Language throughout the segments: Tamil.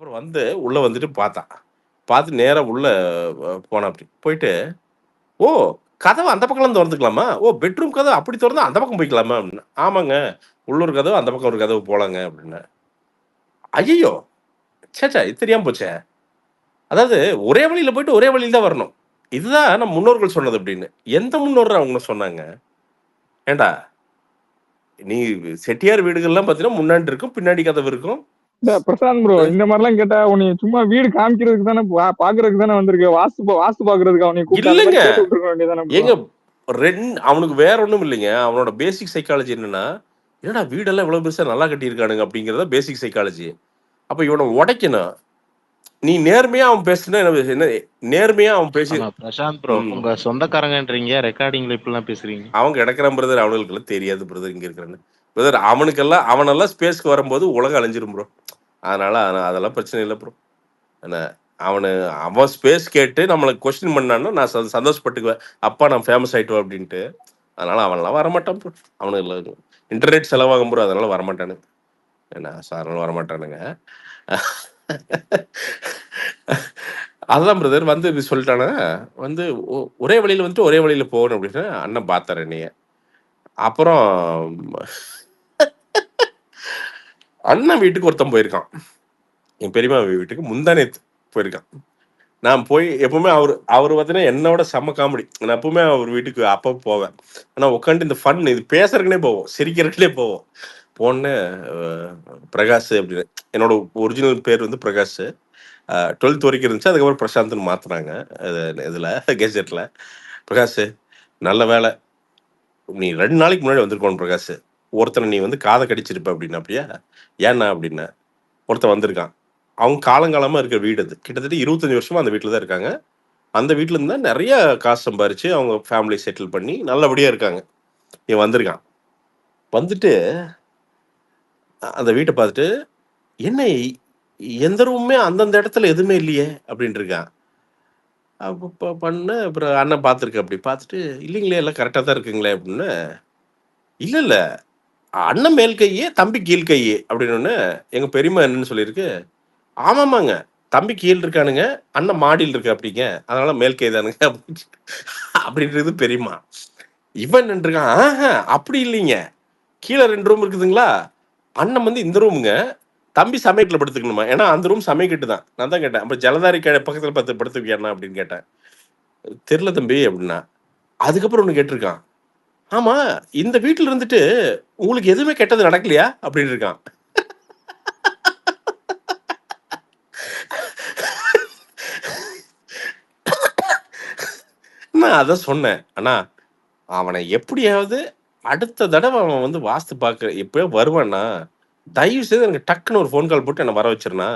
அப்புறம் உள்ள வந்துட்டு பார்த்தான். பார்த்து நேரா உள்ள போனாப்படி. போயிட்டு, "ஓ! கதவ அந்த பக்கம்லாம் தொறந்துக்கலாமா? ஓ! பெட்ரூம் கதவு அப்படி தொறந்தா அந்த பக்கம் போய்க்கலாமா?" அப்படின்னேன். "ஆமாங்க. உள்ள ஒரு கதவு, அந்த பக்கம் ஒரு கதவு போலாங்க" அப்படின்னேன். "ஐயய்யோ! ச்சே! இது தெரியாம போச்சே." அதாவது ஒரே வழியில போயிட்டு ஒரே வழியில தான் வரணும். இதுதான் நம் முன்னோர்கள் சொன்னது அப்படின்னு. எந்த முன்னோர்றா உங்கள சொன்னாங்க? ஏன்டா, நீ செட்டியார் வீடுகள்லாம் பார்த்தீங்கன்னா, முன்னாடி இருக்கும், பின்னாடி கதவு இருக்கும். பிரசாந்த் ப்ரோ, அ இந்த மாதிரிலாம் கேட்டா உன்னை சும்மா வீடு காமிக்கிறதுக்கு தானே, பாக்குறதுக்கு தானே வந்திருக்க. வாஸ்து பாக்குறதுக்கு அவனை கூப்பிட்டு அந்த இல்லங்க. மாதிரி கேட்டு விட்டுருக்க வேண்டியதானே ப்ரோ. ஏங்க அவனுக்கு வேற ஒண்ணும் இல்லைங்க. அவனோட பேசிக் சைக்காலஜி என்னன்னா, "என்னடா வீடெல்லாம் இவ்வளோ பெருசா நல்லா கட்டியிருக்கானுங்க" அப்படிங்கிறது தான் பேசிக் சைக்காலஜி. அப்ப இவன உடைக்கணும். நீ நேர்மையா அவன் பேசுனா என்ன என்ன நேர்மையா அவன் பேசி ஆனா பிரசாந்த் ப்ரோ, ம். உங்க சொந்தக்காரங்கன்றீங்க, ரெக்கார்டிங்ல இப்படிலாம் பேசுறீங்க. அவன் கிடக்குறான் பிரதர். அவனுங்களுக்கெல்லாம் தெரியாது பிரதர் இங்க இருக்கிறான்னு. பிரதர் அவனெல்லாம் ஸ்பேஸ்க்கு வரும்போது உலகம் அழிஞ்சிரும் ப்ரோ. அதனால அதெல்லாம் பிரச்சனை இல்ல ப்ரோ. என்ன அவனு அவன் ஸ்பேஸ் கேட்டு நம்மள கொஸ்டின் பண்ணான்னா, நான் சந்தோஷப்பட்டுக்குவேன். அப்பா நான் ஃபேமஸ் ஆயிட்டோம் அப்டின்ட்டு. அதனால அவன்லாம் வரமாட்டான் ப்ரோ. அவனுக்கு இன்டர்நெட் செலவாகும் ப்ரோ. அதனால வரமாட்டானுங்க. என்ன அதனால வரமாட்டானுங்க. அதான் பிரதர் இப்படி சொல்லிட்டானா, வந்து ஒ ஒரே வழியில வந்துட்டு ஒரே வழியில போகணும் அப்டின்னா, அண்ணன் பார்த்தாரு என்னைய. அப்புறம் அண்ணன் வீட்டுக்கு ஒருத்தன் போயிருக்கான். என் பெரியம்மா வீட்டுக்கு முந்தா நேத்து போயிருக்கான். நான் போய் எப்பவுமே அவரு பார்த்தீங்கன்னா, என்னோட செம்ம காமெடி. நான் எப்பவுமே அவர் வீட்டுக்கு அப்பப்போ போவேன். ஆனா உட்காந்துட்டு இந்த இது பேசுறதுக்குன்னே போவோம். சிரிக்கிறதுக்குன்னே போவோம். போனோனே அ பிரகாஷ் அப்படின்னு. என்னோட ஒரிஜினல் பேர் வந்து பிரகாஷ். 12த் வரைக்கும் இருந்துச்சு. அதுக்கப்புறம் பிரசாந்த்ன்னு மாத்துனாங்க. இது இதுல கெசெட்ல. பிரகாஷ் நல்ல வேலை. நீ 2 நாளைக்கு முன்னாடி வந்திருக்கணும் பிரகாஷ். ஒருத்தன நீ வந்து காத கடிச்சிருப்ப அப்படின்னாப்பியா? ஏன்னா அப்படின்னேன். ஒருத்தன் வந்திருக்கான். அவங்க காலங்காலமா இருக்கிற வீடு அது. கிட்டத்தட்ட 25 வருஷமா அந்த வீட்ல தான் இருக்காங்க. அந்த வீட்ல இருந்து தான் நெறைய காசு சம்பாரிச்சு, அவங்க ஃபேமிலி செட்டில் பண்ணி நல்லபடியா இருக்காங்க. இவன் வந்திருக்கான். வந்துட்டு அந்த வீட்ட பார்த்துட்டு, "என்ன எந்த ரூமுமே அந்தந்த இடத்துல எதுவுமே இல்லையே!" அப்படின்னு இருக்கான். அப்ப பண்ணேன். அப்புறம் அண்ணன் பார்த்துருக்கு பார்த்துட்டு, "இல்லைங்களே எல்லாம் கரெக்ட்டா தான் இருக்குங்களே" அப்படின்னு. "இல்ல, இல்ல. அண்ணன் மேல் கையி, தம்பி கீழ் கையி" அப்படின்னோனே, எங்க பெரியம்மா என்னன்னு சொல்லியிருக்கு, "ஆமாமாங்க. தம்பி கீழ இருக்கானுங்க. அண்ணன் மாடியில இருக்காப்படிங்க. அதனால மேல் கை தானுங்க" அப்படின்றது பெரியம்மா. இவன் நின்றுருக்கான். அப்படி இல்லைங்க. கீழ 2 ரூம் இருக்குதுங்களா? அண்ணன் வந்து இந்த ரூமுங்க. தம்பி சமையக்கட்டுல படுத்துக்கணுமா. ஏன்னா அந்த ரூம் சமையக்கட்டு தான். நான் தான் கேட்டேன். அப்ப ஜலதாரி பக்கத்துல படுத்துக்கியா அண்ணா அப்படின்னு கேட்டேன். "தெரியல தம்பி" அப்படின்னா. அதுக்கப்புறம் ஒண்ணு கேட்டிருக்கான். "ஆமா, இந்த வீட்ல இருந்துட்டு உங்களுக்கு எதுவுமே கெட்டது நடக்கலையா?" அப்படின்னு இருக்கான். நான் அதான் சொன்னேன். "அண்ணா, அவன எப்படியாவது அடுத்த தடவ அவன் வந்து வாஸ்து பார்க்க எப்பயோ வருவான்னா, தயவு செய்து எனக்கு டக்குனு ஒரு ஃபோன் கால் போட்டு என்ன வர வச்சுருண்ணா.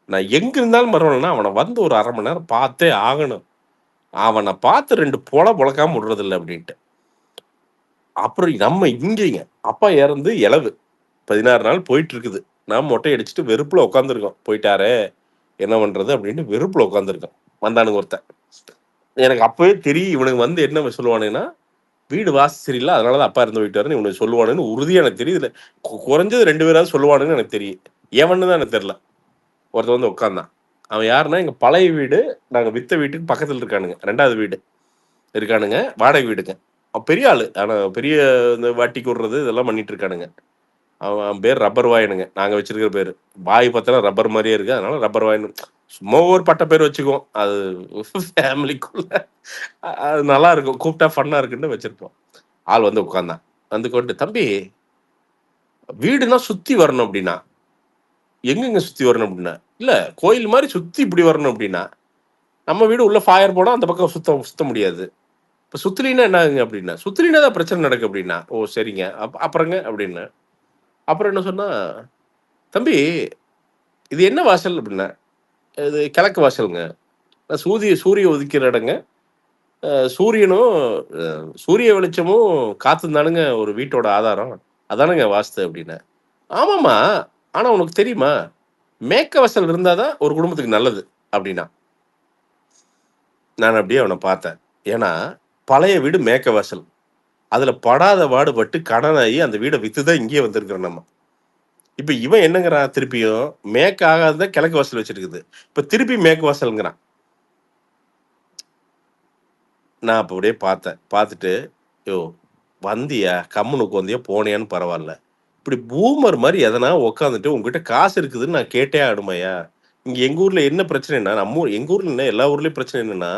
நான் எங்க இருந்தாலும் பரவாயில்லண்ணா, அவன வந்து ஒரு 1/2 மணி நேரம் பார்த்தே ஆகணும். அவன பார்த்து 2 பொழக்காம விடுறதில்ல" அப்படின்ட்டு. அப்புறம் நம்ம இங்கேங்க, அப்பா இறந்து எழவு. 16 நாள் போயிட்டு இருக்குது. நான் மொட்டை அடிச்சுட்டு வெறுப்புல உட்காந்துருக்கோம். போயிட்டாரே! என்ன பண்றது? அப்படின்னு வெறுப்புல உட்காந்துருக்கோம். வந்தானுங்க ஒருத்தன். எனக்கு அப்பவே தெரியும் இவனுங்க வந்து என்ன சொல்லுவானுங்கன்னா, வீடு வாஸ்து சரியில்ல. அதனால தான் அப்பா இறந்து போயிட்டாருன்னு இவனுங்க சொல்லுவானுங்கன்னு உறுதியா எனக்கு தெரியுது. இதுல குறைஞ்சது 2 பேராவது சொல்லுவானுங்கன்னு எனக்கு தெரியும். எவன்னு தான் எனக்கு தெரியல. ஒருத்தன் வந்து உட்கார்ந்தான். அவன் யாருன்னா, எங்க பழைய வீடு, நாங்க வித்த வீட்டுக்கு பக்கத்துல இருக்கானுங்க. 2வது வீடு இருக்கானுங்க. வாடகை வீடுங்க. அவன் பெரிய ஆளு. ஆனா பெரிய இந்த வட்டிக்கு விடுறது இதெல்லாம் பண்ணிட்டு இருக்கானுங்க. அவன் பேர் ரப்பர் வாயனுங்க. நாங்க வச்சிருக்கிற பேரு. வாய் பார்த்தா ரப்பர் மாரியே இருக்கு. அதனால ரப்பர் வாயன். சும்மா ஒரு பட்ட பேர் வச்சுக்குவோம். அது ஃபேமிலிக்குள்ள அது நல்லா இருக்கும். கூப்பிட்டா ஃபன்னா இருக்குன்னு வச்சிருப்போம். ஆள் வந்து உட்கார்ந்தான். வந்து கொண்டு, "தம்பி, வீடுனா சுத்தி வரணும்" அப்படின்னா. "எங்கங்க சுத்தி வரணும்?" அப்படின்னா. "இல்ல, கோயில் மாரி சுத்தி இப்படி வரணும்" அப்படின்னா. நம்ம வீடு உள்ள ஃபாயர் போனா அந்த பக்கம் சுத்த சுத்த முடியாது. இப்ப சுத்துலீன்னா என்ன ஆகுங்க அப்படின்னா. "சுத்துலீனா தான் பிரச்சனை நடக்கும்" அப்படின்னா. "ஓ! சரிங்க. அப்புறங்க?" அப்படின்னேன். அப்புறம் என்ன சொன்னா, "தம்பி, இது என்ன வாசல்?" அப்படின்னேன். "இது கிழக்கு வாசல்ங்க." சூரிய உதிக்கிற இடங்க. சூரியனும் அ சூரிய வெளிச்சமும் காத்தும் தானுங்க ஒரு வீட்டோட ஆதாரம். அதானங்க வாஸ்து" அப்படின்னேன். "ஆமாமா. ஆனா உனக்கு தெரியுமா? மேற்கு வாசல் இருந்தா தான் ஒரு குடும்பத்துக்கு நல்லது" அப்படின்னான். நான் அப்படியே அவன பார்த்தேன். ஏன்னா, பழைய வீடு மேற்கு வாசல். அதுல படாத பாடுபட்டு கடனாகி அந்த வீட வித்து தான் இங்கேயே வந்திருக்கிறோம் நம்ம. இப்ப இவன் என்னங்கிறான், திருப்பியும் மேற்கு ஆகாதத கிழக்கு வாசல் வச்சிருக்குது. இப்ப திருப்பி மேற்கு வாசல்ங்கிறான். நான் அப்ப அப்படியே பார்த்தேன். பார்த்துட்டு, யோ வந்தியா? கம்முனு உட்காந்தியா? போனியான்னு பரவால்ல. இப்படி பூமர் மாரி எதனா உட்காந்துட்டு உங்ககிட்ட காசு இருக்குதுன்னு நான் கேட்டே ஆகணுமாய்யா? இங்க எங்க ஊர்ல என்ன பிரச்சனைன்னா, எங்க ஊர்ல இல்ல, எல்லா ஊர்லயும் பிரச்சனை என்னன்னா,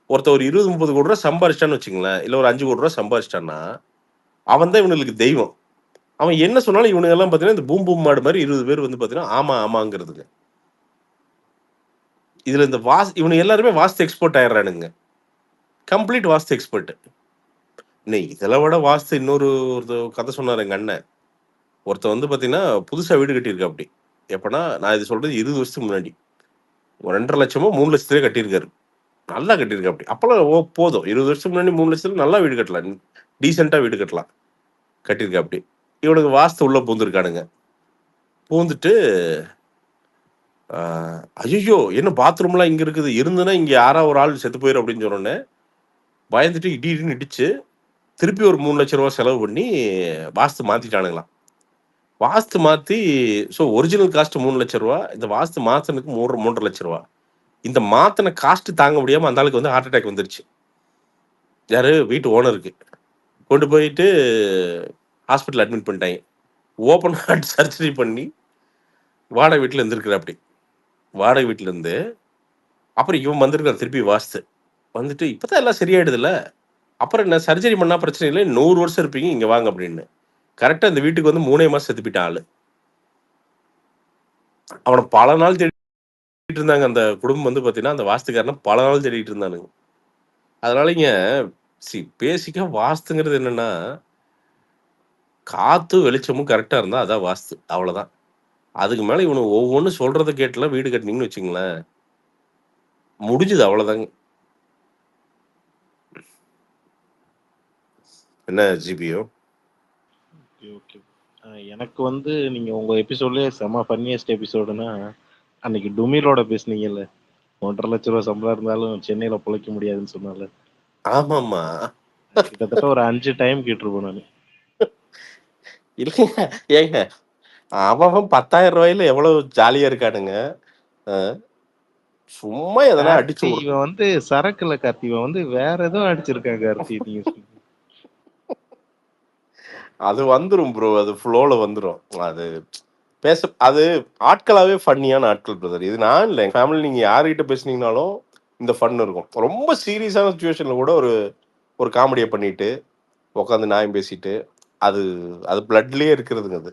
ஒருத்தன் ஒரு 20, 30 கோடி ரூவா சம்பாரிச்சுட்டான்னு வச்சுக்கங்களேன், இல்ல ஒரு 5 கோடி ரூவா சம்பாரிச்சுட்டான்னா, அவன் தான் இவனுங்களுக்கு தெய்வம். அவன் என்ன சொன்னாலும் இவனுங்கலாம் பார்த்தீங்கன்னா, இந்த பூம் பூம் மாடு மாரி 20 பேர் வந்து பார்த்தீங்கன்னா, ஆமா, ஆமாங்கிறதுங்க. இதுல இந்த இவனுங்க எல்லாருமே வாஸ்து எக்ஸ்பர்ட் ஆயிடுறானுங்க. கம்ப்ளீட் வாஸ்து எக்ஸ்பர்ட். இதில விட வாஸ்து இன்னொரு கதை சொன்னாரு எங்க அண்ணன். ஒருத்தன் வந்து பார்த்தீங்கன்னா, புதுசா வீடு கட்டியிருக்காப்படி. எப்பன்னா, நான் இது சொல்றது 20 வருஷத்துக்கு முன்னாடி. ஒரு 2,50,000மோ, 3,00,000 கட்டியிருக்காரு. நல்லா கட்டியிருக்காப்படி. அப்பலாம் போதும். 20 வருஷத்துக்கு முன்னாடி 3,00,000 நல்லா வீடு கட்டலாம். டீசென்ட்டா வீடு கட்டலாம். கட்டியிருக்காப்படி. இவனுங்க வாஸ்து உள்ள பூந்துருக்கானுங்க. பூந்துட்டு, ஐய்யய்யோ! என்ன பாத்ரூம்லாம் இங்க இருக்குது. இருந்துன்னா இங்க யாரா ஒரு ஆள் செத்து போயிரும் அப்படின்னு சொன்னோனே, பயந்துட்டு இடி இடின்னு இடிச்சு, திருப்பி ஒரு ரூ. 3,00,000 செலவு பண்ணி வாஸ்து மாத்திட்டானுங்களாம். வாஸ்து மாத்தி ஒரிஜினல் காஸ்ட் ரூ. 3,00,000. இந்த வாஸ்து மாத்துனதுக்கு 3,50,000. இந்த மாத்துன காஸ்ட் தாங்க முடியாம அந்த ஆளுக்கு வந்து ஹார்ட் அட்டாக் வந்துருச்சு. யாரு? வீட்டு ஓனருக்கு. கொண்டு போயிட்டு ஹாஸ்பிட்டல் அட்மிட் பண்ணிட்டாய்ங்க. ஓப்பன் ஹார்ட் சர்ஜரி பண்ணி வாடகை வீட்ல இருந்திருக்கிறாப்படி. வாடகை வீட்ல இருந்து, அப்புறம் இவன் வந்திருக்கான் திருப்பி வாஸ்து. வந்துட்டு இப்பதான் எல்லாம் சரியாயிடுதுல்ல. அப்புறம் என்ன சர்ஜரி பண்ணா பிரச்சனை இல்ல. 100 வருஷம் இருப்பீங்க. இங்க வாங்க அப்படின்னு. கரெக்ட்டா இந்த வீட்டுக்கு வந்து 3 மாசம் செத்து போயிட்டான் ஆளு. அவன பல நாள் தேடிட்டு இருந்தாங்க. அந்த குடும்பம் வந்து பார்த்தீங்கன்னா, அந்த வாஸ்துக்காரன பல நாள் தேடிட்டு இருந்தானுங்க. அதனாலங்க பேசிக்கா வாஸ்துங்கிறது என்னன்னா, காத்தும், வெளிச்சமும் கரெக்ட்டா இருந்தா அதான் வாஸ்து. அவ்வளோதான். அதுக்கு மேல இவனுங்க ஒவ்வொன்னும் சொல்றத கேட்டுலாம் வீடு கட்டுனீங்கன்னு வச்சுக்கங்களேன், முடிஞ்சுது அவ்வளோதாங்க. என்ன ஜிபியோ? Okay, okay. எனக்கு வந்து நீங்க உங்க எபிசோட்லயே செம்ம ஃபன்னியஸ்ட் எபிசோடுன்னா, அன்னைக்கு டுமிலோட பேசுனீங்கல்ல. ரூ. 1,50,000 சம்பளம் இருந்தாலும் சென்னையில பொழைக்க முடியாதுன்னு சொன்னார்ல. ஆமாமா. கிட்டத்தட்ட ஒரு 5 டைம் கேட்டுருப்பேன் நானு. இல்லைங்க. ஏங்க அவன் ரூ. 10,000 எவ்வளவு ஜாலியா இருக்கானுங்க. அ சும்மா எதனா அடிச்சு கார்த்தி இவன் வந்து சரக்கு இல்ல கார்த்தி. இவன் வந்து வேற ஏதோ அடிச்சிருக்கான் கார்த்தி. நீங்க அது வந்துரும் ப்ரோ. அது ஃப்ளோல வந்துரும். அது ஆட்களாவே ஃபன்னியான ஆட்கள் பிரதர். இது நான் இல்ல. எங்க ஃபேமிலில நீங்க யார்கிட்ட பேசுனீங்கனாலும், இந்த ஃபன் இருக்கும். ரொம்ப சீரியஸான சிச்சுவேஷன்ல கூட ஒரு ஒரு காமெடிய பண்ணிட்டு, உட்காந்து நியாயம் பேசிட்டு, அது அது பிளட்லயே இருக்கிறதுங்க அது.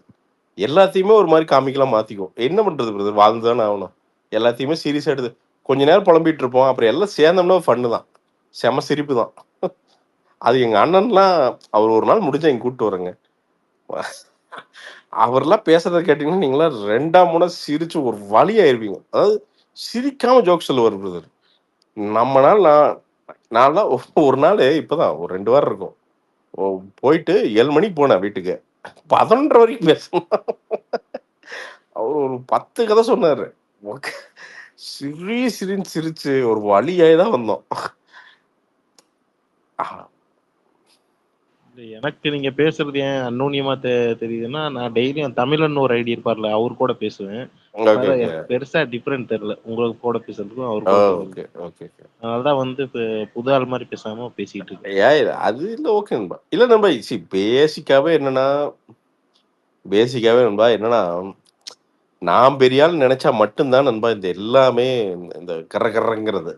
எல்லாத்தையுமே ஒரு மாரி காமிக்கலா மாத்திக்குவோம். என்ன பண்றது பிரதர்? வாழ்ந்து தானே ஆகணும். எல்லாத்தையுமே சீரியஸா எடுத்து கொஞ்ச நேரம் புலம்பிட்டு இருப்போம். அப்புறம் எல்லாம் சேர்ந்தோம்னா ஃபன்னு தான். செம சிரிப்பு தான். அது எங்க அண்ணன்லாம் அவர் ஒரு நாள் முடிஞ்சா இங்க கூட்டு வரேங்க. அவர்லாம் பேசுறத கேட்டீங்கன்னா, நீங்கலாம் 2ஆம் மூணா சிரிச்சு ஒரு வழி ஆயிருவீங்க. அதாவது சிரிக்காம ஜோக் சொல்லுவாரு பிரதர். நம்மனால நான்லாம் ஒரு நாளு இப்பதான் ஒரு 2 வாரம் இருக்கும். ஓ போயிட்டு 7 மணிக்கு போனேன் வீட்டுக்கு. 11:30 வரைக்கும் பேசணும். அவரு ஒரு 10 கதை சொன்னாரு. ஒக் சிரின்னு சிரிச்சு ஒரு வழியாயி தான் வந்தோம். எனக்கு நீங்க பேசுறது ஏன் அந்நுண்ணியமா தெரியுதுன்னா, நான் டெய்லியும் தமிழன் ஒரு ஐடி இருப்பார்ல, அவரு கூட பேசுவேன். ஓகே, அதனால ஓகே. எனக்கு பெருசா டிஃபரெண்ட் தெரியல. உங்களுக்கு கூட பேசுறதுக்கும், அவரு ஓ! கூட பேசுறதுக்கும். Okay, okay, okay. அதனால தான் வந்து இப்ப புது ஆள் மாரி பேசாம பேசிட்டு இருக்கேன். அது இல்ல ஓகே நண்பா. இல்ல நண்பா பேசிக்காவே நண்பா என்னன்னா, நான் பெரிய ஆள்ன்னு நெனச்சா மட்டும் தான் நண்பா இந்த எல்லாமே இந்த கர்றங்கிறது.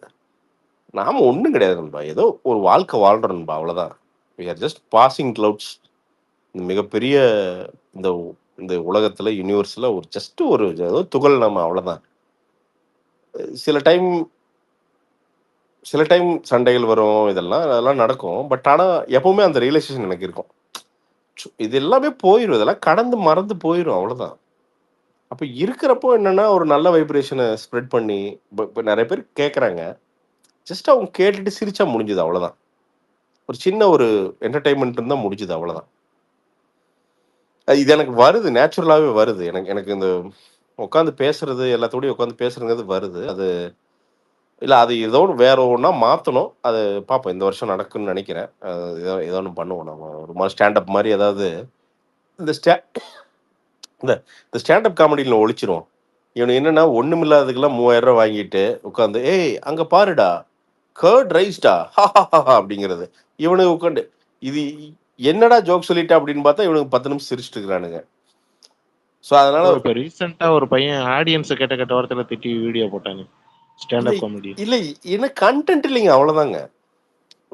நாம ஒண்ணும் கிடையாது நண்பா. ஏதோ ஒரு வாழ்க்கை வாழ்றோம் நண்பா அவ்வளோதான். We are just passing clouds. மிகப்பெரிய இந்த இந்த உலகத்துல, யுனிவர்ஸ்ல ஒரு ஜஸ்ட் ஒரு ஏதோ துகள் நம்ம அவ்வளோதான். சில டைம் சில டைம் சண்டைகள் வரும். அதெல்லாம் நடக்கும். பட் ஆனா எப்பவுமே அந்த ரியலைசேஷன் எனக்கு இருக்கும். இது எல்லாமே போயிரும். இதெல்லாம் கடந்து மறந்து போயிரும் அவ்வளோதான். அப்ப இருக்கிறப்போ என்னன்னா, ஒரு நல்ல வைப்ரேஷன ஸ்ப்ரெட் பண்ணி, இப்ப நெறைய பேர் கேட்கறாங்க. ஜஸ்ட் அவங்க கேட்டுட்டு சிரிச்சா முடிஞ்சுது அவ்வளோதான். ஒரு சின்ன ஒரு என்டர்டெயின்மென்ட் இருந்தா முடிஞ்சுது அவ்வளோதான். இது எனக்கு வருது. நேச்சுரலாவே வருது. எனக்கு எனக்கு இந்த உட்காந்து பேசுறது, எல்லாத்தோடயும் உட்காந்து பேசுறதுங்கிறது வருது. அது ஏதோ வேற ஒண்ணா மாத்தணும். அது பார்ப்போம். இந்த வருஷம் நடக்கும்னு நெனைக்கிறேன். ஏதோ ஏதோ ஒண்ணு பண்ணுவோம் நம்ம. ஒரு மாரி ஸ்டாண்ட் அப் மாரி ஏதாவது இந்த இந்த ஸ்டாண்டப் காமெடியில் ஒழிச்சிரும். இவனு என்னன்னா ஒண்ணுமில்லாததுக்கெல்லாம் 3000 ரூபாய் வாங்கிட்டு உட்காந்து, ஏய் அங்க பாருடா கர்ட் ரைஸ்டா அப்படிங்கிறது. இவனுக்கு உட்காந்து இது என்னடா ஜோக் சொல்லிட்டா அப்படின்னு பார்த்தா இவனுக்கு 10 நிமிஷம் சிரிச்சுட்டு இருக்கிறானுங்க. ஸோ அதனால ப்ரோ இப்போ ரீசெண்டா ஒரு பையன் ஆடியன்ஸை கெட்ட கெட்ட வார்த்தையில திட்டி வீடியோ போட்டானு இல்லை ஸ்டாண்டப் காமெடி. இல்லை என்ன கண்டென்ட் இல்லைங்க, அவ்வளோதாங்க.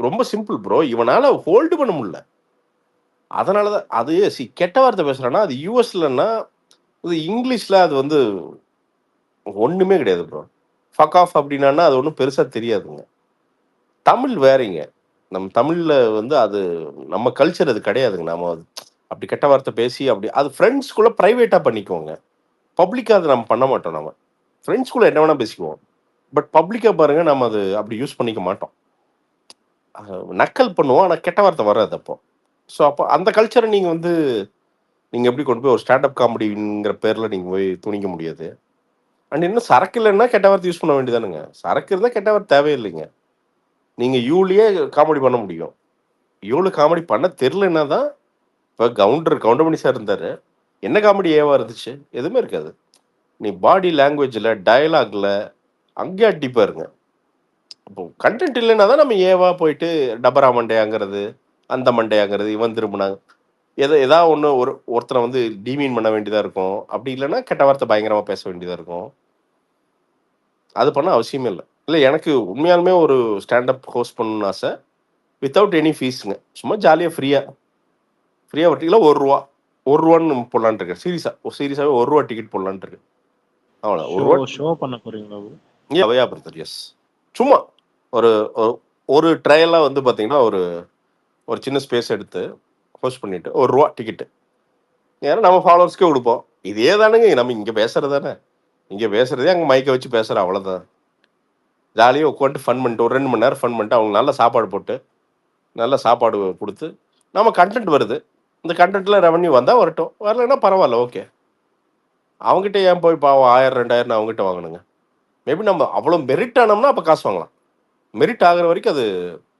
ரொம்ப சிம்பிள் ப்ரோ. இவனால ஹோல்டு பண்ண முடியல. அதனால தான் அது கெட்ட வார்த்தை பேசுறான்னா அது யூஎஸ்லன்னா இது இங்கிலீஷ்ல அது வந்து ஒண்ணுமே கிடையாது ப்ரோ. ஃபக் ஆஃப் அப்படின்னா அது ஒன்றும் பெருசா தெரியாதுங்க. தமிழ் வேறீங்க. நம்ம தமிழ்ல வந்து அது நம்ம கல்ச்சர் அது கிடையாதுங்க. நாம அது அப்படி கெட்ட வார்த்தை பேசி அப்படி அது ஃப்ரெண்ட்ஸ்குள்ள பிரைவேட்டா பண்ணிக்குவோங்க. பப்ளிக்கா அதை நம்ம பண்ண மாட்டோம். நம்ம ஃப்ரெண்ட்ஸ்குள்ள என்ன வேணா பேசிக்குவோம். பட் பப்ளிக்கா பாருங்க நம்ம அது அப்படி யூஸ் பண்ணிக்க மாட்டோம். நக்கல் பண்ணுவோம், ஆனால் கெட்ட வார்த்தை வராது அப்போ. ஸோ அப்போ அந்த கல்ச்சரை நீங்கள் வந்து நீங்கள் எப்படி கொண்டு போய் ஒரு ஸ்டாண்டப் காமெடிங்கிற பேரில் நீங்கள் போய் துணிக்க முடியாது. அண்ட் இன்னும் சரக்கு இல்லைன்னா கெட்ட வார்த்தை யூஸ் பண்ண வேண்டியதானுங்க. சரக்கு இருந்தால் கெட்ட வார்த்தை தேவையில்லைங்க. நீங்கள் யூலேயே காமெடி பண்ண முடியும். யூல காமெடி பண்ண தெரிலன்னா தான் இப்போ கவுண்டமணி சார் இருந்தார். என்ன காமெடி ஏவா இருந்துச்சு? எதுவுமே இருக்காது. நீ பாடி லாங்குவேஜில் டயலாகில் அங்கேயே அடிப்பாருங்க. இப்போ கண்டென்ட் இல்லைன்னா தான் நம்ம ஏவா போயிட்டு டபரா மண்டையாங்கிறது, அந்த மண்டையாங்கிறது, இவன் திரும்பினாங்க ஏதாவது ஒன்று ஒருத்தரை வந்து டிமீன் பண்ண வேண்டியதாக இருக்கும். அப்படி இல்லைன்னா கெட்ட வார்த்தை பயங்கரமாக பேச வேண்டியதாக இருக்கும். அது பண்ண அவசியமே இல்லை. இல்லை எனக்கு உண்மையாலுமே ஒரு ஸ்டாண்டப் ஹோஸ்ட் பண்ணணும்னு ஆசை. வித்தவுட் எனி ஃபீஸுங்க. சும்மா ஜாலியாக ஃப்ரீயாக வட்டியில் ₹1 போடலான் இருக்கேன். சீரியஸாகவே ₹1 டிக்கெட் போடலான் இருக்கு. அவ்வளோ ₹1 ஷோ பண்ண போறீங்களா? அவையா பிரதர். எஸ், சும்மா ஒரு ஒரு ட்ரையலாக வந்து பார்த்தீங்கன்னா ஒரு சின்ன ஸ்பேஸ் எடுத்து ஹோஸ்ட் பண்ணிட்டு ₹1 டிக்கெட்டு. ஏன்னா நம்ம ஃபாலோவர்ஸ்க்கே கொடுப்போம். இதே தானுங்க நம்ம இங்கே பேசுறது தானே. இங்கே பேசுறதே அங்கே மைக்கை வச்சு பேசுகிற அவ்வளோதான். ஜாலியாக உட்காந்து ஃபன் பண்ணிட்டு ஒரு 2 மணி நேரம் ஃபன் பண்ணிட்டு அவங்க நல்ல சாப்பாடு போட்டு நல்ல சாப்பாடு கொடுத்து நம்ம கண்டென்ட் வருது. இந்த கண்டென்ட்டில் ரெவன்யூ வந்தால் வரட்டும், வரலைன்னா பரவாயில்ல, ஓகே. அவங்ககிட்ட ஏன் போய் பாவம் 1000 2000 அவங்ககிட்ட வாங்கணுங்க. மேபி நம்ம அவ்வளோ மெரிட் ஆனோம்னா அப்போ காசு வாங்கலாம். மெரிட் ஆகிற வரைக்கும் அது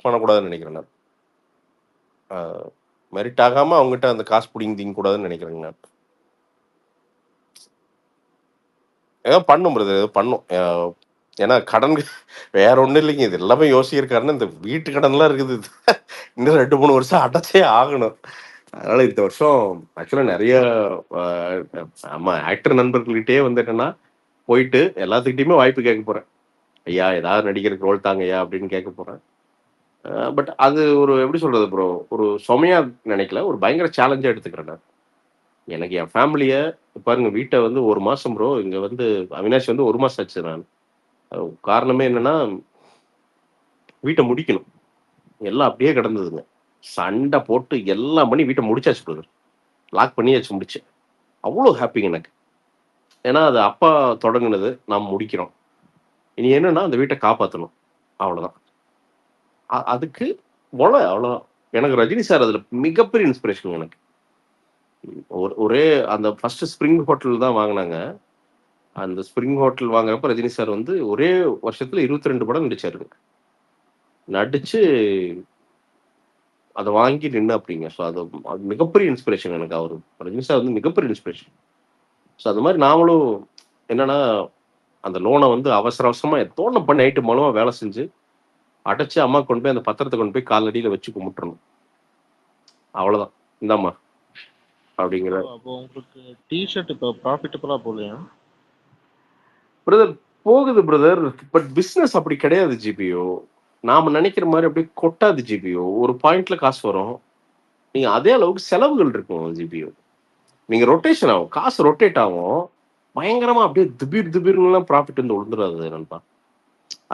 பண்ணக்கூடாதுன்னு நினைக்கிறேன் நான். மெரிட் ஆகாமல் அவங்ககிட்ட அந்த காசு பிடிங்க கூடாதுன்னு நினைக்கிறேங்க நான். ஏதோ பண்ணும் பிரதர், ஏதோ பண்ணும். ஏன்னா கடன் வேற ஒன்றும் இல்லைங்க. இது எல்லாமே யோசிச்சிருக்காருன்னா இந்த வீட்டு கடன்லாம் இருக்குது. இன்னும் 2-3 வருஷம் அடைச்சே ஆகணும். அதனால இந்த வருஷம் ஆக்சுவலாக நிறைய ஆமாம் ஆக்டர் நண்பர்கள்கிட்டே வந்து என்னன்னா போயிட்டு எல்லாத்துக்கிட்டையுமே வாய்ப்பு கேட்க போகிறேன். ஐயா ஏதாவது நடிகருக்கு ரோல் தாங்க ஐயா அப்படின்னு கேட்க போகிறேன். பட் அது ஒரு எப்படி சொல்கிறது ப்ரோ, ஒரு சுமையா நினைக்கல, ஒரு பயங்கர சேலஞ்சாக எடுத்துக்கிறேன் நான். எனக்கு என் ஃபேமிலியை பாருங்க, வீட்டை வந்து 1 மாதம் ப்ரோ இங்கே வந்து அவினாஷ் வந்து 1 மாதம் ஆச்சு. நான் காரணமே என்னன்னா வீட்டை முடிக்கணும். எல்லாம் அப்படியே கிடந்ததுங்க. சண்டை போட்டு எல்லாம் பண்ணி வீட்டை முடிச்சாச்சு பிரதர். லாக் பண்ணியாச்சு, முடிச்சு. அவ்வளோ ஹாப்பிங்க எனக்கு. ஏன்னா அது அப்பா தொடங்குனது, நாம் முடிக்கிறோம். இனி என்னன்னா அந்த வீட்டை காப்பாற்றணும், அவ்வளோதான். அதுக்கு அவ்வளோதான். எனக்கு ரஜினி சார் அதில் மிகப்பெரிய இன்ஸ்பிரேஷன். எனக்கு ஒரே அந்த ஃபர்ஸ்ட் ஸ்ப்ரிங் ஹோட்டல் தான் வாங்கினாங்க. அந்த ஸ்ப்ரிங் ஹோட்டல் வாங்குறப்ப ரஜினி சார் வந்து ஒரே வருஷத்துல 22 படம் நடிச்சாருங்க. நடிச்சு அதை வாங்கி நின்று அப்படிங்க. ஸோ அது மிகப்பெரிய இன்ஸ்பிரேஷன் எனக்கு. அவர் ரஜினி சார் வந்து மிகப்பெரிய இன்ஸ்பிரேஷன். ஸோ அது மாதிரி நாமளும் என்னன்னா அந்த லோனை வந்து அவசர அவசரமா தோணை பண்ணி நைட்டு மூலமா வேலை செஞ்சு அடைச்சு அம்மா கொண்டு போய் அந்த பத்திரத்தை கொண்டு போய் காலடியில் வச்சு கும்பிட்டுறணும். அவ்வளோதான், இந்தாம்மா அப்படிங்கிற. அப்போ உங்களுக்கு டிஷர்ட் இப்போ ப்ராஃபிட்டபுளா போகலையா பிரதர்? போகுது பிரதர், பட் பிஸ்னஸ் அப்படி கிடையாது ஜிபிஓ. நாம நினைக்கிற மாதிரி அப்படியே கொட்டாது ஜிபிஓ. ஒரு பாயிண்ட்ல காசு வரும், நீங்க அதே அளவுக்கு செலவுகள் இருக்கும் ஜிபிஓ. நீங்க ரொட்டேஷன் ஆகும், காசு ரொட்டேட் ஆகும் பயங்கரமா. அப்படியே திபீர்லாம் ப்ராஃபிட் வந்து விழுந்துடாது நண்பா.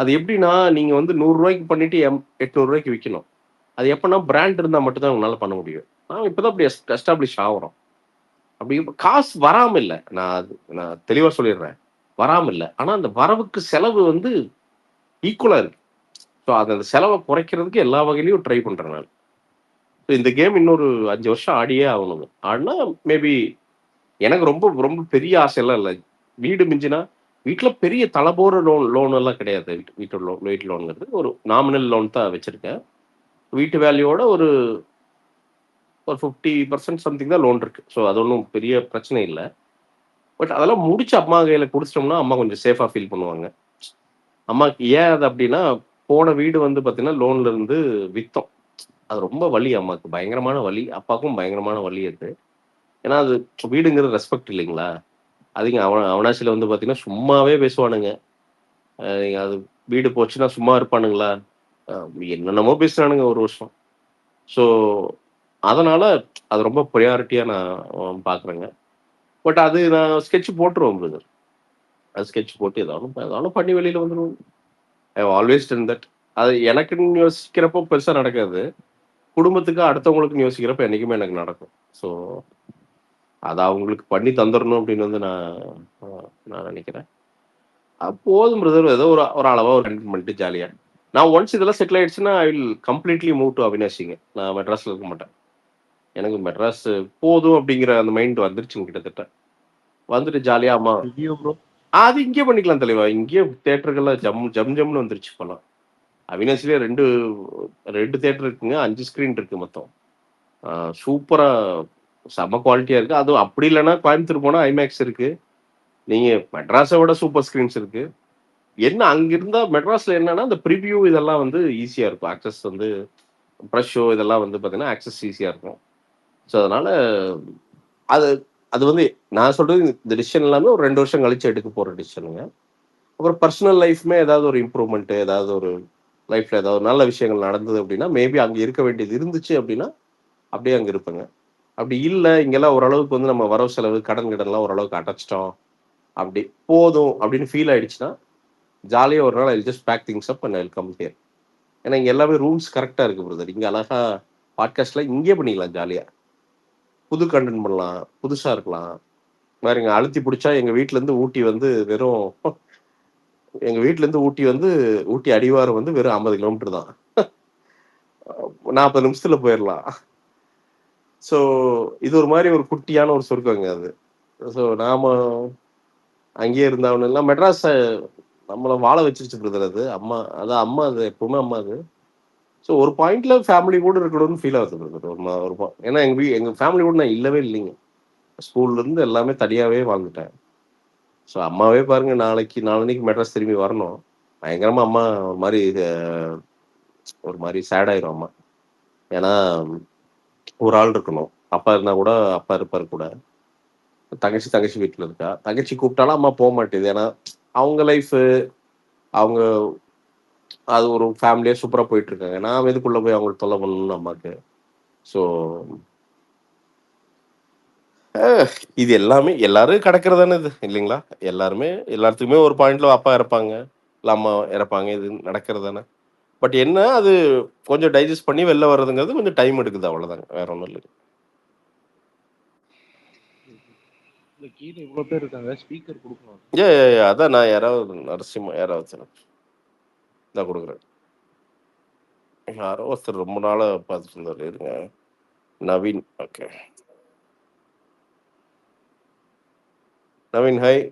அது எப்படின்னா நீங்க வந்து 100 ரூபாய்க்கு பண்ணிட்டு 800 ரூபாய்க்கு விற்கணும். அது எப்படின்னா பிராண்ட் இருந்தால் மட்டும்தான் உங்களால பண்ண முடியும். இப்பதான் அப்படி எஸ்டாப்ளிஷ் ஆகிறோம். அப்படி காசு வராம இல்லை, நான் தெளிவா சொல்லிடுறேன், வராம இல்லை. ஆனா அந்த வரவுக்கு செலவு வந்து ஈக்குவலா இருக்கு. ஸோ அந்த செலவை குறைக்கிறதுக்கு எல்லா வகையிலையும் ட்ரை பண்றேன் நான். இந்த கேம் இன்னொரு 5 வருஷம் ஆடியே ஆகணும். ஆடினா மேபி எனக்கு ரொம்ப ரொம்ப பெரிய ஆசையெல்லாம் இல்லை. வீடு மிஞ்சினா வீட்டில் பெரிய தலைபோற லோன் எல்லாம் கிடையாது. வீட்டு லோனுங்கிறது ஒரு நாமினல் லோன் தான் வச்சிருக்கேன். வீட்டு வேல்யூவோட ஒரு 50% சம்திங் தான் லோன் இருக்கு. ஸோ அது ஒன்றும் பெரிய பிரச்சனை இல்லை. பட் அதெல்லாம் முடிச்சு அம்மா கையில குடுத்துட்டோம்னா, அம்மா கொஞ்சம் சேஃபா ஃபீல் பண்ணுவாங்க. அம்மாக்கு ஏன் அது அப்டின்னா, போன வீடு வந்து பார்த்தீங்கன்னா, லோன்ல இருந்து வித்தோம். அது ரொம்ப வலி அம்மாக்கு. பயங்கரமான வலி. அப்பாவுக்கும் பயங்கரமான வலி அது. ஏன்னா, அது வீடுங்கிறது ரெஸ்பெக்ட் இல்லைங்களா? அதுங்க அவனாசில வந்து பார்த்தீங்கன்னா, சும்மாவே பேசுவானுங்க. அது வீடு போச்சுன்னா சும்மா இருப்பானுங்களா? அ என்னென்னமோ பேசுனானுங்க 1 வருஷம். ஸோ, அதனால அது ரொம்ப பிரையாரிட்டியா நான் பார்க்குறேங்க. பட் அது நான் ஸ்கெட்ச் போட்டுருவேன் பிரதர். அது ஸ்கெட்ச் போட்டு ஏதாவது பண்ணி வெளியில வந்துருவோம். I have always done that. அது எனக்குன்னு யோசிக்கிறப்போ பெருசா நடக்காது. குடும்பத்துக்கு அடுத்தவங்களுக்குன்னு யோசிக்கிறப்ப என்னைக்குமே எனக்கு நடக்கும். ஸோ, அத அவங்களுக்கு பண்ணி தந்துரணும் அப்படின்னு வந்து அ நான் நினைக்கிறேன். போதும் பிரதர். ஏதோ ஒரு ஒரு அளவா ஒரு மெயின்டெயின் பண்ணிட்டு ஜாலியா. நான் ஒன்ஸ் இதெல்லாம் செட்டில் ஆயிடுச்சுன்னா, I will completely move to அவினாஷிங்க. நான் மெட்ராஸ்ல இருக்க மாட்டேன். எனக்கு மெட்ராஸ் போதும் அப்படிங்கிற அந்த மைண்ட் வந்துருச்சுங்க கிட்டத்தட்ட. வந்துட்டு ஜாலியா அம்மா ரிவ்யூ ப்ரோ. அது இங்கேயே பண்ணிக்கலாம் தலைவா. இங்கேயே தியேட்டர்கள்லாம் ஜம்னு வந்துருச்சு இப்பல்லாம். அவினாசிலே 2 தியேட்டர் இருக்குங்க. 5 ஸ்க்ரீன் இருக்கு மொத்தம். சூப்பரா செம்ம குவாலிட்டியா இருக்கு. அதுவும் அப்படி இல்லன்னா கோயம்புத்தூர் போனா ஐமேக்ஸ் இருக்கு. நீங்க மெட்ராஸ விட சூப்பர் ஸ்க்ரீன்ஸ் இருக்கு. என்ன அங்க இருந்தா மெட்ராஸ்ல என்னன்னா, இந்த பிரிவியூ இதெல்லாம் வந்து ஈஸியா இருக்கும். ஆக்சஸ் வந்து பிரஷ் ஷோ இதெல்லாம் வந்து பார்த்தீங்கன்னா, ஆக்சஸ் ஈஸியா இருக்கும். ஸோ அதனால அது அது வந்து நான் சொல்றது இந்த டிசிஷன் எல்லாமே ஒரு 2 வருஷம் கழிச்சு எடுக்க போற டிசிஷனுங்க. அப்புறம் பர்சனல் லைஃப்மே ஏதாவது ஒரு இம்ப்ரூவ்மெண்ட் ஏதாவது ஒரு லைஃப்ல ஏதாவது நல்ல விஷயங்கள் நடந்தது அப்படின்னா, மேபி அங்க இருக்க வேண்டியது இருந்துச்சு அப்படின்னா, அப்படியே அங்க இருப்பேங்க. அப்படி இல்ல, இங்கெல்லாம் ஓரளவுக்கு வந்து நம்ம வரவு செலவு, கடன் கிடன்லாம் ஓரளவுக்கு அடைச்சுட்டோம். அப்படி போதும் அப்படின்னு ஃபீல் ஆயிடுச்சுன்னா, ஜாலியா ஒரு நாள் I will just pack things up and I will come here. ஏன்னா இங்க எல்லாமே ரூல்ஸ் கரெக்ட்டா இருக்கு பிரதர். இங்க அழகா பாட்காஸ்ட்லாம் இங்கேயே பண்ணிக்கலாம் ஜாலியா. புது கன்டென்ட் பண்ணலாம். புதுசா இருக்கலாம். பாருங்க அழுத்தி புடிச்சா எங்க வீட்லருந்து ஊட்டி அடிவாரம் வந்து வெறும் 50 கிலோமீட்டர் தான். 40 நிமிஷத்துல போயிரலாம். ஸோ இது ஒரு மாரி ஒரு குட்டியான ஒரு சொர்க்கங்க அது. ஸோ நாம அங்கேயே இருந்தாவனெல்லாம் மெட்ராஸ நம்மள வாழ வச்சுருச்சு பிரதர் அது. அம்மா அது எப்பவுமே அம்மா அது. ஸோ ஒரு பாயிண்ட்ல ஃபேமிலி கூட இருக்கணும்னு ஃபீல் ஆகுது பிரதர். ஒரு மா ஒரு பா ஏன்னா எங்க ஃபேமிலி கூட நான் இல்லவே இல்லைங்க. ஸ்கூல்லேருந்து எல்லாமே தனியாவே வாழ்ந்துட்டேன். ஸோ அம்மாவே பாருங்க நாளன்னைக்கு மெட்ராஸ் திரும்பி வரணும். பயங்கரமா அம்மா ஒரு மாரி ஒரு மாரி சேட் ஆயிரும் அம்மா. ஏன்னா ஒரு ஆள் இருக்கணும். அப்பா இருந்தா கூட அப்பா இருப்பாரு கூட. தங்கச்சி வீட்ல இருக்கா. தங்கச்சி கூப்பிட்டாலும் அம்மா மாட்டேங்குது. ஏன்னா அவங்க லைஃபு அவங்க அது ஒரு ஃபேமிலியா சூப்பரா போயிட்டு இருக்காங்க. நான் எதுக்குள்ள போய் அவங்களுக்கு தொல்ல பண்ணணும்னு அம்மாக்கு. ஸோ அ இது எல்லாமே எல்லாரும் கடக்கிறது தானே இது இல்லைங்களா? எல்லாத்துக்குமே ஒரு பாயிண்ட்ல அப்பா இறப்பாங்க. இல்ல அம்மா இறப்பாங்க. இது நடக்கிறது தானே. பட் என்ன அது கொஞ்சம் டைஜெஸ்ட் பண்ணி வெளில வர்றதுங்கிறது கொஞ்சம் டைம் எடுக்குது அவ்வளோதாங்க. வேற ஒண்ணும் இல்ல. இல்ல கீழ இவ்ளோ பேர் இருக்காங்க. ஸ்பீக்கர் குடுக்கணும். அதான் நான் யாராவது நரசிம்ம யாராவது இந்தா குடுக்குறேன். யாரோ ஒருத்தர் ரொம்ப நாளா பார்த்துட்டு இருந்தாரு. இருங்க. நவீன். ஓகே. நவீன் ஹாய்.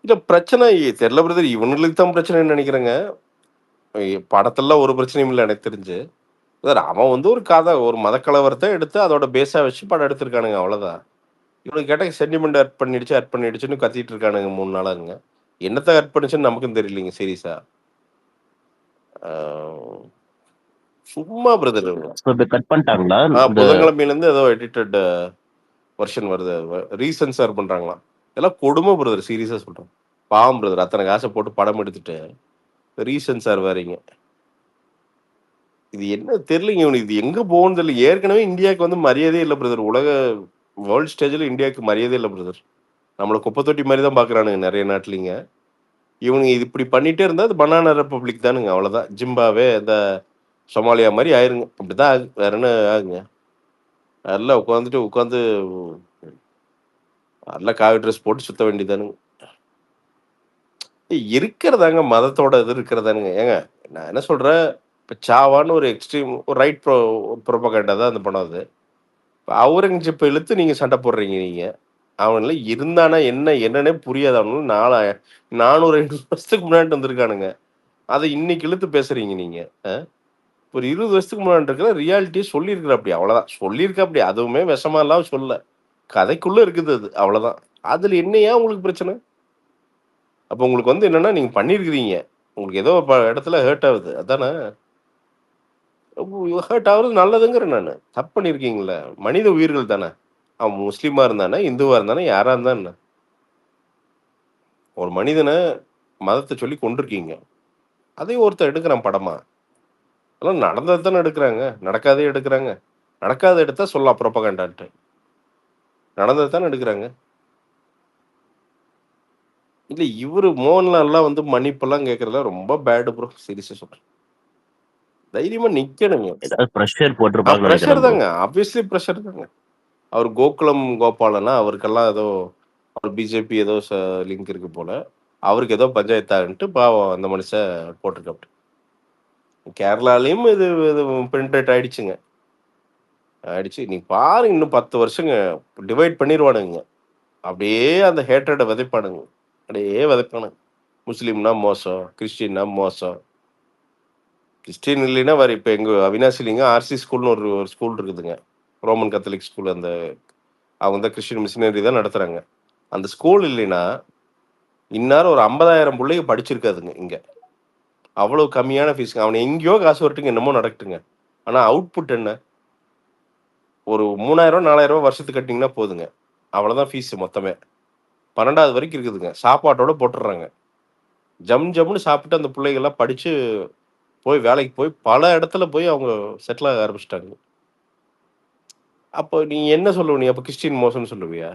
இல்ல பிரச்சனை தெரியல பிரதர். இவனுங்களுக்கு தான் பிரச்சனைன்னு நெனைக்கிறேங்க. படத்துலலாம் ஒரு பிரச்சனையும் இல்ல எனக்கு தெரிஞ்சு. பிரதர் அவன் வந்து ஒரு கதை, ஒரு மதக்கலவரத்த எடுத்து அதோட பேஸா வச்சு படம் எடுத்திருக்கானுங்க அவ்வளோதான். இவனுக்கு கேட்டா சென்டிமெண்ட் ஹர்ட் பண்ணிடுச்சுன்னு கத்திட்டு இருக்கானுங்க 3 நாளாங்க. என்னத்த ஹர்ட் பண்ணுச்சுன்னு நமக்கும் தெரியலைங்க சீரியஸா. ஆ சும்மா பிரதர். ஸோ இத கட் பண்ணிட்டாங்களா? இந்த புதன்கிழமையிலேருந்து ஏதோ எடிட்டட் வெர்ஷன் வருது. ரீசென்சார் பண்றாங்களாம். இதெல்லாம் கொடுமை பிரதர். சீரியஸா சொல்றேன். பாவம் பிரதர். அத்தனை காச போட்டு படம் எடுத்துட்டு ரீசென்சார் வேறீங்க. இது என்ன தெரியலங்க இவனுக்கு. இது எங்க போகும்னு தெரியல. ஏற்கனவே இந்தியாவுக்கு வந்து மரியாதையே இல்ல பிரதர். வேர்ல்ட் ஸ்டேஜ்ல இந்தியாவுக்கு மரியாதையே இல்ல பிரதர். நம்மள குப்பை தொட்டி மாரி தான் பார்க்குறானுங்க நெறைய நாட்டுலிங்க. இவனுங்க இது இப்படி பண்ணிட்டே இருந்தா அது பனானா ரிப்பப்ளிக் தானுங்க அவ்வளோதான். ஜிம்பாப்வே, இந்த சொமாலியா மாரி ஆயிருங்க. அப்படிதான் ஆகுது. வேற என்ன ஆகுங்க? நல்லா உட்காந்து நல்லா காவி ட்ரெஸ் போட்டு சுத்த வேண்டியதானுங்க. இருக்கிறதாங்க மதத்தோட இது இருக்கிறதானுங்க. ஏங்க நான் என்ன சொல்றேன், இப்ப சாவான்னு ஒரு எக்ஸ்ட்ரீம் ஒரு ரைட் ப்ரோபகேண்டா தான் அந்த படம் அது. இப்ப அவுரங்கசீப்ப இழுத்து நீங்க சண்டை போடுறீங்க நீங்க. அவன்லாம் இருந்தானா என்னன்னே புரியாது. அவனும் 400, 500 வருஷத்துக்கு முன்னாடி வந்திருக்கானுங்க. அத இன்னைக்கு இழுத்து பேசுறீங்க நீங்க. அ ஒரு 20 வருஷத்துக்கு முன்னாடி இருக்கிற ரியாலிட்டியை சொல்லியிருக்கிற அப்படி அவ்வளவுதான் சொல்லியிருக்க அப்படி அதுவுமே விஷமா எல்லாம் சொல்ல கதைக்குள்ள இருக்குது அது அவ்வளவுதான். அதுல என்னையா உங்களுக்கு பிரச்சனை? அப்ப உங்களுக்கு வந்து என்னன்னா நீங்க பண்ணியிருக்கிறீங்க உங்களுக்கு ஏதோ இடத்துல ஹேர்ட் ஆகுது அதானே ஹேர்ட் ஆகுறது நல்லதுங்கிறேன் நான். தப்பு பண்ணியிருக்கீங்களே மனித உயிர்கள் தானே. அவன் முஸ்லீமா இருந்தானே இந்துவா இருந்தானே யாரா இருந்தா என்ன ஒரு மனிதனை மதத்தை சொல்லி கொண்டிருக்கீங்க அதையும் ஒருத்தர் எடுக்கிறான் படமா அதெல்லாம் நடந்தது தானே எடுக்கிறாங்க நடக்காதே எடுக்கிறாங்க நடக்காத எடுத்தா சொல்லலாம் புறப்பகண்டான்ட்டு நடந்தது தானே எடுக்கிறாங்க. இல்ல இவரு மோகன்லால்லாம் வந்து மன்னிப்பெல்லாம் கேட்கறதுல ரொம்ப பேடு ப்ரோ சீரியஸா சொல்றேன். தைரியமா நிக்கணுங்க. ஏதாவது ப்ரெஷர் போட்டிருப்பாங்கன்னு ப்ரெஷர் நினைக்கிறேன் ப்ரோ. தாங்க ஆப்வியஸ்லி ப்ரெஷர் தாங்க. அவர் கோகுலம் கோபாலனா அவருக்கெல்லாம் ஏதோ அவர் பிஜேபி ஏதோ லிங்க் இருக்கு போல அவருக்கு ஏதோ பஞ்சாயத்தான்ட்டு பாவம் அந்த மனுஷன் போட்டிருக்காப்ட்டு. கேரளாலையும் இது பிரிண்ட் ஆயிடுச்சுங்க ஆயிடுச்சு. நீ பாருங்க இன்னும் 10 வருஷங்க டிவைட் பண்ணிடுவானுங்க அப்படியே அந்த ஹேட்ரடை விதைப்பானுங்க அப்படியே விதைப்பானுங்க. முஸ்லீம்னா மோசம் கிறிஸ்டின்னா மோசம் கிறிஸ்டின் இல்லைன்னா வேறு இப்போ எங்கள் அவினாசிலிங்க ஆர்சி ஸ்கூல்னு ஒரு ஒரு ஸ்கூல் இருக்குதுங்க ரோமன் கத்தலிக் ஸ்கூல். அந்த அவங்க தான் கிறிஸ்டின் மிஷினரி தான் நடத்துகிறாங்க. அந்த ஸ்கூல் இல்லைன்னா இந்நேரம் ஒரு 50,000 பிள்ளைங்க படிச்சிருக்காதுங்க இங்கே. அவ்வளோ கம்மியான ஃபீஸுங்க. அவனை எங்கேயோ காசு வரட்டுங்க என்னமோ நடக்கட்டுங்க. ஆனால் அவுட்புட் என்ன ஒரு 3,000 4,000 வருஷத்துக்கு கட்டிங்கன்னா போதுங்க. அவ்வளோதான் ஃபீஸ் மொத்தமே 12வது வரைக்கும் இருக்குதுங்க. சாப்பாட்டோட போட்டுடுறாங்க. ஜம்னு சாப்பிட்டு அந்த பிள்ளைகள்லாம் படித்து போய் வேலைக்கு போய் பல இடத்துல போய் அவங்க செட்டில் ஆக ஆரம்பிச்சிட்டாங்க. அப்போ நீ என்ன சொல்லுவ? நீ அப்போ கிறிஸ்டின் மோசம்னு சொல்லுவியா?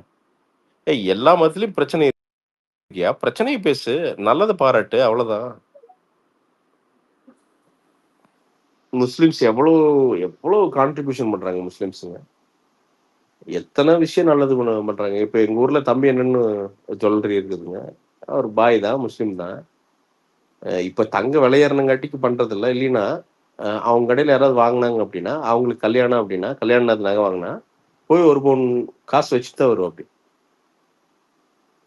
எல்லா மதத்துலயும் பிரச்சனை இருக்கியா பிரச்சனையை பேசு நல்லதை பாராட்டு அவ்வளவுதான். முஸ்லிம்ஸ் எவ்வளோ எவ்வளோ கான்ட்ரிபியூஷன் பண்றாங்க முஸ்லிம்ஸுங்க. எத்தனை விஷயம் நல்லது பண்றாங்க. இப்போ எங்க ஊர்ல தம்பி என்னன்னு ஜுவல்லரி இருக்குதுங்க. அவர் பாய் தான் முஸ்லீம் தான். இப்போ தங்க விளையாடுறங்காட்டிக்கு பண்றது இல்லை இல்லைன்னா அவங்க கடையில் யாராவது வாங்கினாங்க அப்படின்னா அவங்களுக்கு கல்யாணம் அப்படின்னா கல்யாணம் நகை வாங்கினா போய் ஒரு பவுன் காசு வச்சுட்டு தான் வரும்.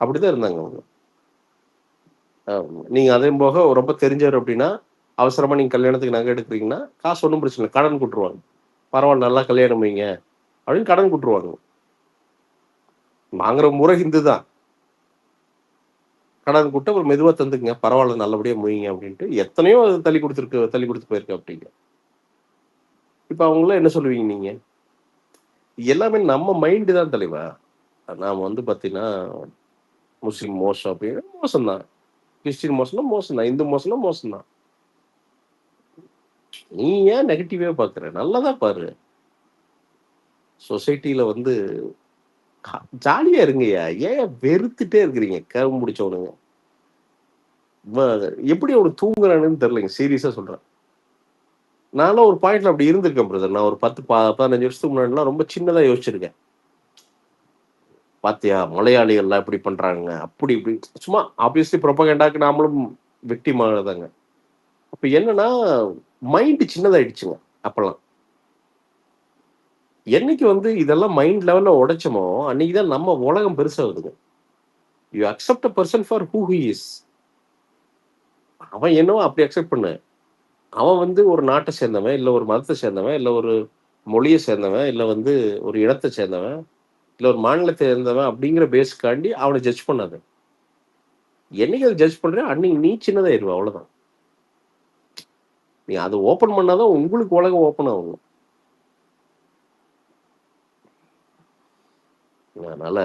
அப்படிதான் இருந்தாங்க அவங்க. நீங்க அதே போக ரொம்ப தெரிஞ்சவர் அப்படின்னா அவசரமா நீங்க கல்யாணத்துக்கு நகை எடுக்கிறீங்கன்னா காசு ஒன்றும் பிரச்சனை இல்லை கடன் கொடுத்துருவாங்க. பரவாயில்ல நல்லா கல்யாணம் வைங்க அப்படின்னு கடன் கொடுத்துருவாங்க. வாங்குற முறை ஹிந்து தான். கடன் கொடுத்து ஒரு மெதுவா தந்துக்குங்க பரவாயில்ல நல்லபடியா முடியுங்க அப்படின்ட்டு எத்தனையோ அது தள்ளி கொடுத்து போயிருக்கு அப்படிங்க. இப்ப அவங்களாம் என்ன சொல்லுவீங்க நீங்க? எல்லாமே நம்ம மைண்டு தான் தலைவா. நாம வந்து பாத்தீங்கன்னா முஸ்லீம் மோசம் அப்படின்னு மோசம்தான். கிறிஸ்டின் மோசம்னா மோசம்தான். இந்து மோசம்னா மோசம்தான். நீ ஏன் நெகட்டிவா பாக்குற? நல்லதா பாரு. சொசைட்டில வந்து ஜாலியா இருங்கய்யா. ஏன் வெறுத்துட்டே இருக்கிறீங்க கரும்பு முடிச்சவனுங்க? எப்படி அவனுக்கு தூங்குறானுன்னு தெரியலைங்க. சீரியஸா சொல்றேன். நானும் ஒரு பாயிண்ட்ல அப்படி இருந்திருக்கேன் பிரதர். நான் ஒரு 10-15 வருஷத்துக்கு முன்னாடிலாம் ரொம்ப சின்னதா யோசிச்சிருக்கேன். பாத்தியா மலையாளிகள்லாம் இப்படி பண்றாங்க அப்படி இப்படி சும்மா ஆப்வியஸ்லி ப்ரொபகண்டாக்கு நாமளும் விக்டிம் ஆகுதாங்க. அப்ப என்னன்னா மைண்ட் சின்னதாயிடுச்சுங்க. அப்பெல்லாம் என்னைக்கு வந்து இதெல்லாம் மைண்ட் லெவல்ல உடைச்சமோ அன்னைக்குதான் நம்ம உலகம் பெருசாகுதுங்க. You accept a person for who he is. அவன் என்னவோ அப்படி அக்செப்ட் பண்ணு. அவன் வந்து ஒரு நாட்டை சேர்ந்தவன் இல்ல ஒரு மதத்தை சேர்ந்தவன் இல்ல ஒரு மொழியை சேர்ந்தவன் இல்ல வந்து ஒரு இனத்தை சேர்ந்தவன் இல்ல ஒரு மாநிலத்தை சேர்ந்தவன் அப்படிங்கிற பேஸ்க்காண்டி அவனை ஜட்ஜ் பண்ணாத. என்னைக்கு அதை ஜட்ஜ் பண்ற அன்னைக்கு நீ சின்னதாயிருவ அவ்வளவுதான். நீ அதை ஓபன் பண்ணாதான் உங்களுக்கு உலகம் ஓப்பன் ஆகும். அதனால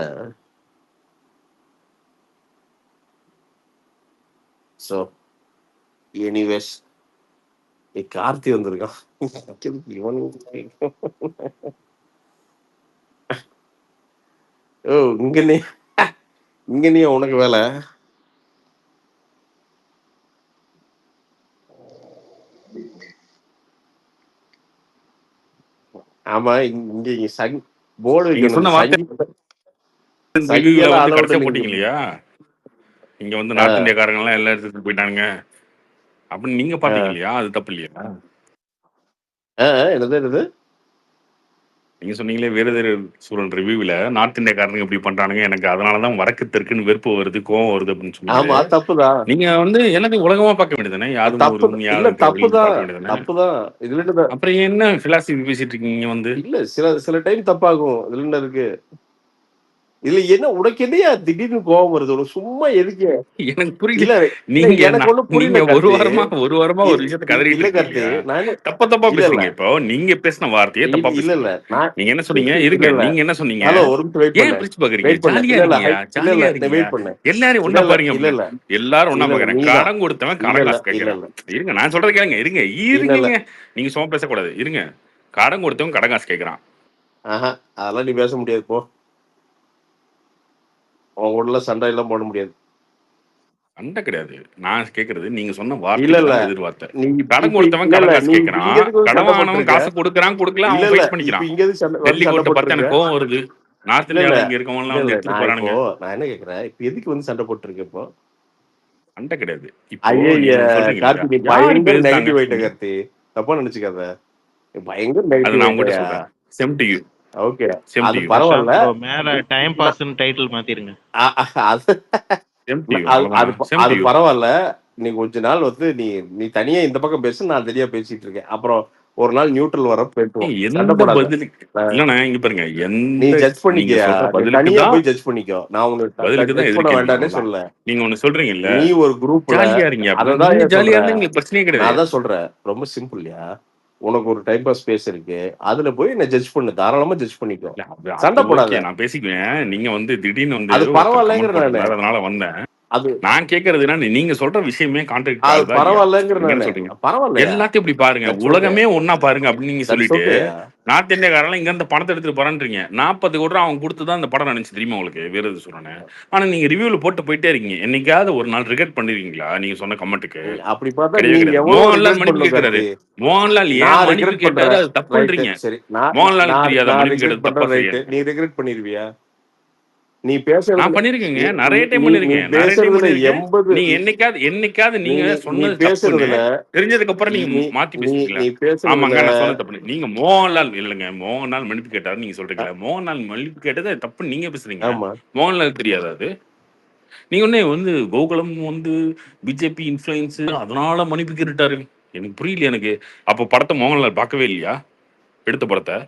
ஸோ எனிவேஸ் கார்த்தி வந்திருக்கான். ஓ இங்க நீ உனக்கு வேலை. ஆமா இங்க போர்டு நீங்க வைக்கணும். சொன்ன வார்த்தை ரிவ்யூல சங்கியெல்லாம் வந்து அளவுட் கடைசியா இல்லைங்க. போட்டீங்க இல்லையா? இங்க வந்து நார்த் இந்தியாக்காரங்க எல்லாம் எல்லா இடத்துக்கு போயிட்டானுங்க அப்படின்னு நீங்க பாத்தீங்க இல்லையா? அது தப்பு இல்லையா? என்னது நீங்க சொன்னீங்களே வீரதீர சூரன் ரிவ்யூவில் நார்த் இந்தியாக்காரனுங்க இப்படி பண்றானுங்க, எனக்கு அதனாலதான் வடக்கு தெற்குன்னு வெறுப்பு வருது, கோவம் வருது அப்படின்னு ஆமா, சொன்னீங்களே. அது தப்புதான். நீங்க எல்லாத்தையும் உலகமா பார்க்க வேண்டியதானே, அது யாதும் தப்பு ஊரும் இல்ல, யாதும் கேளீர்னு தப்புதான், பார்க்க வேண்டியதானே. தப்புதான். இதுல என்ன அப்புறம் என்ன பிலாசபி பேசிட்டு இருக்கீங்க இல்ல, சில டைம் தப்பாகும். இதுல என்ன இருக்கு? இதுல என்ன உனக்கு என்னையா திடீர்னு கோவம் வருது? உனக்கு சும்மா எதுக்கு? எனக்கு புரியல. இல்ல இல்ல நீங்க எனக்கு ஒண்ணும் புரியல நீங்க ஒரு கார்த்தி. வாரமா ஒரு விஷயத்த கதறிட்டு இல்ல இருக்கீங்க. கார்த்தி, நான் என்ன- தப்பா இல்ல இல்ல பேசுறீங்க. இப்போ நீங்க பேசின வார்த்தையே தப்பா இல்ல இல்ல பேசுறீங்க. நான் நீங்க என்ன சொன்னீங்க? இல்ல இருங்க, இல்ல. நீங்க என்ன சொன்னீங்க? ஹலோ, ஒரு நிமிஷம் வெயிட் ஏன் பண்ண பிரிச்சு பாக்குறீங்க? வெயிட் பண்ண. ஜாலியா இல்ல இல்ல இருங்கயா, இல்ல ஜாலியா இல்ல இருங்கயா. வெயிட் பண்ண. எல்லாரும் இல்ல ஒண்ணா இல்ல பாருங்க இல்ல அப்படின்னு. இல்ல எல்லாரும் ஒண்ணா இல்ல இல்ல பாக்குறேன். நீதான். கடன் கொடுத்தவன் இல்ல கடன் இல்ல காசு இல்ல கேட்கிறேன். இல்ல இருங்க, நான் சொல்றது கேளுங்க. இருங்க இல்ல இல்ல. இருங்க. நீங்க சும்மா பேசக்கூடாது. இருங்க. கடன் கொடுத்தவன் கடன் காசு கேட்கறான். ஆஹா, அதெல்லாம் நீ பேச முடியாது போ. உன் கூட சண்டை எல்லாம் போட முடியாது. சண்டை கிடையாது. நான் கேக்குறது நீங்க சொன்ன இல்ல வார்த்தைக்கு இல்ல தான் எதிர்வார்த்தை. நீ கடன் இப்ப கொடுத்தவன் இல்ல கடன் இல்ல காசு நீ கேட்கறான். இங்க எதுக்கு வந்து கடன் சண்டை வாங்கினவன் போட்டிருக்க? காசு கொடுக்கறான் கொடுக்கல, இல்ல அவன் இல்ல ஃபைட் பண்ணிக்கிறான். இப்ப இங்க எதுக்கு வந்து டெல்லி சண்டை கோர்ட்டை பார்த்து போட்டிருக்க? எனக்கு கோவம் வருது. நார்த் இல்ல இல்ல இந்தியாவில் இங்க இல்ல இருக்கவங்கலாம் இல்ல எடுத்துட்டு நான் போறானுங்க. நான் என்ன கேக்குறேன், இப்ப எதுக்கு வந்து சண்டை போட்டிருக்க இப்போ? சண்டை கிடையாது. இப்போ ஐய நீங்க ஒண்ணு சொல்றீங்க இல்லையா, கார்த்தி, நீ யாரு பயங்கர பேசுறாங்க? நெகட்டிவ் ஆயிட்ட கார்த்தி. தப்பா நினைச்சுக்காத. நீ பயங்கர அது நெகட்டிவ் நான் உங்ககிட்ட ஆயிட்டயா? சொல்றேன். Same to you. Okay, same to அது யூ. பரவாயில்ல. பிரசாந்த் ப்ரோ மேல டைம் பாஸ்ன்னு டைட்டில் மாத்திருங்க. அது செம் டு யூ. அது அது அவ்வளவுதான். செம் அது டு யூ. பரவாயில்ல. நீ கொஞ்ச நாள் வந்து நீ நீ தனியா இந்த பக்கம் பேசு, நான் தனியா பேசிட்டு இருக்கேன். அப்புறம் ஒரு நாள் நியூட்ரல் வர பேசுவோம். சண்டை எந்த போடாத. பதிலுக்கு இல்லண்ணா, இங்க பாருங்க, நீ எந்த ஜட்ஜ் நீங்க பண்ணிக்கயா? சொல்ற நீ பதிலுக்கு தனியா தான் போய் ஜட்ஜ் பண்ணிக்கோ. நான் உனக்கு தான் ஜட்ஜ் பண்ண எதிர்கேள்வி. வேண்டாம்னே அவ்வளவுதான். சொல்ல. நீங்க ஒண்ணு சொல்றீங்க இல்ல, நீ ஒரு குரூப்ல ஜாலியா இருங்க அப்படின்னு. அததான் நீங்க ஏன் ஜாலியா சொல்ற? இருந்தா எங்களுக்கு பிரச்சனையே நான் கிடையாது. அதான் சொல்றேன். ரொம்ப சிம்பிள்யா. உனக்கு ஒரு டைம் பாஸ் ஸ்பேஸ் இருக்கு. அதுல போய் என்ன ஜட்ஜ் பண்ணு. தாராளமா ஜட்ஜ் பண்ணிக்கோ. இல்ல, அது சண்டை ஓகே, போடாத. நான் பேசிக்குவேன். நீங்க திடீர்னு அது ஒருத்தர் பரவாயில்லங்கிற கமெண்ட் நானு. போட்டிருந்தாரு, அதனால வந்தேன். அது நான் கேக்குறது என்ன, நீங்க சொல்ற விஷயமே கான்ட்ராக்ட் அது ஆகுதா இல்லையா? பரவாயில்லங்கிற நீங்க என்ன நானு. சொல்றீங்க? பரவாயில்லையா? எல்லாத்தையும் இப்படி பாருங்க, தட்ஸ் ஓகே. உலகமே ஒன்னா பாருங்க அப்படின்னு நீங்க தட்ஸ் சொல்லிட்டு ஓகேயா? நார்த் இந்தியாக்காரெல்லாம் இங்க இருந்து பணத்தை எடுத்துட்டு போறான்றீங்க. 40 கோடி ரூபா அவன் கொடுத்துதான் இந்த படம் நினைச்சு தெரியுமா உங்களுக்கு, வீரது சொல்றேன்னு. ஆனா நீங்க ரிவ்யூல போட்டு போயிட்டே இருக்கீங்க. என்னைக்காவது ஒரு நாள் ரிகரெட் பண்ணிருக்கீங்களா நீங்க சொன்ன கமெண்ட்டுக்கு? அப்படி பார்த்தா கிடையவே நீ கிடையாது. எவ்வளவு மோகன்லால் ரிக்ரெட் மன்னிப்பு பண்ணணும் கேட்கிறாரு. கார்த்தி. மோகன்லால் ஏன் நான் மன்னிப்பு ரிக்ரெட் கேட்டாரு, பண்றேன். அது தப்பு ரைட்டு, பண்றீங்க. சரி. மோகன்லாலுக்கு தெரியாத நான் மன்னிப்பு ரிக்ரெட் கேட்டது தப்பா பண்றேன். சரியா? ரைட்டு. நீ ரிக்ரெட் பண்ணிருவியா? நீ நான் பேசுறதுல பண்ணிருக்கேங்க, நீ நிறைய டைம் நீ பண்ணிருக்கேன், நிறைய டைம் பேசுறதுல பண்ணிருக்கேன். 80 நீங்க என்னைக்காவது நீ நீங்க நீ நீ சொன்னது தப்புன்னு பேசுறதுல தெரிஞ்சதுக்கு அப்புறம் நீங்க நீ மாத்தி நீ பேசுறீங்களா? நீ பேசுறதுல ஆமாங்க, நான் சொன்னது தப்பு. நீங்க மோகன்லால் இல்லைங்க, மோகன்லால் மன்னிப்பு கேட்டாரு நீங்க சொல்றீங்களா? மோகன்லால் மன்னிப்பு கேட்டது அது தப்புன்னு நீங்க பேசுறீங்க. ஆமா. மோகன்லால் தெரியாதா அது? நீங்க கோகுலம் பிஜேபி இன்ஃபுளுன்ஸ் அதனால மன்னிப்பு கேட்டுட்டாரு. எனக்கு புரியல. எனக்கு அப்போ படத்தை மோகன்லால் பார்க்கவே இல்லையா? எடுத்த படத்தை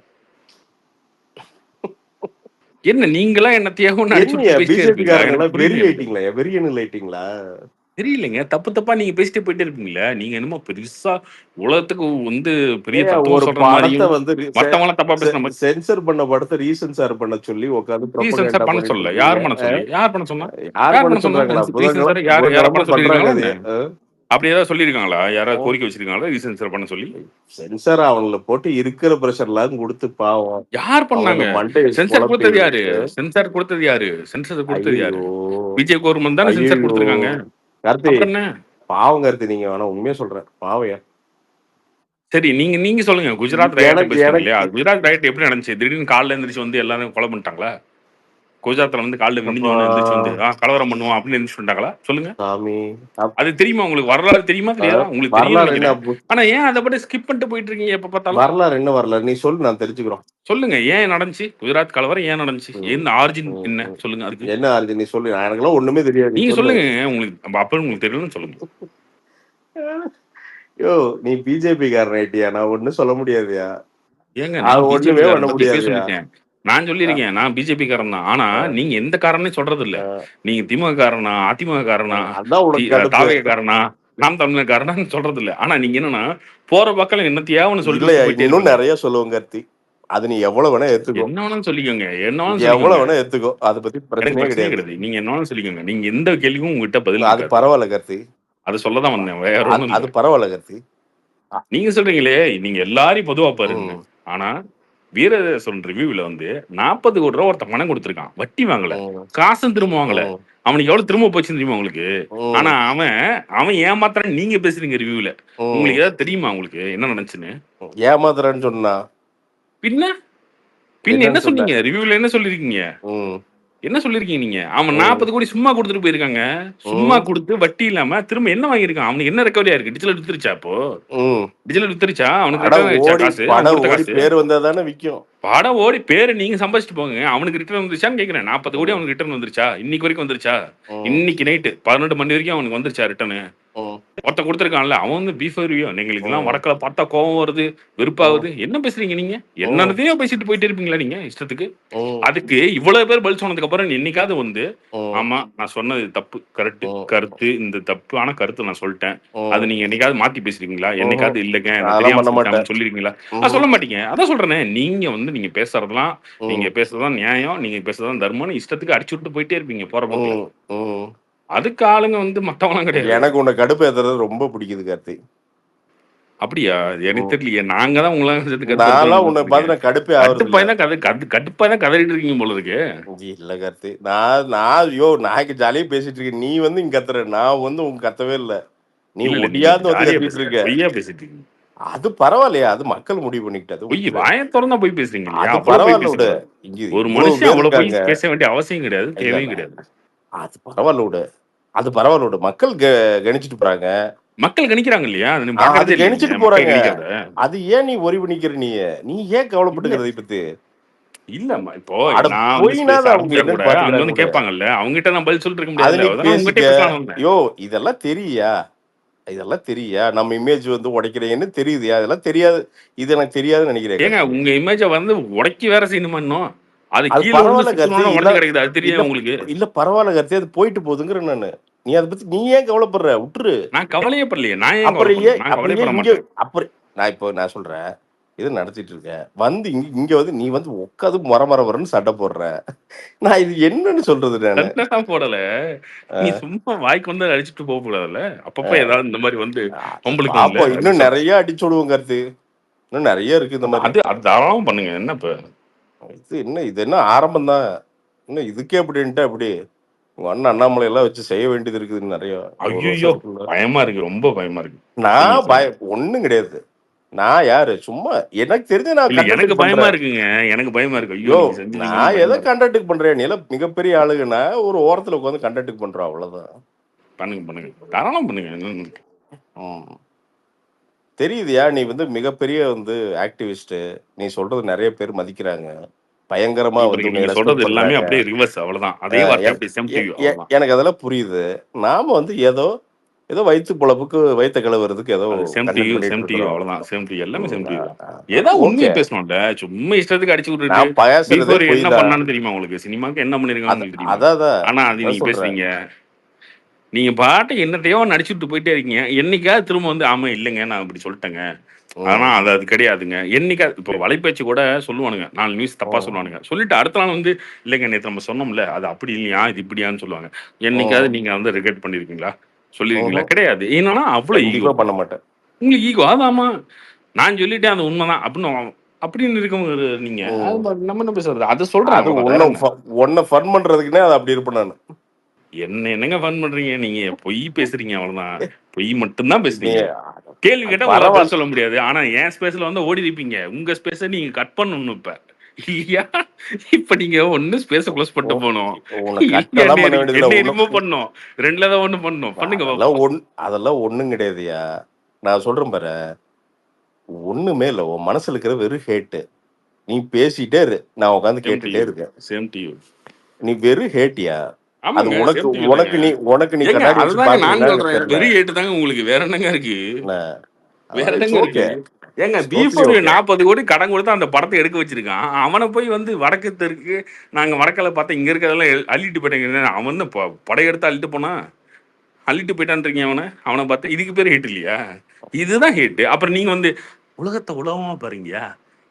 என்ன நீங்களா என்னத்தையாக ஒன்று அடிச்சு என்னையா விட்டு பேசிட்டே பிஜேபி இருப்பீங்களா? காரங்க எனக்கு எல்லாம் வெறி புரியல. எனக்கு ஆயிட்டீங்களா? வெறியனல் ஆயிட்டீங்களா? தெரியலங்க, தப்பா நீங்க பேசிட்டே போயிட்டே இருப்பீங்களா? நீங்க என்னமோ பெருசா உலகத்துக்கு பெரிய ஏன் தத்துவம் ஒரு சொல்ற படத்தை மாதிரியும் வந்து மத்தவங்களாம் தப்பா பேசுற மாதிரி. சென்சர் பண்ண படத்தை ரீசென்சார் பண்ண சொல்லி உட்காந்து ரீசன் சார் ப்ரொபகண்டா பண்ண பண்ணிட்டு சொல்லல. இருக்கீங்க. யார் பண்ண சொல்லி? யார் பண்ண சொன்னா? யார் யார் பண்ண பண்ண சொன்னா? சொல்றாங்களா? ரீசன் சார் யார புதன்கிழமை பண்ண பண்றாங்க சொல்லிருக்காங்களா அது. என்ன? அப்படி ஏதாவது சொல்லியிருக்காங்களா? யாராவது கோரிக்கை வச்சிருக்காங்களா ரீசன் சார் பண்ண சொல்லி? சென்சார் அவங்கள போட்டு இருக்கிற பிரஷர் எல்லாம் கொடுத்து பாவம் யார் பண்ணாங்க? அவங்க மண்டை சென்சார் குழப்பி கொடுத்தது யாரு? விட்டு. சென்சார் கொடுத்தது யாரு? சென்சார் கொடுத்தது யாரு? ஐயோ விஜய் கவர்மெண்ட் தானே சென்சார் ஐயோ கொடுத்துருக்காங்க. கார்த்தி, அப்புறம் என்ன? பாவம் கார்த்தி, நீங்க வேணா உண்மையா சொல்றேன், பாவையா. சரி, நீங்க சொல்லுங்க. குஜராத் ரைட் எனக்கு பேசுறீங்க இல்லையா? எனக்கு குஜராத் ரைட் எப்படி நடந்துச்சு? திடீர்னு காலைல எந்திரிச்சு எல்லாரும் கொலை பண்ணிட்டாங்களா? குஜராத்ல காலைல விடிஞ்ச உடனே எந்திரிச்சு கலவரம் பண்ணுவோம் அப்படின்னு எந்திரிச்சு பண்ணிட்டாங்களா? சொல்லுங்க. சாமி, அது தெரியுமா உங்களுக்கு? வரலாறு தெரியுமா தெரியாதா? உங்களுக்கு தெரியும் வரலாறு என்ன? நினைக்கிறேன். ஆனா ஏன் அதை பத்தி ஸ்கிப் பண்ணிட்டு போயிட்டு இருக்கீங்க எப்ப பார்த்தாலும்? வரலாறு என்ன வரலாறு? நீ சொல்லு, நான் தெரிஞ்சுக்கிறோம். சொல்லுங்க, ஏன் நடந்துச்சு குஜராத் கலவரம்? ஏன் நடந்துச்சு? என்ன ஆரிஜின் என்ன சொல்லுங்க. அதுக்கு என்ன ஆர்ஜி நீ சொல்லு. எனக்குலாம் ஒண்ணுமே தெரியாது. நீங்க சொல்லுங்க. உங்களுக்கு அப்ப உங்களுக்கு தெரியலன்னு சொல்லுங்க. யோ, நீ பிஜேபி காரன் ஆயிட்டியா? நான் ஒண்ணும் சொல்ல முடியாதுயா. ஏங்க, அது நான் ஒண்ணுமே பிஜேபி பண்ண காரன் பத்தி முடியாதுயா. சொல்லிட்டேன். நான் சொல்லிருக்கேன், நான் பிஜேபி காரன் தான். ஆனா நீங்க எந்த காரனையும் சொல்றது இல்ல. நீங்க திமுக காரனா, அதிமுக காரனா, அதான் உனக்கு கடுப்பு. தாவேக காரனா, நாம் தமிழர் காரனான்னு சொல்றது இல்ல. ஆனா நீங்க என்னன்னா போற பக்கம் என்னத்தையாவது சொல்லிட்டு இல்லையா, போயிட்டே இன்னும் இருக்கீங்க. நிறைய சொல்லுவோம் கார்த்தி. அது நீ எவ்வளவு வேணா ஏத்துக்கோ. என்ன வேணாலும் சொல்லிக்கோங்க, என்ன வேணாலும் எவ்வளவு சொல்லிக்கோங்க. வேணா ஏத்துக்கோ, அதை பத்தி எனக்கு பிரச்சனையே பிரச்சனையே கிடையாது. கிடையாது. நீங்க என்ன வேணாலும் சொல்லிக்கோங்க. நீங்க எந்த கேள்வியும் உங்ககிட்ட பதில் அது இருக்காது. பரவாயில்ல கார்த்தி, அது சொல்லதான் வந்தேன், வேற ஒண்ணும் அது இல்ல. பரவாயில்ல கார்த்தி. நீங்க சொல்றீங்களே, நீங்க எல்லாரையும் பொதுவா பாருங்க. ஆனா வீரதேசன் ரிவ்யூல 40 கோடி ரூபா ஒருத்தன் பணம் கொடுத்திருக்கான், வட்டி வாங்கல, காசும் திரும்ப வாங்கல. அவனுக்கு எவ்வளவு திரும்ப போச்சுன்னு தெரியுமா உங்களுக்கு? ஆனா அவன் ஏமாத்துறான்னு நீங்க பேசுறீங்க ரிவ்யூல. உங்களுக்கு ஏதாவது தெரியுமா? உங்களுக்கு என்ன நடந்துச்சுன்னு? ஏமாத்துறான்னு சொன்னா பின்ன என்ன சொன்னீங்க ரிவ்யூல? என்ன சொல்லிருக்கீங்க? என்ன சொல்லிருக்கீங்க நீங்க? அவன் ம். 40 கோடி சும்மா குடுத்துட்டு போயிருக்காங்க. சும்மா ம். குடுத்து வட்டி இல்லாம திரும்ப என்ன வாங்கியிருக்கான்? அவனுக்கு என்ன ரெக்கவரியா இருக்கு? டிஜிட்டல் வித்துருச்சா அப்போ? ம். டிஜிட்டல் வித்துருச்சா? அவனுக்கு படம் ரிட்டர்ன் ஆயிடுச்சா ஓடி காசு? அவன் படம் குடுத்த ஓடி காசு? பேர் வந்தா தானே விக்கும். படம் ஓடி பேரு நீங்க சம்பாதிச்சுட்டு போங்க. அவனுக்கு ரிட்டர்ன் வந்துருச்சான்னு கேட்கிறேன். 40 கோடி ம். அவனுக்கு ரிட்டர்ன் வந்துருச்சா? இன்னைக்கு வரைக்கும் வந்துருச்சா? ம். இன்னைக்கு நைட்டு 12 மணி வரைக்கும் அவனுக்கு வந்துருச்சா ரிட்டர்னு? ம். ஒருத்தன் கொடுத்துருக்கான்ல, அவன் வந்து பீஃப் ரிவ்யூ. எங்களுக்கெல்லாம் ம். வடக்குல பார்த்தா கோவம் வருது, ம். வெறுப்பாகுது. என்ன பேசுறீங்க நீங்க? ம். என்னன்னதையோ பேசிட்டு போயிட்டே இருப்பீங்களா நீங்க இஷ்டத்துக்கு? ம். அதுக்கு இவ்வளவு பேர் பதில் சொன்னதுக்கு அப்புறம் என்னைக்காவது வந்து, ம். ஆமா நான் சொன்னது தப்பு, கரெக்ட், ம். கருத்து இந்த தப்பான கருத்து நான் சொல்லிட்டேன். அது ம். நீங்க என்னைக்காவது மாத்தி பேசிருக்கீங்களா? ம்ஹ்ம். என்னைக்காவது இல்லைங்க நான் அதெல்லாம் தெரியாம பண்ண மாட்டேன். சொல்லிட்டேன்னு சொல்லிருக்கீங்களா? ம்ஹ்ம். சொல்ல மாட்டீங்க. அதான் சொல்றேனே, நீங்க வந்து நீங்க பேசுறதெல்லாம் நீங்க ம். பேசுறதுதான் நியாயம், நீங்க பேசுறதுதான் தர்மம்னு இஷ்டத்துக்கு அடிச்சு விட்டு போயிட்டே இருப்பீங்க போற போக்குல. ம். ம். அதுக்கு ஆளுங்க வந்து மத்தவங்கலாம் கிடையாது. எனக்கு உன்னை கடுப்பேத்துறது ரொம்ப பிடிக்குது கார்த்தி. அப்படியா? எனக்கு ம். தெரியலையே. நாங்க தான் உங்கள சேர்த்து நான்லாம் கடுப்பேத்துறோம்னு உன்னை நினைச்சிருக்கேன். பார்த்து நான் கடுப்பே ஆவறது கடுப்பா இல்ல. தான் கடுப்பா தான் கதறிட்டு இருக்கீங்க போல இருக்கு. இல்ல கார்த்தி. நான் நான் ஐயோ நான் இங்க ஜாலியா பேசிட்டு இருக்கேன். நீ வந்து இங்க கத்துற. நான் வந்து உங்க கத்தவே இல்ல. நீ இல்ல, இல்ல நீங்க ஒடியாந்து வந்து ஜாலியா கத்திட்டு பேசுறீங்க. இருக்க. பொய்யா பேசிட்டு இருக்கீங்க. அது பரவாயில்லையா? அது மக்கள் முடிவு பண்ணிக்கிட்டு அது பொய் விட்டுரு. வாய தொறந்தா பொய் பேசுறீங்க இல்லையா? அது அவ்வளவு பொய் பரவாயில்ல விடு. பேசக்கூடாது. இங்க ஒரு இவ்வளவு மனுஷன் பேர் அவ்வளவு பொய் இருக்காங்க. பேச வேண்டிய அவசியம் கிடையாது, இல்ல தேவையும் இல்ல. கிடையாது. அது பரவாயில்ல விடு. அது பரவாயில்ல விடு. மக்கள் கணிச்சிட்டு போறாங்க. மக்கள் கணிக்கிறாங்க இல்லையா? அது நீங்க அது பாக்குறதே இல்லையா கணிச்சிட்டு நீங்க? மக்கள் போறாங்க. கணிக்கிறத. அது ஏன் நீ ஒரி பண்ணிக்கிற நீ? நீ ஏன் இல்ல கவலைப்பட்டுக்கிற இதை பத்தி? இல்லம்மா இப்போ அட நான் வந்து பொய்னா பேச அவங்க ஆரம்பிச்சா கூட என்னன்னு அங்க பாத்துக்கிறாங்க வந்து விடு. கேட்பாங்கல்ல, அவங்ககிட்ட நான் பதில் சொல்லிட்டு இருக்க அது முடியாதுல்ல. நீ அதான் பேசிக்க. உங்ககிட்டயே பேசலாம்னு வந்தேன். யோ இதெல்லாம் தெரியா? இதெல்லாம் தெரியா? நம்ம இமேஜ் வந்து உடைக்கிறீங்கன்னு தெரியுதுயா? இதெல்லாம் தெரியாது. இது எனக்கு தெரியாதுன்னு நினைக்கிறேன் ஏங்க கார்த்தி. உங்க இமேஜ வந்து உடைக்கி வேற செய்யணுமா இன்னும்? அது அது கீழ விழுந்து பரவாயில்ல கார்த்தி. சுத்தணும்னு இல்ல உடஞ்சு கிடக்குது. அது இல்ல தெரியாது உங்களுக்கு? இல்ல பரவாயில்ல கார்த்தி. அது போயிட்டு போகுதுங்கிறேன் நானு. நீ அதை பத்தி நீ ஏன் கவலைப்படுற? விட்டுரு. நான் கவலையே படலையே. நான் ஏன் அப்புறம் கவலைப்படணும்? ஏன் நான் அப்புறம் கவலையே ஏன் பட இங்க மாட்டேன். அப்புறம் நான் சொல்றேன். இது நடத்திட்டு இருக்கேன். வந்து இங்க இங்க வந்து நீ வந்து உட்காந்து மரமரன்னு சண்டை போடுற. நான் இது என்னன்னு சொல்றது நானு? சண்டைலாம் போடல. நீ அ சும்மா வாய்க்கு வந்து அடிச்சுட்டு போக கூடாதுல்ல? அப்பப்ப அ ஏதாவது இந்த மாரி வந்து அது வம்பிழுக்கணும்ல? பாப்போம். அது இன்னும் நெறைய அடிச்சு விடுவோம் கார்த்தி. இன்னும் நெறைய இருக்கு இந்த மாரி. அது அது தாராளமா பண்ணுங்க. என்ன இப்ப? இது என்ன ஆரம்பம் தான். இன்னும் இதுக்கே அப்படின்ட்டா எப்படி? உங்க அண்ணன் அண்ணாமலை எல்லாம் வச்சு செய்ய வேண்டியது இருக்குது நெறைய. இன்னும் 1 ஐய்யய்யோ! வருஷத்துக்குள்ள. பயமா இருக்கு. ரொம்ப பயமா இருக்கு. நீங்க நான் செய்யுங்க. ஒண்ணும் கிடையாது. நான் யாரு? சும்மா எனக்கு தெரிஞ்சு நான் இல்ல எனக்கு கண்டென்ட்க்கு பயமா பண்றேன். இருக்குங்க. எனக்கு பயமா இருக்கு. ஐயோ! யோ நீங்க செஞ்சுட்டீங்கன்னு நான் எத பயமா இருக்கு. கண்டென்ட்க்கு பண்றேன்? நீ எல்லாம் மிகப்பெரிய ஆளுங்கன்னா ஒரு ஓரத்துல உட்கார்ந்து கண்டென்ட்க்கு பண்றோம் அவ்வளவுதான். பண்ணுங்க, பண்ணுங்க. தாராளமா பண்ணுங்க. என்னன்னு இருக்கு. ம். தெரியுதுயா நீ வந்து மிகப்பெரிய வந்து ஆக்டிவிஸ்ட். நீ சொல்றது நெறைய பேர் மதிக்கிறாங்க. பயங்கரமா வந்து இவருக்கு உன்னை நீங்க சொல்றது ரெஸ்பெக்ட் எல்லாமே பண்றாங்க. அப்படியே ரிவர்ஸ் அவ்வளவுதான். அதே அ வார்த்தை என் அப்படியே சேம் டு எ யூ எ அவ்வளவுதான். எனக்கு அதெல்லாம் புரியுது. நாம வந்து ஏதோ ஏதோ வயித்து பொழப்புக்கு வயித்த கழுவுறதுக்கு ஏதோ அது சேம் டு கண்டென்ட் யூ, பண்ணிட்டு சேம் டு யூ இருக்கிறோம். அவ்வளவுதான். சேம் டு யூ எல்லாமே சேம் டு யூ தான். அது ஏதாவது உண்மையை ஓகே. பேசணும்ல. சும்மா இஷ்டத்துக்கு அடிச்சு விட்டுட்டு நான் பேசுறதே பிஃபோர் பொய் என்ன தான். பண்ணான்னு தெரியுமா உங்களுக்கு? சினிமாக்கு என்ன பண்ணிருக்கான்னு உங்களுக்கு தெரியுமா? அதான் ஆனா அது அதான் நீங்க சொல்றேன். பேசுறீங்க. நீங்க பாட்டுக்கு என்னத்தையோ நடிச்சுட்டு போயிட்டே இருக்கீங்க. என்னைக்காவது திரும்ப வந்து ஆமா இல்லைங்க நான் இப்படி சொல்லிட்டேங்க. ஆனா ம். அது கிடையாதுங்க. என்னைக்காவது இப்போ வலைபேச்சு கூட சொல்லுவானுங்க. 4 நியூஸ் தப்பா ம். சொல்லுவானுங்க. சொல்லிட்டு அடுத்த நாள் வந்து இல்லைங்க நேத்து நம்ம சொன்னோம்ல. அது அப்படி இல்லையா? இது இப்படியான்னு சொல்லுவாங்க. என்னைக்காவது ம். நீங்க வந்து ரிக்ரெட் பண்ணியிருக்கீங்களா? சொல்லியிருக்கீங்களா? ம்ஹ்ம். கிடையாது. என்னன்னா அவ்வளோ ஈகோ. கண்டிப்பா பண்ண மாட்டேன். உங்களுக்கு ஈகோ. அதாம்மா. நான் சொல்லிட்டேன் அது உண்மைதான். அப்படின்னு இருக்கவங்க நீங்க. அது ம். நம்ம என்ன பேசுறது? அத சொல்றேன் அது அவ்வளவுதான். வேற என்ன? உன்ன ஃபன் பண்றதுக்குன்னே அது அப்படி இருப்பேன் நானு. என்ன என்னங்க ஃபன் பண்றீங்க? நீங்க பொய் பேசுறீங்க அவ்வளவுதான். பொய் மட்டும் தான் நீ பேசுறீங்க. கேள்வி அது கேட்டா உங்களால பதில் பரவால்ல. சொல்ல முடியாது. ஆனா என் ஸ்பேஸ்ல வந்து ஓடி இருப்பீங்க. உங்க ஸ்பேஸ நீங்க கட் பண்ணணும் இப்ப. இல்லையா? இப்ப நீங்க ஒண்ணு ஸ்பேஸ க்ளோஸ் பண்ணிட்டு போணும். உன்னை இல்ல கட்டெல்லாம் பண்ண வேண்டியதில்ல. என்ன ரிமூவ் பண்ணணும். 2ல தான் ஒண்ணு பண்ணணும். பண்ணுங்க அதெல்லாம் பாப்போம். அதெல்லாம் ஒண்ணும் கிடையாதுயா. நான் சொல்றேன் பாரு. ஒண்ணுமே இல்ல. உன் மனசுல இருக்கிற வெறும் ஹேட். நீ பேசிட்டே இரு. நான் உட்கார்ந்து சேம் டு கேட்டுட்டே யூ. இருக்கேன். Same to you. நீ வெறும் ஹேட்யா. அது ஆமாங்க. உனக்கு சேம் டு யூ தாங்க. உனக்கு நீ ஏங்க கண்ணாடி வச்சு அதுதாங்க நானும் பாக்குறீங்களா எனக்கு சொல்றேன். தெரியல. வெறும் ஏட்டு தாங்க உங்களுக்கு. வேற என்னங்க இருக்கு? என்ன? வேற இட்ஸ் என்னங்க ஓகே. இருக்கு? ஏங்க இட்ஸ் டோட்டலி பீஃபோர் ஓகே. 40 கோடி கடன் கொடுத்து அந்த படத்தை எடுக்க வச்சிருக்கான். அவனை போய் வந்து வடக்கு தெற்கு நாங்க வடக்கால பார்த்தா இங்க இருக்கிறதெல்லாம் அள்ளிட்டு போயிட்டாங்க. அவன் வந்து படையெடுத்து அள்ளிட்டு போனா அள்ளிட்டு போயிட்டான்றீங்க அவனை. அவனை பார்த்து இதுக்கு பேர் ஹேட் இல்லையா? இதுதான் ஹேட்டு. அப்புறம் நீங்க வந்து உலகத்தை உலகமா பாருங்கயா.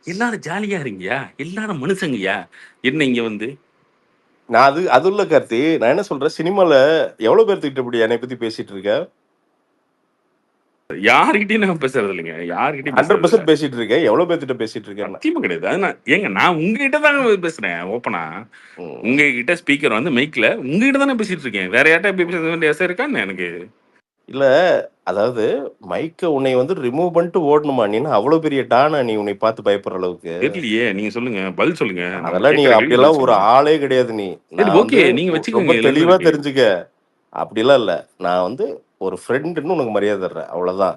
எல்லாரும் ஜாலியா இருங்கயா. எல்லாரும் மனுஷங்கயா. என்ன இங்க வந்து நான் அது இல்ல கார்த்தி. நான் என்ன சொல்றேன், சினிமால எவ்வளவு பேர்த்துக்கிட்ட இப்படி என்னை பத்தி பேசிட்டு இருக்க? யாருக்கிட்டையும் நான் பேசுறது இல்லைங்க. யாருக்கிட்டையும் பேசுறது இல்ல. 100% பேசிட்டு இருக்க. எவ்வளவு பேர்த்திட்ட பேசிட்டு இருக்கேன்னு. சத்தியமா கிடையாது. அது நான் உங்ககிட்ட தாங்க பேசுறேன் ஓப்பனா. ம். உங்ககிட்ட ஸ்பீக்கர் வந்து மைக்ல உங்ககிட்ட தானே பேசிட்டு இருக்கேன். வேற யார்கிட்ட பேச வேண்டிய அவசியம் இருக்கா என்ன எனக்கு? இல்ல அதாவது மைக்க உன்னை வந்து ரிமூவ் பண்ணிட்டு ஓடணுமா? நீ என்ன அவ்வளவு பெரிய டானா நீ உன்னை பார்த்து பயப்படுற அளவுக்கு? தெரியலையே, நீங்க சொல்லுங்க, பதில் சொல்லுங்க. நம்ம அதெல்லாம் நீ கேட்கிற கேள்விக்கு பதில் அப்படியெல்லாம் ஒரு சொல்லுங்க. ஆளே கிடையாது நீ. சரி, நான் ஓகே, வந்து நீங்க ரொம்ப வச்சுக்கோங்க. இதுல என்ன தெளிவா இருக்கு? தெரிஞ்சுக்க. அப்படிலாம் இல்ல. நான் வந்து ஒரு ஃப்ரெண்டுன்னு உனக்கு மரியாதை தர்றேன். அவ்வளவுதான்.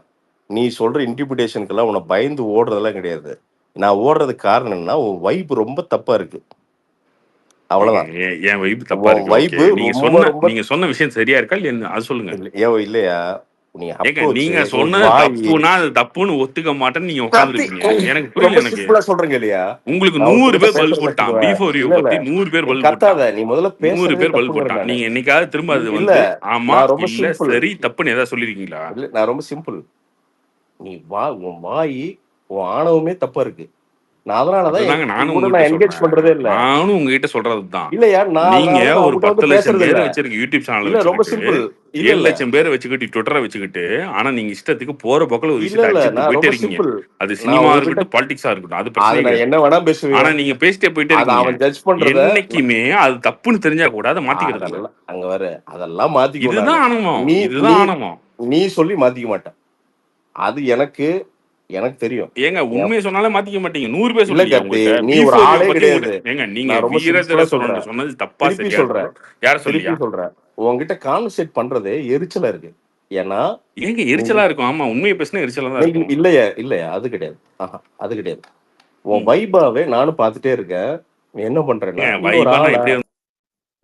நீ சொல்ற இன்டிமிடேஷனுக்கெல்லாம் உன்னை பயந்து ஓடுறதெல்லாம் கிடையாது. நான் ஓடுறதுக்கு காரணம் என்னன்னா, உன் வைப் ரொம்ப தப்பா இருக்கு. ஏங்க, அவ்வளவுதான். என் வைப் தப்பா உன் இருக்கு. ஓகே, வைப் ரொம்ப ரொம்ப நீங்க சொன்ன விஷயம் சரியா இருக்கா இல்லையா அது சொல்லுங்க. இல்லையா? நீ ஏங்க, அப்ரோச் நீங்க உன் சொன்ன வாய் தப்புனா அது தப்புன்னு ஒத்துக்க மாட்டேன்னு நீங்க கத்தி உட்கார்ந்துருக்கீங்க. எனக்கு புரியல. ரொம்ப எனக்கு சிம்பிளா சொல்றேங்க இல்லையா? உங்களுக்கு நான் 100 ஒருத்தர்கிட்ட பேர் பதில் பேசுறேன்னு போட்டான். வச்சுக்குவேன். பிஃபோர் யூ இல்ல இல்ல பத்தி 100 பேர் நீ பதில் போட்டான். கத்தாத. நீ முதல்ல 100 பேசுறதே பேர் பதில் தப்புங்கிறேன் போட்டான். நானு. நீங்க என்னைக்காவது திரும்ப அது இல்ல வந்து ஆமா நான் ரொம்ப இல்ல சிம்பிள். சரி தப்புன்னு ஏதாவது சொல்லிருக்கீங்களா? இல்ல நான் ரொம்ப சிம்பிள். நீ உன் வாய் உன் ஆணவமே தப்பா இருக்கு. நான் அதனாலதான் அதுதாங்க என் நானும் கூட உங்ககிட்ட நான் என்கேஜ் சொல்றேன். பண்றதே இல்ல. நானும் உங்ககிட்ட சொல்றதுதான். இல்லையா? நான் நீங்க அதனாலதான் நான் ஒரு உங்ககிட்ட 10 வந்து லட்சம் பேசுறது பேர் இல்ல. வச்சிருக்க யூடியூப் சேனல் இல்ல ரொம்ப வச்சுக்கிட்டு சிம்பிள். இல்ல 7 இல்ல லட்சம் பேரை வச்சுக்கிட்டு ட்விட்டரை வச்சுக்கிட்டு, ஆனா நீங்க இஷ்டத்துக்கு போற போக்குல ஒரு இல்ல விஷயத்தை இல்ல அடிச்சுட்டு நான் போயிட்டே ரொம்ப இருக்கீங்க. சிம்பிள். அது நான் சினிமா உங்ககிட்ட இருக்கட்டும், பாலிடிக்ஸா இருக்கட்டும், அது அத பிரச்சனையே நான் கிடையாது. என்ன வேணா ஆனா பேசுவேன். நீங்க பேசிட்டே போயிட்டே அத இருக்கீங்க. அவன் ஜட்ஜ் பண்றத என்னைக்குமே அது தப்புன்னு தெரிஞ்சா கூட அதை மாத்திக்கிறது இல்ல. அதெல்லாம் அங்க வர அதெல்லாம் மாத்திக்குவேன் நானு. இதுதான் ஆணவம். நீ நீ இதுதான் ஆணவம். நீ சொல்லி மாத்திக்க மாட்டேன். அது எனக்கு எனக்கு தெரியும். ஏங்க, என் உண்மையை சொன்னாலே மாத்திக்க மாட்டீங்க. 100 பேர் இல்ல சொல்லலையா கார்த்தி, உங்கள்ட்ட? நீ ஒரு பிஃபோர் யூ ஆளே பத்தி கிடையாது. உங்கள்ட்ட ஏங்க, நீங்க நான் ரொம்ப சிம்பிளா வீரதேர சொல்றேன். சொன்னது தப்பா திருப்பி சரியா சொல்றேன். யார திருப்பி சொல்லியா? சொல்றேன். உன்கிட்ட கான்வர்சேட் பண்றதே எரிச்சலா இருக்கு. ஏன்னா ஏங்க, உங்க எரிச்சலா இருக்கும். ஆமா, உண்மையை பேசினா எரிச்சலா தான் இருக்கும். இல்லையா இல்லையா அது கிடையாது. அது கிடையாது. உன் ம். வைபாவே நானும் பார்த்துட்டே இருக்கேன். நீ என்ன பண்றேன்னா ஏங்க, இன்னொரு வைபானா ஆளா இப்படியே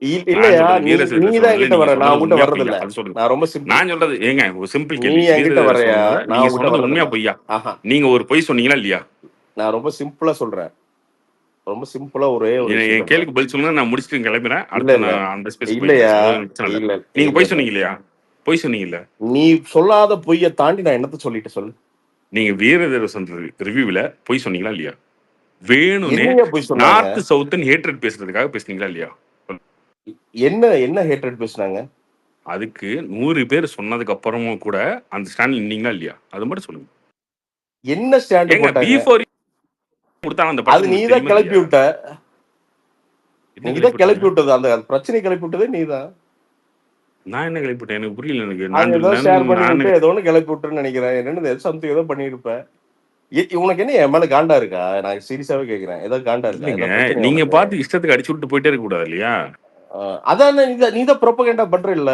இல்லையா? நான் சொல்றது நீ வீர நீ சைவத்துல தான் சொன்னதுல என்கிட்ட நீங்க வர. நான் சொன்னது உன்கிட்ட உண்மையா வர்றது பொய்யா? இல்ல. அது சொல்லுங்க. நான் ரொம்ப சிம்பிள். நான் சொல்றது ஏங்க, ஒரு சிம்பிள் நீ கேள்வி. வீர என்கிட்ட சைவத்துல வர்றியா? சொன்னதுல நான் நீங்க உன்கிட்ட சொன்னது வர்றது உண்மையா இல்ல. பொய்யா? ஆஹா. நீங்க ஒரு பொய் சொன்னீங்களா இல்லையா? நான் ரொம்ப சிம்பிளா சொல்றேன். ரொம்ப சிம்பிளா ஒரே ஒரு விஷயம் என் சொல்றேன். கேள்விக்கு பதில் சொல்லுங்க, நான் முடிச்சுட்டு கிளம்புறேன். இல்ல அடுத்து இல்ல நான் அந்த ஸ்பேஸ் போய் இல்லையா? பேசுறேன். அது எனக்கு பிரச்சனை இல்ல. இல்ல நீங்க இல்ல பொய் இல்ல. சொன்னீங்க இல்லையா? பொய் சொன்னீங்க இல்ல? நீ சொல்லாத பொய்ய தாண்டி நான் என்னத்த சொல்லிட்டு சொல்லு. நீங்க வீர சொன்ன ரிவ்யூல பொய் சொன்னீங்களா இல்லையா? வேணும்னே என்னையா பொய் சொன்னாங்க? நார்த் சவுத்னு ஹேட்ரட் பேசுறதுக்காக பேசுனீங்களா இல்லையா? என்ன என்ன ஹேட்ரட் பேசுனாங்க? அதுக்கு 100 பேர் சொன்னதுக்கு அப்புறமும் கூட அந்த ஸ்டாண்ட்ல நின்னீங்களா இல்லையா? அது மட்டும் சொல்லுங்க. என்ன ஸ்டாண்ட் ஏங்க, போட்டாங்க? பிஃபோர் கொடுத்தா அந்த அது படத்துக்கு நீ உங்களுக்கு தான் தெரியுமா கிளப்பி இல்லையா? விட்ட. என்ன நீ தான் கிளப்பிட்டாங்க? கிளப்பி விட்டது. அந்த பிரச்சனை கிளப்பி விட்டதே நீ தான். நான் என்ன கிளப்பிட்டேன்? எனக்கு புரியல. எனக்கு அது ஏதோ ஷேர் பண்ணி நான் விட்டு ஏதோ ஒன்று கிளப்பி விட்டுன்னு நினைக்கிறேன். என்னன்னு சம்திங் ஏதோ பண்ணியிருப்பேன். உனக்கு என்ன என் மேல காண்டா இருக்கா? நான் சீரியஸாவே கேட்கிறேன். ஏதோ காண்டா இருக்கா? இல்லைங்க, ஏதோ பிரச்சனை நீங்க உனக்கு? பார்த்து இஷ்டத்துக்கு அடிச்சு விட்டு போயிட்டே இருக்க கூடாது இல்லையா? அதான் நீ தான் ப்ரொபகண்டா பண்ற இல்ல.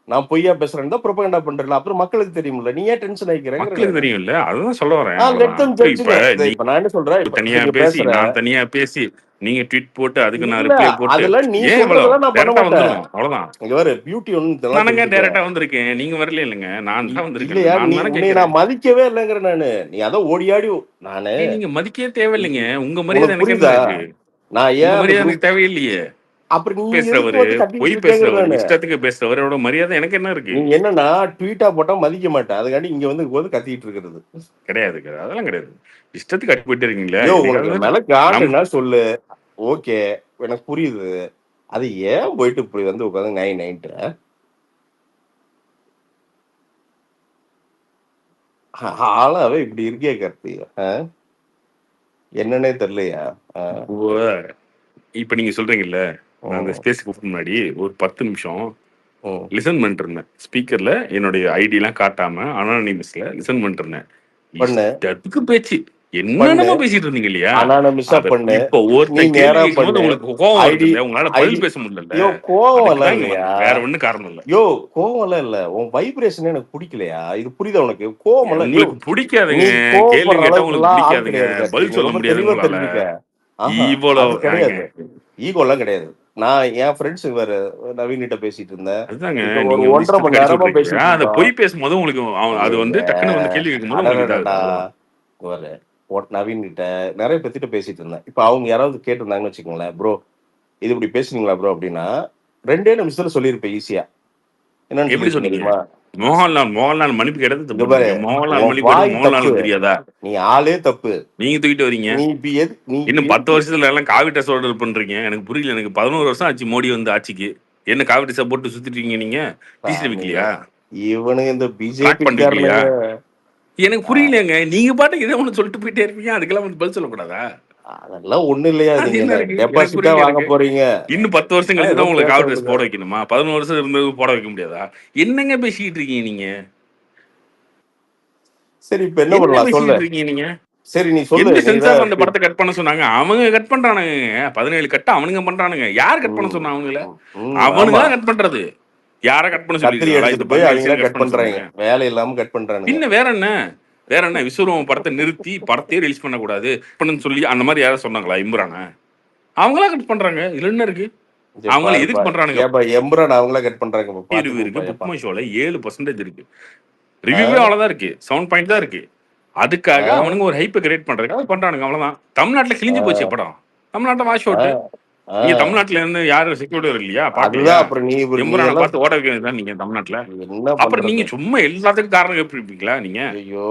நான் பொய்யா பேசுறேன் தான் ப்ரொபகண்டா பண்றல. அப்புறம் மக்களுக்கு தெரியும்ல. நீ ஏன் டென்ஷன் ஆகிக்கிறேங்கிற மக்களுக்கு நானு. தெரியும் இல்ல, அதுதான் சொல்ல வரேன். லெட் அவ்வளவுதான். தம் இப்ப ஜட்ஜுங்க. நீ இப்ப நான் என்ன சொல்றேன், இப்ப தனியா நீங்க பேசி, பேசுற நான் தனியா பேசி, நீங்க ட்வீட் போட்டு அதுக்கு நான் இல்ல ரிப்ளை போட்டு அதெல்லாம் நீ ஏன் இவ்வளவு சொல்றதெல்லாம் நான் பண்ண டைரக்டா மாட்டேன். வந்துரும். அவ்வளவுதான். இங்க பாரு பியூட்டி ஒன்னு இதெல்லாம் நானுங்க தெரிஞ்சுக்க. டைரக்டா வந்திருக்கேன். நீங்க வரல இல்லைங்க, நான் தான் வந்திருக்கேன். இல்லையா? நான் தானே உன்னை கேட்கிறேன். நான் மதிக்கவே இல்லைங்கிற நானு. நீ அதான் ஓடி ஆடி நானு. நீங்க மதிக்கவே தேவையில்லைங்க. உங்க மரியாதை உனக்கு எனக்கு என்ன புரியுதா? இருக்கு? நான் உங்க ஏன் அந்த மரியாதை குரூப் எனக்கு தேவையில்லையே. அப்புறம் நீ எதுக்கு பேசுறவரு, வந்து கத்திட்டு பொய் இருக்கேங்கிற பேசுறவரு, நானு. இஷ்டத்துக்கு பேசுறவரோட மரியாதை எனக்கு என்ன இருக்கு? நீ என்னன்னா ட்வீட்டா போட்டா மதிக்க மாட்டேன். அதுக்காண்டி இங்க வந்து கத்திட்டு இருக்கிறது. கிடையாது, அதெல்லாம் கிடையாது. இஷ்டத்துக்கு அடி போயிட்டு இருக்கீங்களா? யோ உனக்கு என்னைக்காவது என் மேல நம் காண்டுன்னா சொல்லு. ஓகே எனக்கு புரியுது. அது ஏன் போயிட்டு இப்படி வந்து உட்காந்து நைன்ட்டு ஆளாவே இப்படி இருக்கே கார்த்தி. என்னன்னே தெரியலையா? இப்ப நீங்க சொல்றீங்கல்ல, நான் அந்த ம், ஸ்பேஸ்க்கு முன்னாடி ஒரு 10 நிமிஷம் ம். லிசன் பண்ணிட்டு இருந்தேன். ஸ்பீக்கர்ல என்னுடைய ஐடிலாம் காட்டாம அனானிமஸ்ல லிசன் பண்ணிட்டு இருந்தேன். பண்ணு இஷ்டத்துக்கு பேச்சு பண்ணு என்னென்னமோ பேசிட்டு இருந்தீங்க இல்லையா? அனானமிஸா அத பண்ணு. இப்ப நீ ஒருத்தன் கேள்வி நேரா கேட்கும்போது பண்ணு. உங்களுக்கு கோவம் வருது ஐடி இல்ல, உங்களால ஐடி பதில் பேச முடியல. யோ கோவம் அதுக்கு எல்லாம் தான் இங்க இல்லையா? வந்தேன். வேற ஒண்ணும் காரணம் இல்ல. யோ கோவம் எல்லாம் இல்ல. உன் வைப்ரேஷன் எனக்கு பிடிக்கலையா? இது புரியுதா உனக்கு? கோவம் எல்லாம் யோ உங்களுக்கு பிடிக்காதுங்க. நீ கேள்வி கோவப்படுற கேட்டா அளவுக்கு உங்களுக்கு எல்லாம் ஆள் பிடிக்காதுங்க. கிடையாது கார்த்தி. பதில் நீ சொல்ல ரொம்ப முடியாது தெளிவா உங்களால. தெரிஞ்சுக்க. ஆஹா அது இவ்வளவு கிடையாது. ஈகோ எல்லாம் கிடையாது. நான் என் ஃப்ரெண்ட்ஸ் வேற நவீன் கிட்ட பேசிட்டு இருந்தேன். அதுதாங்க, இப்ப ஒரு நீங்க வந்து 1.5 மணி இஷ்டத்துக்கு அடிச்சு நேரமா விட்றீங்க இல்லையா? பேசிட்டு அத இருக்கோம். பொய் பேசும்போது உங்களுக்கு அது வந்து ஐயய்ய! டக்குன்னு வந்து கேள்வி கேட்கும்போது உங்களுக்கு இதாகுது. அடடடடா! அவ்வளவுதான். ஒரு நவீன் கிட்ட நெறைய பேத்துட்ட பேசிட்டு இருந்தேன். இப்ப அவங்க யாராவது கேட்டிருந்தாங்கன்னு வச்சுக்கோங்களேன், "ப்ரோ இது இப்படி பேசுனீங்களா ப்ரோ?" அப்படின்னா 2 நிமிஷத்துல சொல்லியிருப்பேன் ஈஸியா. என்னன்னு எப்படி சொல்லியிருப்பேன் சொன்னீங்க? தெரியுமா? மோகன்லால் மன்னிப்பு கேட்டது இங்க தப்பு பாரு, நீங்க. மோகன்லால் உன் மன்னிப்பு வாய் கேட்டது தப்பு. மோகன்லாலுக்கு தெரியாதா? நீ ஆளே தப்பு. நீங்க தூக்கிட்டு வரீங்க. நீ இப்ப இன்னும் 10 வருஷத்துல எல்லாம் காவி ட்ரெஸ் ஆர்டர் பண்றீங்க. எனக்கு புரியல. எனக்கு 11 வருஷம் ஆச்சு மோடி வந்து ஆட்சிக்கு. என்ன காவி ட்ரெஸ் போட்டு சுத்திட்டு இருக்கீங்க நீங்க? டிசி சாமி. வைக்கலையா? இவனுங்க இந்த ட்ராக் பிஜேபி பண்ணிக்கலையா? காரனுங்க. எனக்கு புரியலங்க. நீங்க பாட்டுக்கு இதை ஒண்ணு சொல்லிட்டு போயிட்டே இருப்பீங்க. அதுக்கெல்லாம் வந்து பதில் சொல்லக்கூடாதா? அதெல்லாம் ஒண்ணு இல்லையா, அது நீங்க என்ன என்ன இருக்கு? எனக்கு டெபாசிட்டா புரியல வாங்க எனக்கு. போறீங்க. இன்னும் 10 வருஷம் கழிச்சு ஏதோ தான் உங்களுக்கு பேச கார்டு ட்ரெஸ் விடுங்க. போட வைக்கணுமா? 11 வருஷம் இருந்தது போட வைக்க முடியாதா? என்னங்க பேசிக்கிட்டு இருக்கீங்க நீங்க? சரி இப்ப என்ன என்ன பண்ணலாம் சொல்லு. பேசிக்கிட்டு இருக்கீங்க நீங்க? சரி நீ சொல்லு. எந்த நீ சென்சார் அந்த தான் படத்தை கட் பண்ண சொன்னாங்க? அவனுங்க கட் பண்றானுங்க. 17 கட்ட அவனுங்க பண்றானுங்க. யார் கட் பண்ண சொன்னா அவங்கள? அவனுங்க ஆமா, தான் கட் பண்றது. யார கட் பண்ண கத்திரி சொல்லிருக்காங்களா? இந்த எடுத்துட்டு போய் 17 அவங்க சீன் தான் கட் கட் பண்ண பண்றாங்க. சொன்னாங்க. வேலை இல்லாம கட் பண்றானுங்க. பின்ன வேற என்ன? வேற என்ன? விஸ்வரூபம் படத்தை நிறுத்தி படத்தையே ரிலீஸ் பண்ணக்கூடாது பண்ணுன்னு சொல்லி அந்த மாதிரி யாரும் சொன்னாங்களா? இம்புறான அவங்களா கட் பண்றாங்க. இதுல என்ன இருக்கு? இங்க அவங்கள பாருப்பா, எதுக்கு பண்றானுங்க? ஏப்பா எம்புரான் அவங்களா கட் பண்றாங்க, ரிவ்யூ இருக்கு. பாத்துக்கோப்பா. புக் ஏப்பா மை ஷோல 7% இருக்கு. ரிவ்யூவே அவ்வளவுதான் இருக்கு. 7 பாயிண்ட் தான் இருக்கு. அதுக்காக அவனுங்க ஒரு ஹைப்பை கிரியேட் பண்றதுக்காக பண்றானுங்க. அவ்வளவுதான். தமிழ்நாட்டுல கிழிஞ்சு போச்சு படம். தமிழ்நாட்டை வாஷ் அவுட். நீங்க தமிழ்நாட்டுல இருந்து யாரும் செக்யூரிட்டி இல்லையா? பாக்கலையா? அதுதான். அப்புறம் நீ எம்புரானை எல்லாம் பார்த்து ஓட வைக்க வேண்டியதுதான் நீங்க தமிழ்நாட்டுல. என்ன அப்புறம் நீங்க பண்றது? சும்மா எல்லாத்துக்கும் காரணம் எப்படி இருப்பீங்களா நீங்க? ஐயோ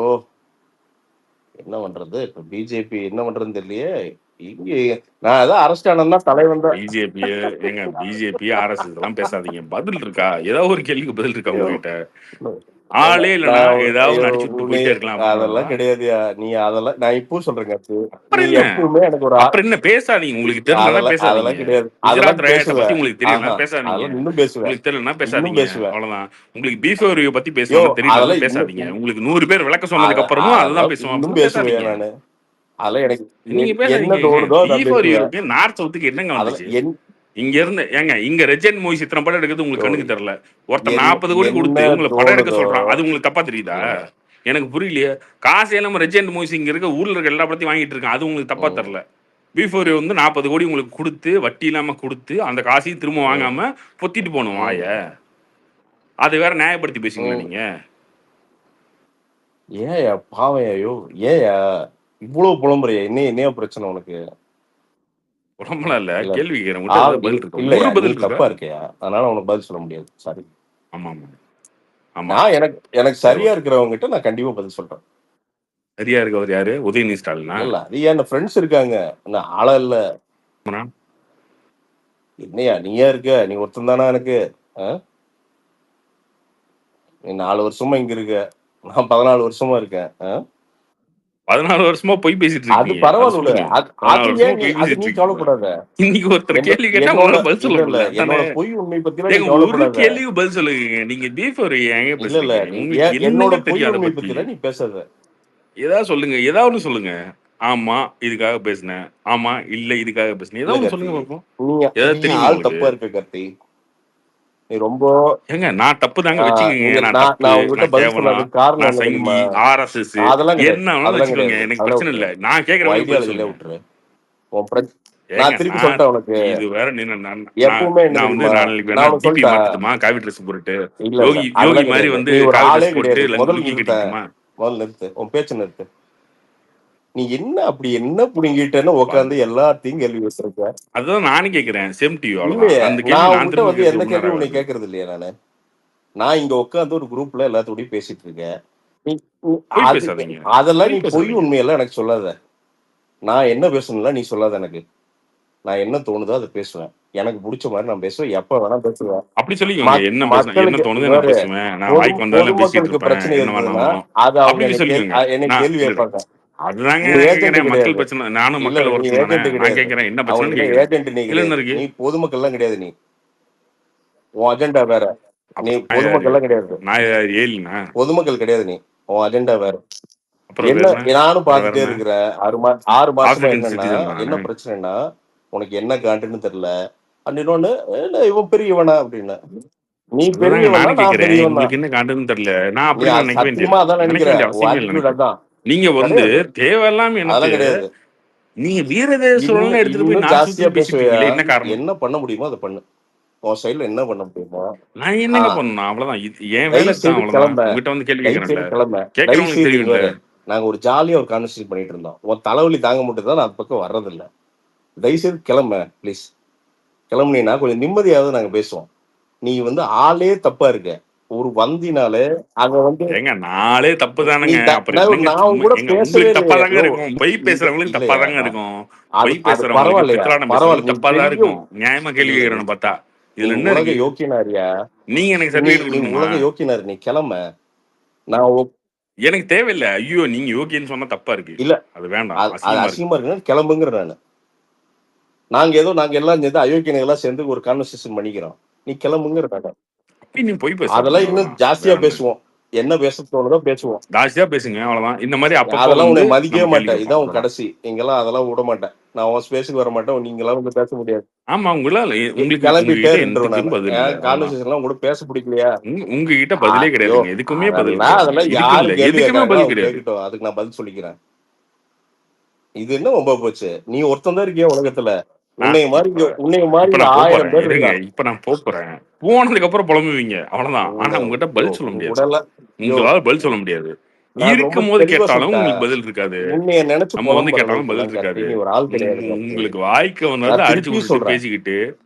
என்ன பண்றது? இப்ப பிஜேபி என்ன பண்றதுன்னு தெரியலையே. இங்க நான் ஏதாவது அரஸ்ட் ஆனேன்னா தலைவன் தான். பிஜேபி ஏங்க, பிஜேபி ஆர்எஸ் இதெல்லாம் பேசாதீங்க. பதில் இருக்கா? ஏதாவது ஒரு கேள்விக்கு பதில் இருக்கா உங்ககிட்ட? ஆளே இல்லைன்னா ஏதாவது நடிச்சு விட்டு போயிட்டே இருக்கலாம். அதெல்லாம் கிடையாதுயா. நீ அதெல்லாம் நான் இப்போ சொல்றேங்க. அப்புறம் நீ என்ன? எப்பவுமே எனக்கு ஒரு அப்புறம் என்ன பேசாதீங்க? உங்களுக்கு தெரியலன்னா பேசாதீங்க. அதெல்லாம் கிடையாது. குஜராத் ரயாட்டை பேசுவேன். பத்தி உங்களுக்கு தெரியலன்னா பேசாதீங்க. அதெல்லாம் இன்னும் பேசுவேன். உங்களுக்கு தெரியலன்னா இன்னும் பேசாதீங்க. பேசுவேன். அவ்வளவுதான். உங்களுக்கு பீஃபோரியை பத்தி பேசணும் தெரியலன்னா அதெல்லாம் பேசாதீங்க. இன்னும் உங்களுக்கு 100 பேர் விளக்கம் சொன்னதுக்கு அப்புறமும் அதுதான் பேசுவோம். இன்னும் அப்படின்னா பேசுவேன் பேசாதீங்க. நானு. அதெல்லாம் எனக்கு நீங்க என்ன பேசாதீங்க. தோணுதோ நான் பீஃபோர் பேசுவேன். யூரோக்கு நார்த் சவுத்துக்கு என்னங்க வந்துச்சு? அதெல்லாம் இங்க இருந்து ஏங்க இங்க ரெஜென்ட் மூவிஸ் இத்தனை படம் எடுக்கிறது உங்களுக்கு கண்ணுக்கு தெரியல. ஒருத்தர் என்ன 40 கோடி கொடுத்து என்ன உங்களை படம் எடுக்க தோணுதோ சொல்றான். அது உங்களுக்கு தப்பா தெரியுதா? எனக்கு புரியலையே. காசு எல்லாம் ரெஜென்ட் மூவிஸ் இங்க இருக்க ஊர்ல இருக்க எல்லா படத்தையும் வாங்கிட்டு இருக்கான். அது உங்களுக்கு தப்பா தெரியல. பிஃபோர் வந்து 40 கோடி உங்களுக்கு கொடுத்து வட்டி இல்லாம கொடுத்து அந்த காசையும் திரும்ப வாங்காம பொத்திட்டு போகணும் வாய. அதை வேற நியாயப்படுத்தி பேசுங்களா நீங்க? ஏயா பாவம் ஐயோ ஏயா இவ்வளவு புலம்புறியா? என்னையா பிரச்சனை உனக்கு? உடம்புலாம் இல்ல, இல்ல. கேள்வி கேட்கிறேன். உங்கள்ட்ட ஏதாவது பதில் இருக்கா? இல்லையா, ஒரு நீ பதில் இருக்கா? தப்பா இருக்கியா, அதனால உனக்கு பதில் சொல்ல முடியாது. சாரி. ஆமா ஆமா ஆமா. நான் எனக்கு சரியா இருக்கிறவங்க கிட்ட நான் கண்டிப்பா பதில் சொல்றேன். சரியா இருக்கவர் யாரு? உதயநிதி ஸ்டாலினா? இல்ல அது என் ஃப்ரெண்ட்ஸ் இருக்காங்க. நான் ஆளா இல்ல. என்னையா நீயா இருக்க? நீ ஒருத்தன் தானா எனக்கு? நீ 4 வருஷமா இங்க இருக்க, நான் 14 வருஷமா இருக்கேன். 14 வருஷமா போய் பேசிட்டு அது இருக்கீங்க. பரவாயில்ல. அது நீ கவலைப்படாத. இன்னைக்கு ஒருத்தர் கேள்வி கேட்டா என்னோட உங்களால பதில் சொல்ல இல்ல முடியல. என்னோட பொய் உண்மை பத்தி நீ ஏங்க, ஒரு கவலைப்படாத. கேள்விக்கு பதில் சொல்லுங்க. நீங்க பீஃபோர் ஏங்க இல்ல பேசுறீங்க? உங்களுக்கு என்னோட என்னங்க பொய் தெரியும் அதை உண்மை பத்தி? பத்தி நீ பேசாத. ஏதாவது சொல்லுங்க. ஏதாவது ஒண்ணு சொல்லுங்க. ஆமா இதுக்காக பேசினேன், ஆமா இல்ல இதுக்காக பேசினேன், ஏதாவது ஒண்ணு சொல்லுங்க பார்ப்போம். ஏதாவது நீ தெரியுமா ஆள் உங்களுக்கு? தப்பா இருக்க கார்த்தி. நீ ரொம்ப ஏங்க நான் தப்பு தாங்க வச்சுக்கோங்க. நான் தப்பு, நான் உங்ககிட்ட நான் பதில் கேவலம், சொன்னதுக்கு காரணம் நான் என்ன சங்கி, தெரியுமா? ஆர்எஸ்எஸ் அதெல்லாம் கிடையாது. என்ன வேணாலும் அதெல்லாம் வச்சுக்கோங்க. கிடையாது. எனக்கு பிரச்சனை இல்ல. நான் கேட்கறவங்களுக்கு பதில் ஐடியாலஜில சொல்லுங்க. விட்டுரு. உன் பிரச்சனை நான் ஏங்க திருப்பி சொல்லிட்டேன் உனக்கு. இது வேற நின்னு நான் எப்பவுமே என்ன நான் வந்து தெரியுமா? நாளைக்கு நான் வேணா உனக்கு டிபி சொல்லிட்டேன். மாத்தட்டுமா? காவி ட்ரெஸ் போட்டு இல்ல யோகி அதெல்லாம் மாதிரி கிடையாது. வந்து நீ ஒரு காவி ஆளே ட்ரெஸ் போட்டு கிடையாது. முதல்ல லுங்கி நிறுத்த. கட்டிட்டுமா? முதல்ல நிறுத்து. உன் பேச்சு நிறுத்து. நீ அப்படி என்ன புடிங்கிட்டேன்னு உட்காந்து எல்லாத்தையும் கேள்வி வச்சிருக்க. அதுதான் நானும் கேட்கிறேன். Same to you. இல்லையே, அவ்வளவுதான். அந்த கேள்வி நான் நான் உங்ககிட்ட திரும்ப வந்து எந்த கேட்கறது கேள்வியும் உன்னை உண்மை. கேட்கறது இல்லையா? நான் இங்க உட்காந்து ஒரு குரூப்ல எல்லாத்தோடயும் பேசிட்டு இருக்கேன். போய் பேசாதீங்க. அதெல்லாம் நீ போய் பொய் பேசாதீங்க. உண்மையெல்லாம் எனக்கு சொல்லாத. நான் என்ன பேசணும்ல நீ சொல்லாத. எனக்கு நான் என்ன தோணுதோ அதை பேசுவேன். எனக்கு பிடிச்ச மாதிரி நான் பேசுவேன். எப்ப வேணா பேசுவேன். அப்படி சொல்லிக்கோங்க. என்ன பேசணும், என்ன தோணுது நான் பேசுவேன். நான் வாய்க்கு வந்தாலும் பேசிட்டு பொதுமக்களுக்கு இருப்பேன். பிரச்சனை என்ன இருந்ததுன்னா வேணாலும் அது அவங்க அப்படி சொல்லிக்கோங்க. என்ன கேள்வி கேட்பாங்க. அதுதாங்க நீ நான் ஏஜென்ட் கேட்கிறேன். மக்கள் கிடையாது. பிரச்சனை. நானும் இல்ல மக்கள் நீ ஒருத்தன் தானே. ஏஜென்ட் நான் கிடையாது. கேட்கிறேன் என்ன பிரச்சனை அவங்ககிட்ட கேட்கிறேன். ஏஜென்ட் நீ இல்ல என்ன கிடையாது. இருக்கு? நீ பொதுமக்கள் எல்லாம் கிடையாது. உன் அஜெண்டா வேற. நீ அப்ப பொதுமக்கள் எல்லாம் கிடையாது. நான் ஏலினா பொதுமக்கள் கிடையாது. நீ உன் அஜெண்டா வேற. அப்புறம் என்ன வேற நானும் பார்த்துட்டே இருக்கிறேன். 6 மாசமா ஆப்பிரிக்கன் என்னன்னா சிட்டிசன் தானே. என்ன பிரச்சனைனா உனக்கு என்ன காண்டுன்னு தெரியல. இன்னொன்னு இவன் பெரியவனா அப்படின்னா நீ அதுதாங்க பெரியவனா நானும் நான் கேட்கிறேன். பெரியவன் தான். உங்களுக்கு என்ன காட்டுன்னு தெரியல. நான் நீ அப்படி அது நினைக்க சத்தியமா அதான் நினைக்க நினைக்கிற. வேண்டிய அவசியமே இல்லை ஆட்டிடியூட் எனக்கு. அதான். நீங்க வந்து கிடையாது. தேவையில்லாம எனக்கு அதெல்லாம் கிடையாது. நீங்க வீரதேசம் எடுத்துட்டு போய் இன்னும் நான் ஜாஸ்தியா சுத்தி பேசிட்டு பேசுவியா? இருக்கீங்களே, என்ன காரணம்? என்ன பண்ண முடியுமோ அதை பண்ணு. உன் சைடுல என்ன பண்ண முடியுமோ நான் என்னங்க பண்ணணும்? அவ்வளவுதான். என் வேலை தயவு தான். செய்து அவ்வளவுதான். கிளம்ப. உங்ககிட்ட வந்து கேள்வி தயவு கேட்கறேன்ல. செய்து கிளம்ப. தயவு கேட்கறவங்களுக்கு செய்து தெரியும்ல. நாங்க ஒரு ஜாலியா ஒரு கான்வர்சேஷன் பண்ணிட்டு இருந்தோம். உன் தலைவலி தாங்க மட்டும் தான் நான் அது பக்கம் வர்றதில்ல. தயவு செய்து கிளம்ப ப்ளீஸ். கிளம்புனீங்கன்னா கொஞ்சம் நிம்மதியாவது நாங்க பேசுவோம். நீ வந்து ஆளே தப்பா இருக்க. ஒரு வந்தினாலே அங்க வந்து ஏங்க நாளே தப்பு தானங்க. அப்புறம் என்னங்க நான் கூட எங்க பேசவே உங்களுக்கு தப்பா தாங்க இல்லையே. இருக்கும். பொய் பேசுறவங்களுக்கு தப்பா தாங்க இருக்கும். பொய் அது பேசுறவங்களுக்கு பரவாயில்லையா? பித்தலாட்டம் பரவாயில்ல. பேசுறவங்களுக்கு நீ தப்பா தான் பெரிய இருக்கும். நியாயமா கேள்வி கேட்கறேன்னு பார்த்தா இதுல என்ன உலக இருக்கு? யோக்கியனாரியா? நீங்க எனக்கு நீ சர்டிபிகேட் நீ கொடுக்கணுமா? உலக யோக்கியனார். நீ கிளம்ப. நான் எனக்கு தேவையில்லை. ஐயோ நீங்க யோகின்னு சொன்னா தப்பா இருக்கு. இல்ல அது வேண்டாம், அது அசிங்கமா இருக்கு. அசிங்கமா இருக்குன்னா கிளம்புங்கிற நானு. நாங்க எல்லாம் சேர்ந்து அயோக்கியனுங்க எல்லாம் சேர்ந்து ஒரு கான்வர்சேஷன் பண்ணிக்கிறோம். நீ கிளம்புங்கிற நானு. அப்படி நீ போய் அதெல்லாம் பேசாதீங்க, இன்னும் அவ்வளவுதான். ஜாஸ்தியா வேற ஒண்ணு பேசுவோம். என்ன பேச தோணுதோ பேசுவோம். ஜாஸ்தியா பேசுங்க, அவ்வளவுதான். இந்த மாதிரி அப்பப்போ அதெல்லாம் வந்து உன்னை மதிக்கவே நம்ம கேள்வி மாட்டேன். கேட்போம், இதான் உன் அவ்வளவுதான். கடைசி. இங்கெல்லாம் அதெல்லாம் விட மாட்டேன். நான் உன் ஸ்பேஸுக்கு வர மாட்டேன். நீங்களாம் வந்து பேச முடியாது. ஆமா, உங்களால உங்களுக்கு கிளம்பிட்டே உங்ககிட்ட இருந்துருவேன் எதுக்கும் நான். பதில் இல்ல, அவ்வளவுதான். கான்வர்சேஷன் கூட பேச பிடிக்கலையா? உங்ககிட்ட பதிலே ஐயோ கிடையாதுங்க, எதுக்குமே பதில் அதெல்லாம் கிடையாதுங்க. இதுக்கும் யாரு இல்ல, கேள்வி எதுக்குமே கேட்கறாங்களோ பதில் அவங்க கிடையாது. கேட்கட்டும். அதுக்கு நான் பதில் சொல்லிக்கிறேன். இது என்ன ரொம்ப போச்சு? நீ ஒருத்தன் தான் இருக்கியா உலகத்துல? நான் இப்ப உன்னைய மாதிரி இப்ப இங்க நான் 1000 போறேன், பேர் இருங்க. இருக்கான். இப்ப நான் போறேன். போனதுக்கு அப்புறம் புலம்புவீங்க, அவ்வளவுதான். ஆனா உங்ககிட்ட பதில் சொல்ல முடியாது. உடல ஐயோ உங்களால பதில் சொல்ல முடியாது. நான் ரொம்ப இருக்கும் போது தெளிவா கேட்டாலும் சொல்லிட்டேன். உங்களுக்கு பதில் இருக்காது. உன்னைய நினைச்சு நம்ம வந்து புலம்புற கேட்டாலும் அளவுக்கு பதில் எல்லாம் இருக்காது. கருத்து நீ ஒரு ஆள் கிடையாது கருத்து. உங்களுக்கு வாய்க்கு வந்ததை நான் அடிச்சு திருப்பி விட்டுட்டு சொல்றேன். பேசிக்கிட்டு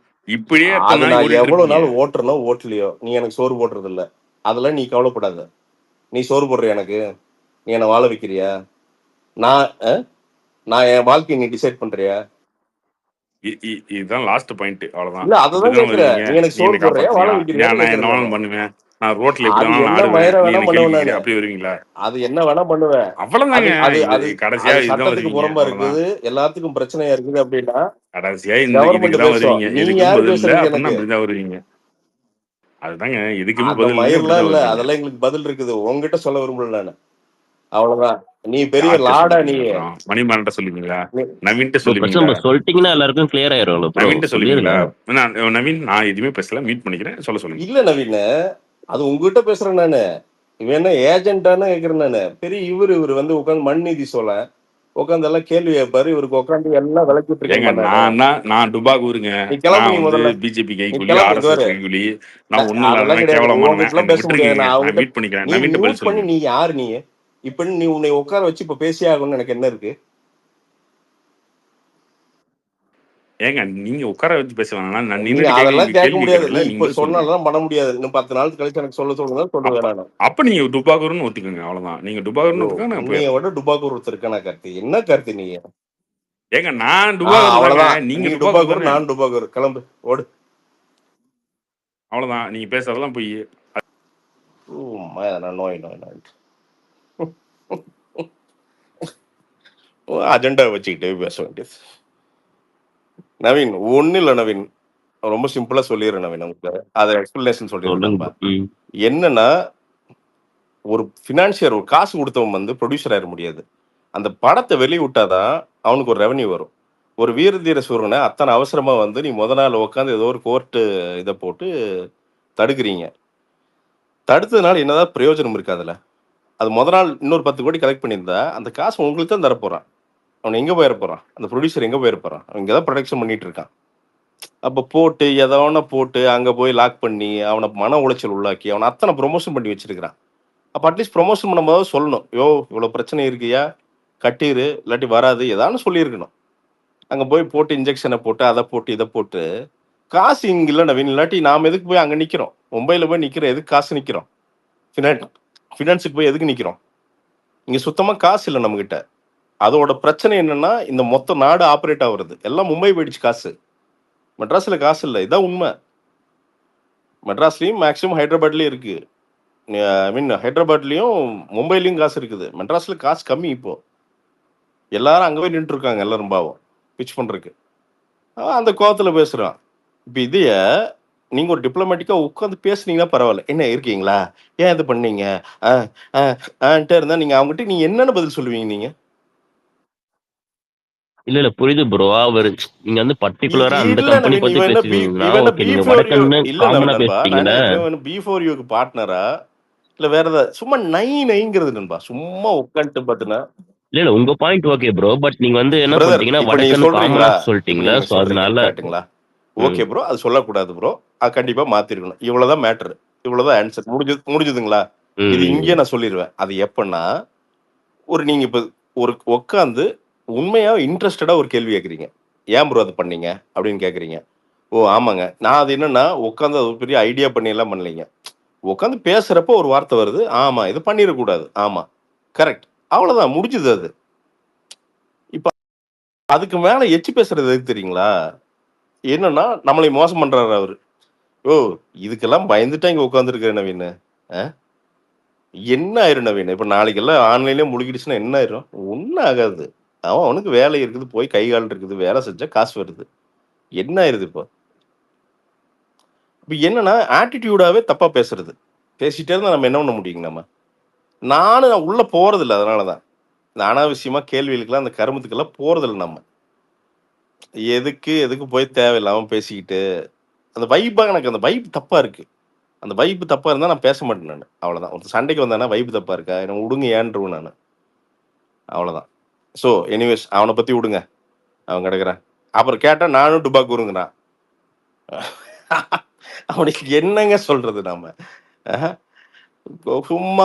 இப்படியே எத்தனை அது நாளைக்கு நான் ஓடிட்டு எவ்வளவு இருப்பீங்க? நாள் ஓட்டுறனோ ஓட்டலையோ நீ எனக்கு சோறு போடுறது இல்ல. அதெல்லாம் நீ கவலைப்படாத. நீ சோறு போடுற எனக்கு. நீ என்ன வாழ வைக்கிறியா? நான் நான் என் வாழ்க்கையை நீ டிசைட் பண்றியா? இதுதான் லாஸ்ட் பாயிண்ட், அவ்வளவுதான். இல்ல அததான் இப்படிதான் கேக்குறேன். வருவீங்க. நீ எனக்கு நீ சோறு என்னை போடுறியா வாழ காப்பாத்துறியா, வைக்கிறியான்னு நான் என்ன கேக்குறேன் வேணாலும் நானு. பண்ணுவேன், நான் ரோட்ல எப்படி அது வேணாலும் என்ன ஆடுவேன், மயிர நீ வேணா என்ன கேள்வி பண்ணுவேன் நானு. கேட்கிற, அப்படி வருவீங்களா? அது என்ன வேணா பண்ணுவேன். அவ்வளவுதாங்க. அது இது அது கடைசியா அது இதுதான் சட்டத்துக்கு வருவீங்க, புறம்பா அவ்வளவுதான். இருக்குது. எல்லாத்துக்கும் பிரச்சனையா இருக்குது அப்படின்னா கடைசியா கவர்மெண்ட் இதுக்குதான் பேசும். வருவீங்க. நீ எதுக்கும் யாரு பதில் இல்ல பேசுறதுக்கு அப்படின்னா எனக்கு? அப்படிதான் வருவீங்க. அதுதாங்க, எதுக்குமே அந்த பதில் இல்லைன்னா மயிர்லாம் இப்படிதான் இல்ல. வருவீங்க. அதெல்லாம் எங்களுக்கு பதில் இருக்குது. உங்ககிட்ட சொல்ல விரும்பல நானு. அவ்வளவுதான். நீ பெரிய யார்கிட்ட லாடா நீ. சொல்லுவீங்க? அப்புறம் மணிமாறன்ட்ட சொல்லுவீங்களா? நவீன்ட்ட ப்ரோ பிரச்சனை சொல்லுவீங்களா? ப்ரோ, சொல்லிட்டீங்கன்னா எல்லாருக்கும் கிளியர் ஆயிரும்ல ப்ரோ, நவீன்ட்ட சொல்லிருங்க. சொல்லுவீங்களா? நவீன், நான் எதுவுமே பேசல, மீட் பண்ணிக்கிறேன், சொல்லுங்க. இல்ல நவீன், அது உங்ககிட்ட பேசுறேன் நானு. இவன் என்ன ஏஜென்டான்னு கேக்குறேன் நானு. பெரிய இவரு வந்து உட்காந்து மண்நீதி சொல்ல உட்காந்து எல்லாம் கேள்வி கேட்பாரு. இவருக்கு உட்காந்து எல்லாம் விளக்கிட்டு ஏங்க, இருக்கேன் நானு. நான் டுபாகூருங்க. நீ கிளம்பு. நான் நீ வந்து முதல்ல பிஜேபி நீ கைக்கூலி, கிளம்பு. இங்க ஆர்எஸ்எஸ் வரு. கைக்கூலி, நான் ஒண்ணும் அதெல்லாம் இல்லாதவன், கிடையாது. கேவலமானவன். உங்ககிட்ட எல்லாம் என்னை பேச முடியாது. விட்டுருக்கீங்க, நான் நான் அவங்ககிட்ட மீட் பண்ணிக்கிறேன். நீ நவீன்ட்ட பதில் மியூட் பண்ணி சொல்லுங்க. நீ யாரு நீ? இப்ப நீ உன்னை உட்கார வச்சு இப்ப பேசியே ஆகணும்னு எனக்கு என்ன இருக்கு? ஏங்க, நீங்க உட்கார வச்சு பேச வேணாம், நான் நீ நின்னுட்டு அதெல்லாம் கேட்க கேள்வி முடியாது. நீ கேட்கறதுல நீங்க இப்ப பதில் சொல்லுங்க. சொன்னாலும் பண்ண முடியாது. இன்னும் 10 நாள் கழிச்சு எனக்கு சொல்லுங்க சொல்லுவேன் அப்ப நானு. அப்ப நீங்க டுபாகூர்னு ஒத்துக்குங்க, அவ்வளவுதான். நீங்க டுபாகூர்னு ஐயோ ஒத்துக்க, நான் உன்னைய போயிடுறேன். விட டுபாக்கூர் ஒருத்தர் இருக்கானா கருத்து? என்ன கருத்து நீ? ஏங்க, நான் டுபாகூர் தாங்க, அவ்வளவுதான். நீங்க நீ டுபாகூர் டுபாக்கூர் தானே, நான் டுபாக்கூர். கிளம்பு ஓடு. அவ்வளவுதான். நீங்க பேசுறதெல்லாம் போய் நோய் அஜெண்டா வச்சுக்கிட்டே பேச வேண்டியது. நவீன் ஒண்ணு இல்ல நவீன், ரொம்ப சிம்பிளா சொல்லிடுறேன் நவீன். உங்களுக்கு அதை எக்ஸ்பிளனேஷன் சொல்லிடுறேன். சொல்லுங்க நண்பா, ப்ரோ. என்னன்னா ஒரு பினான்சியர், ஒரு காசு கொடுத்தவன் வந்து ப்ரொடியூசர் ஆயிட முடியாது. அந்த படத்தை வெளிவிட்டாதான் அவனுக்கு ஒரு ரெவன்யூ வரும். ஒரு வீரதீர சூரனை அத்தனை அவசரமா வந்து நீ முத நாள் உட்காந்து ஏதோ ஒரு கோர்ட்டு இதை போட்டு தடுக்கிறீங்க. தடுத்ததுனால என்னதான் பிரயோஜனம் இருக்காதுல்ல? அது முத நாள் இன்னொரு 10 கோடி கலெக்ட் பண்ணியிருந்தா அந்த காசு உங்களுக்கு தான் தரப்போறான். அவன் எங்க போயிட போறான்? அந்த ப்ரொடியூசர் எங்க போயிட போறான்? அவன் இங்கதான் ப்ரொடக்ஷன் பண்ணிட்டு இருக்கான். அப்ப போட்டு எதோன போட்டு அங்க போய் லாக் பண்ணி அவனை மன உளைச்சல் உள்ளாக்கி அவனை அத்தனை ப்ரொமோஷன் பண்ணி வச்சிருக்கிறான். அப்ப அட்லீஸ்ட் ப்ரொமோஷன் பண்ணும்போது சொல்லணும், யோ இவ்வளவு பிரச்சனை இருக்கியா, கட்டிரு, இல்லாட்டி வராது, ஏதானு சொல்லியிருக்கணும். அங்க போய் போட்டு இன்ஜெக்ஷனை போட்டு அதை போட்டு இதை போட்டு காசு இங்க இல்லை நவீன். இல்லாட்டி நாம எதுக்கு போய் அங்க நிக்கிறோம்? மும்பைல போய் நிக்கிறோம், எதுக்கு காசு நிக்கிறோம்? ஃபினான்ஸுக்கு போய் எதுக்கு நிக்கிறோம்? இங்க சுத்தமா காசு இல்லை நம்ம கிட்ட. அதோட பிரச்சனை என்னன்னா, இந்த மொத்த நாடு ஆப்ரேட் ஆகுறது எல்லாம் மும்பை போயிடுச்சு காசு. மெட்ராஸ்ல காசு இல்லை, இதான் உண்மை. மெட்ராஸ்லயும் மேக்சிமம் ஹைதராபாத்லயும் இருக்கு. ஐ மீன் ஹைதராபாத்லயும் மும்பைலயும் காசு இருக்குது. மெட்ராஸ்ல காசு கம்மி. இப்போ எல்லாரும் அங்க போய் நின்று இருக்காங்க, எல்லாரும் பாவம் பிச் பண்றதுக்கு. அந்த கோவத்துல பேசுறான். இப்ப இதைய நீங்க ஒரு டிப்ளமேட்டிக்கா உட்காந்து பேசுனீங்கன்னா பரவாயில்ல. என்ன இருக்கீங்களா, ஏன் இது பண்ணீங்க இருந்தா நீங்க அவங்ககிட்ட நீங்க என்னன்னு பதில் சொல்லுவீங்க? நீங்க இல்ல புரியுது ப்ரோ. அவர் நீங்க வந்து பர்டிகுலரா அந்த இல்ல கம்பெனி நவீன், பத்தி இவன் என்ன பேசுவீங்கன்னா இவன் ஓகே, நீங்க B4U வடக்கன்னு இல்ல காமனா நண்பா. நான் பேசுறீங்களே. இவன் B4Uக்கு பார்ட்னரா இல்ல வேற ஏதாவது சும்மா நைங்கிறது நண்பா, சும்மா உட்காந்துட்டு பாத்துனா. இல்ல உங்க பாயிண்ட் ஓகே ப்ரோ, பட் நீங்க வந்து என்ன பிரதர் பண்ணிட்டீங்கன்னா இப்ப நீங்க வடக்கன்னு காமனா சொல்றீங்களா? இப்ப சொல்லிட்டீங்களா, நீங்க சோ சொல்றீங்க அதனால. கரெக்டுங்களா? ஓகே ப்ரோ, அது சொல்லக்கூடாது ப்ரோ. அது கண்டிப்பா மாத்திருக்கணும். இவ்வளவுதான் மேட்ரு, இவ்வளவுதான் ஆன்சர். முடிஞ்சதுங்களா? இது இங்கே நான் சொல்லிடுவேன். அது எப்பன்னா, ஒரு நீங்க இப்ப ஒரு உட்காந்து உண்மையா இன்ட்ரெஸ்டடா ஒரு கேள்வி கேட்குறீங்க. ஏன் ப்ரோ அது பண்ணீங்க அப்படின்னு கேட்குறீங்க. ஓ ஆமாங்க, நான் அது என்னன்னா உட்காந்து அது பெரிய ஐடியா பண்ணி எல்லாம் பண்ணலைங்க. உட்காந்து பேசுறப்போ ஒரு வார்த்தை வருது, ஆமா இது பண்ணிடக்கூடாது, ஆமா கரெக்ட், அவ்வளவுதான், முடிஞ்சது அது. இப்ப அதுக்கு மேல எச்சு பேசுறது எதுக்கு தெரியுங்களா? என்னன்னா நம்மளை மோசம் பண்றாரு அவரு. ஓ இதுக்கெல்லாம் பயந்துட்டா இங்க உட்காந்துருக்க நவீன். என்ன ஆயிரும் நவீன்? இப்ப நாளைக்கு எல்லாம் ஆன்லைன்லயே முழுகிடுச்சுன்னா என்ன ஆயிரும்? ஒண்ணும் ஆகாது. அவனுக்கு வேலை இருக்குது, போய் கை கால் இருக்குது, வேலை செஞ்சா காசு வருது. என்ன ஆயிருது இப்போ? இப்ப என்னன்னா ஆட்டிடியூடாவே தப்பா பேசுறது. பேசிட்டே இருந்தா நம்ம என்ன பண்ண முடியுங்க நம்ம? நான் உள்ள போறதில்ல அதனாலதான். இந்த அனாவசியமா கேள்விகளுக்கெல்லாம் அந்த கருமத்துக்கெல்லாம் போறதில்ல நம்ம. எதுக்கு போய் தேவையில்லாம பேசிக்கிட்டு, அந்த எனக்கு அந்த வைப் தப்பா இருக்கு. அந்த வைப் தப்பா இருந்தா நான் பேச மாட்டேன் நானு. அவ்வளவுதான். ஒருத்தன் சண்டைக்கு வந்தானா வைப் தப்பா இருக்கா? என்ன விடுங்க ஏன்றுவேன் நானு. அவ்வளவுதான். ஸோ எனிவேஸ் அவனை பத்தி விடுங்க. அவன் கிடக்குறான். அப்புறம் கேட்டா நானும் டுபாக்கூருங்கிறான். அவனுக்கு என்னங்க சொல்றது நாம? அஹ், சும்மா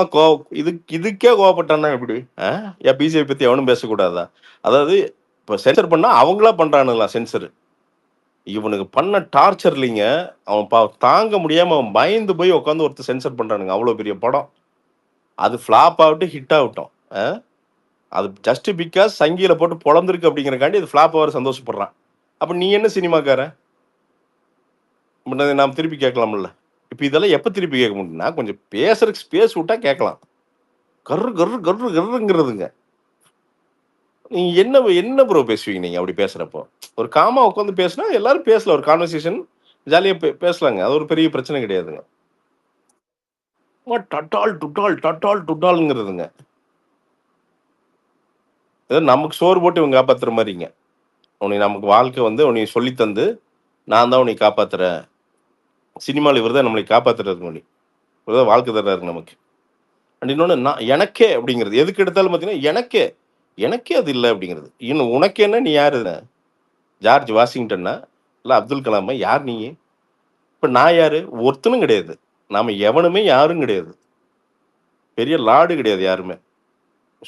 இதுக்கே கோவப்பட்டான்னா எப்படி? ஏன் பிஜேபி பத்தி அவனும் பேசக்கூடாதா? அதாவது இப்ப சென்சர் பண்ணா அவங்களா பண்றானுங்களா சென்சர்? இவனுக்கு பண்ண டார்ச்சர் இல்லைங்க. அவன் தாங்க முடியாம அவன் பயந்து போய் உட்காந்து ஒருத்தர் சென்சர் பண்றானுங்க. அவ்வளவு பெரிய படம். அது ஃபிளாப் ஆகட்டும், ஹிட் ஆகட்டும். அது ஜஸ்ட் பிகாஸ் சங்கியில போட்டு பொழந்திருக்கு அப்படிங்கிறக்காண்டி இது ஃபிளாப் ஆகிற சந்தோஷப்படுறான். அப்ப நீ என்ன சினிமாக்காரன்? நாம் திருப்பி கேட்கலாம்ல. இப்ப இதெல்லாம் எப்ப திருப்பி கேட்க முடியும்னா கொஞ்சம் பேசுறதுக்கு ஸ்பேஸ் விட்டா கேட்கலாம். கர்ரு கர்ரு கர்ரு கர்ருங்கிறதுங்க. நீங்க என்ன ப்ரோ பேசுவீங்க நீங்க அப்படி பேசுறப்போ? ஒரு காமா உட்காந்து பேசினா எல்லாரும் பேசலாம். ஒரு கான்வர்சேஷன் ஜாலியா பேசலாங்க. அது ஒரு பெரிய பிரச்சனை கிடையாதுங்க. டட்டால் டுட்டால் டட்டால் டுட்டால்ங்கிறதுங்க. ஏதோ நமக்கு சோறு போட்டு இவங்க காப்பாத்துற மாதிரிங்க. உன்னை நமக்கு வாழ்க்கை வந்து உன்னை சொல்லி தந்து நான் தான் உன்னை காப்பாத்துறேன். சினிமாவில் இவர் தான் நம்மளை காப்பாத்துறது மொழி. இவர் தான் வாழ்க்கை தர்றாரு நமக்கு. அண்ட் இன்னொன்று நான் எனக்கே அப்படிங்கிறது எதுக்கு எடுத்தாலும் பார்த்தீங்கன்னா எனக்கே அது இல்லை அப்படிங்கிறது. இன்னும் உனக்கு என்ன? நீ யாரு? ஜார்ஜ் வாஷிங்டன்னா இல்லை அப்துல் கலாமா? யார் நீ? இப்போ நான் யாரு? ஒருத்தனும் கிடையாது. நாம எவனுமே யாரும் கிடையாது. பெரிய லாடு கிடையாது யாருமே.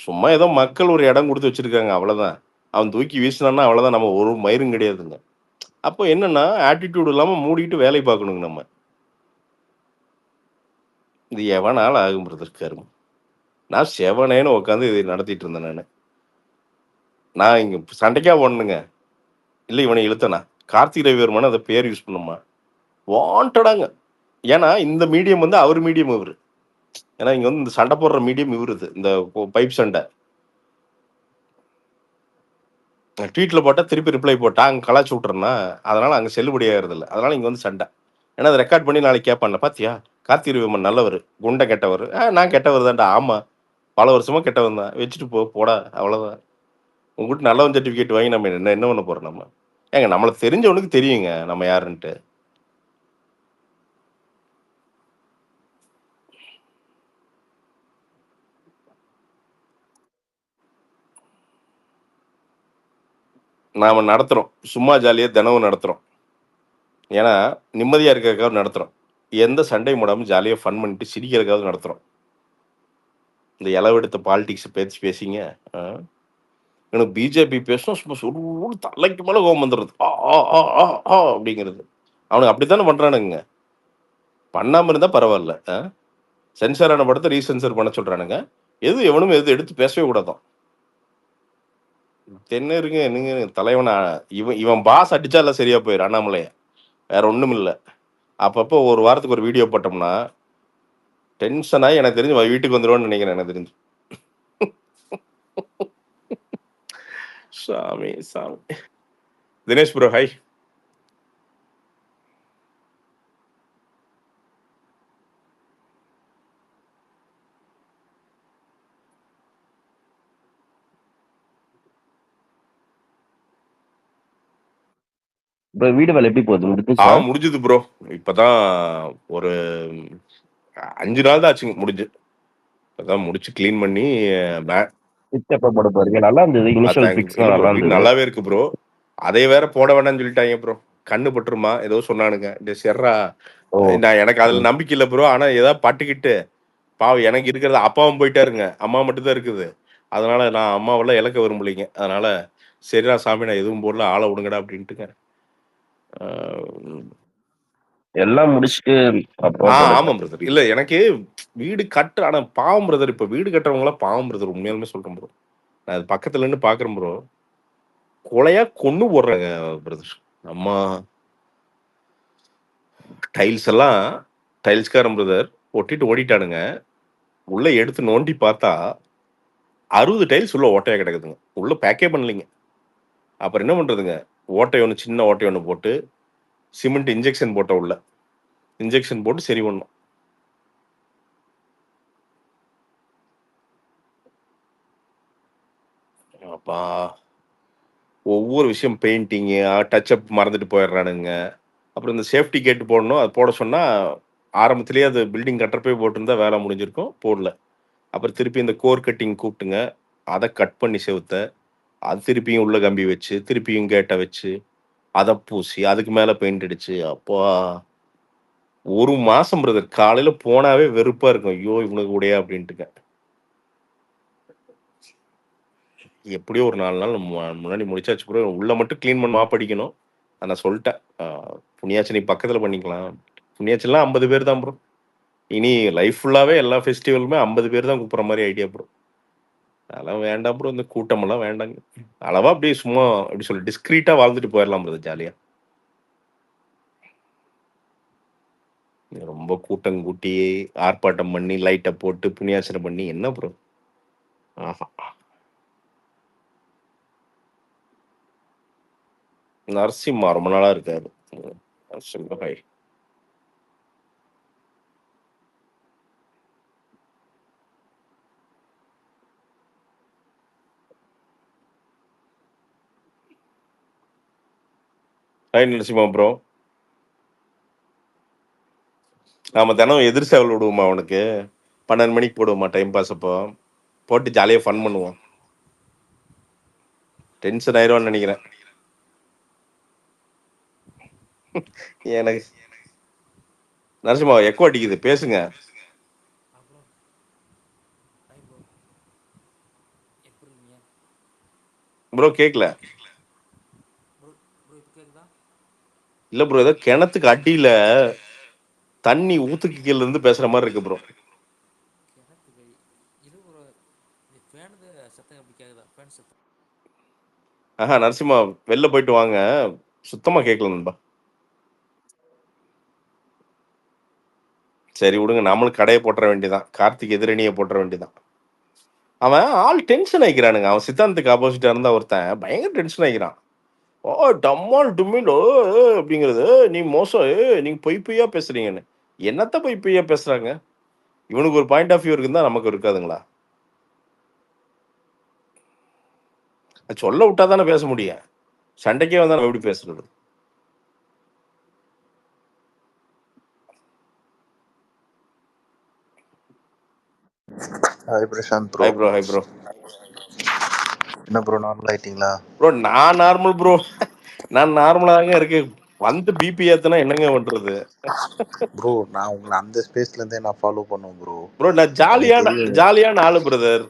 சும்மா ஏதோ மக்கள் ஒரு இடம் கொடுத்து வச்சிருக்காங்க அவ்வளவுதான். அவன் தூக்கி வீசினான்னா அவ்வளவுதான். நம்ம ஒரு மயிரும் கிடையாதுங்க. அப்போ என்னன்னா ஆட்டிடியூட் இல்லாம மூடிட்டு வேலை பார்க்கணுங்க நம்ம. இது எவனால ஆகும் பிரதர்? நான் செவனேன்னு உட்காந்து இதை நடத்திட்டு இருந்தேன். நான் இங்க சண்டைக்கா ஓடணுங்க. இல்லை இவனை இழுத்தனா கார்த்திக் ரவிவர்மன் அதை பேர் யூஸ் பண்ணுமா வாண்டடாங்க. ஏன்னா இந்த மீடியம் வந்து அவர் மீடியம் இவரு. ஏன்னா இங்க வந்து இந்த சண்டை போடுற மீடியம் இவருது. இந்த பைப் சண்டை ட்வீட்ல போட்டா திருப்பி ரிப்ளை போட்டா அங்க கலாச்சி விட்டுறனா, அதனால அங்க செல்லுபடி ஆகிறது இல்லை. அதனால இங்க வந்து சண்டை. ஏன்னா அதை ரெக்கார்ட் பண்ணி நாளைக்கு கேட்பான்ல, பாத்தியா கார்த்திக் ரவிவர்மன் நல்லவர், குண்டை கெட்டவர். நான் கெட்டவர் தான்டா. ஆமா, பல வருஷமா கெட்டவன் தான். வச்சுட்டு போடா அவ்வளவுதான். உங்ககிட்ட நல்லவன் சர்டிபிகேட் வாங்கி நம்ம என்ன பண்ண போறோம் நம்ம? ஏங்க நம்மள தெரிஞ்சவனுக்கு தெரியுங்க நம்ம யாருன்ட்டு. நாம நடத்துறோம், சும்மா ஜாலியா தினமும் நடத்துறோம். ஏன்னா நிம்மதியா இருக்கிறதுக்காக நடத்துறோம். எந்த சண்டையும் மூடாம ஜாலியா ஃபன் பண்ணிட்டு சிரிக்கிறதுக்காக நடத்துறோம். இந்த இளவெடுத்த பாலிடிக்ஸ் பேசிங்க. எனக்கு பிஜேபி பேசணும் சும்மா சுருன்னு தலைக்கு மேல கோபம் வந்துடுறது. அப்படிங்கிறது அவனுக்கு அப்படித்தானே பண்றானுங்க. பண்ணாம இருந்தா பரவாயில்ல. சென்சார் ஆன படத்தை ரீசென்சர் பண்ண சொல்றானுங்க. எவனும் எடுத்து பேசவே கூடாதான். என்ன இருங்க என்னங்க தலைவனா? இவன் பாஸ் அடிச்சா எல்லாம் சரியா போயிரு அண்ணாமலைய. வேற ஒண்ணும் இல்ல. அப்பப்போ ஒரு வாரத்துக்கு ஒரு வீடியோ போட்டோம்னா டென்ஷன் ஆகி எனக்கு தெரிஞ்சு வீட்டுக்கு வந்துடுவோன்னு நினைக்கிறேன். எனக்கு தெரிஞ்சு சாமி தினேஷ் ப்ரோ ஹாய். வீடு வேலை எப்படி போகுது? முடிஞ்சது ப்ரோ. இப்பதான் ஒரு 5 நாள் தான் ஆச்சுங்க முடிஞ்சு. அதான் முடிச்சு கிளீன் பண்ணி நல்லாவே இருக்கு ப்ரோ. அதை வேற போட வேண்டாம்னு சொல்லிட்டாங்க ப்ரோ. கண்ணு பட்டுருமா ஏதோ சொன்னானுங்க. எனக்கு அதுல நம்பிக்கை இல்லை ப்ரோ. ஆனா ஏதாவது பட்டுக்கிட்டு பாவம் எனக்கு இருக்கிறது அப்பாவும் போயிட்டாருங்க, அம்மா மட்டும் தான் இருக்குது. அதனால நான் அம்மாவெல்லாம் இழக்க விரும்பலைங்க. அதனால சரிடா சாமி நான் எதுவும் போடல, ஆளை விடுங்கடா அப்படின்ட்டுங்க. எல்லாம் முடிச்சுட்டு ஆமா பிரதர். இல்ல எனக்கு வீடு கட்டு, ஆனா பாவம் பிரதர். இப்ப வீடு கட்டுறவங்களா பாவம் பிரதர். உண்மையாலுமே சொல்றேன் ப்ரோ. நான் அது பக்கத்துல இருந்து பாக்குறேன் ப்ரோ. கொலையா கொண்டு போடுறாங்க பிரதர். அம்மா டைல்ஸ் எல்லாம் டைல்ஸ்காரன் பிரதர் ஒட்டிட்டு ஓடிட்டானுங்க. உள்ள எடுத்து நோண்டி பார்த்தா 60 டைல்ஸ் உள்ள ஓட்டையா கிடக்குதுங்க. உள்ள பேக்கே பண்ணலைங்க. அப்புறம் என்ன பண்றதுங்க? ஓட்டை ஒண்ணு, சின்ன ஓட்டை ஒண்ணு போட்டு சிமெண்ட் இன்ஜெக்ஷன் போட்ட உள்ள. இன்ஜெக்ஷன் போட்டு சரி பண்ணோம். அப்பா! ஒவ்வொரு விஷயம் பெயிண்டிங்கு, டச் அப் மறந்துட்டு போயிடுறானுங்க. அப்புறம் இந்த சேஃப்டி கேட் போடணும். அது போட சொன்னா, ஆரம்பத்திலேயே அது பில்டிங் கட்டுறப்பயே போட்டிருந்தா வேலை முடிஞ்சிருக்கும். போடல. அப்புறம் திருப்பி இந்த கோர் கட்டிங் கூப்பிட்டுங்க. அத கட் பண்ணி செவுத்த. அது திருப்பியும் உள்ள கம்பி வச்சு, திருப்பியும் கேட்ட வச்சு, அத பூசி, அதுக்கு மேல பெயிண்ட் அடிச்சு, அப்பா! 1 மாசம் பிரதர். காலையில போனாவே வெறுப்பா இருக்கும். ஐயோ! இவனுக்கு கூடயா அப்படின்ட்டுங்க. எப்படியோ ஒரு 4 நாள் முன்னாடி முடிச்சாச்சு ப்ரோ. உள்ள மட்டும் கிளீன் பண்ணி மாப் அடிக்கணும். நான் சொல்ட்டேன். புண்ணியாச்சனி பக்கத்துல பண்ணிக்கலாம். புண்ணியாச்சனிலாம் 50 பேர் தான் ப்ரோ. இனி லைஃப் ஃபுல்லாவே எல்லா ஃபெஸ்டிவலுமே 50 பேர் தான் கூப்பிடுற மாரி ஐடியா ப்ரோ. அதெல்லாம் வேண்டாம் ப்ரோ. இந்த கூட்டமெல்லாம் வேண்டாங்க. அளவா அப்படியே சும்மா எப்படி சொல்ல டிஸ்க்ரீட்டா வாழ்ந்துட்டு போயிரலாம் ப்ரோ ஜாலியா. ரொம்ப கூட்டம் கூட்டி, ஆர்ப்பாட்டம் பண்ணி, லைட்ட போட்டு, புண்ணியாச்சனை பண்ணி என்ன ப்ரோ? ஆஹா! நரசிம்மா ரொம்ப நாளா இருக்காரு. Narasimha hi. Hi Narasimha bro. நாம தினம் எதிர் சேவல் விடுவோமா அவனுக்கு? 12 மணிக்கு போடுவோமா டைம் பாஸ் அப்போ? போட்டு ஜாலியா ஃபன் பண்ணுவோம். டென்ஷன் ஆயிருவான்னு நினைக்கிறேன். எனக்கு நரசிம்மா எக்கோ அடிக்குது. பேசுங்க. ப்ரோ கேட்கல. இல்ல ப்ரோ ஏதோ கிணத்துக்கு அடியில தண்ணி ஊத்துக்கு கீழ இருந்து பேசுற மாதிரி இருக்கு ப்ரோ. ஆஹா நரசிம்மா வெளில போயிட்டு வாங்க. சுத்தமா கேட்கல நண்பா. சரி விடுங்க. நம்மளும் கடையை போட்டுற வேண்டியதான். கார்த்திக் எதிரணியை போட்டுற வேண்டியதான். அவன் ஆள் டென்ஷன் ஆகிக்கிறானுங்க. அவன் சித்தாந்தத்துக்கு ஆப்போசிட்டா இருந்தா ஒருத்தன் பயங்கர டென்ஷன் ஆகிக்கிறான். ஓ டம்மால் டும்மில் அப்படிங்கிறது நீ மோசம் நீங்க பொய் பொய்யா பேசுறீங்கன்னு. என்னத்த பொய் பொய்யா பேசுறாங்க? இவனுக்கு ஒரு பாயிண்ட் ஆஃப் வியூ இருக்குன்னா நமக்கு இருக்காதுங்களா? சொல்ல விட்டா தானே பேச முடியும். சண்டைக்கே வந்தா நம்ம எப்படி பேசுறது? Hi Prashanth bro. Hi bro, hi bro. என்ன ப்ரோ நார்மல் ஆயிட்டீங்களா? ப்ரோ நான் நார்மல் ப்ரோ. நான் நார்மலாக இருக்கேன். வந்து பிபி ஏத்துனா என்னங்க பண்றது? ப்ரோ நான் உங்களை அந்த ஸ்பேஸ்ல இருந்தே நான் ஃபாலோ பண்ணுவேன் ப்ரோ. ப்ரோ நான் எனக்கு ஜாலியான ஆளு பிரதர்.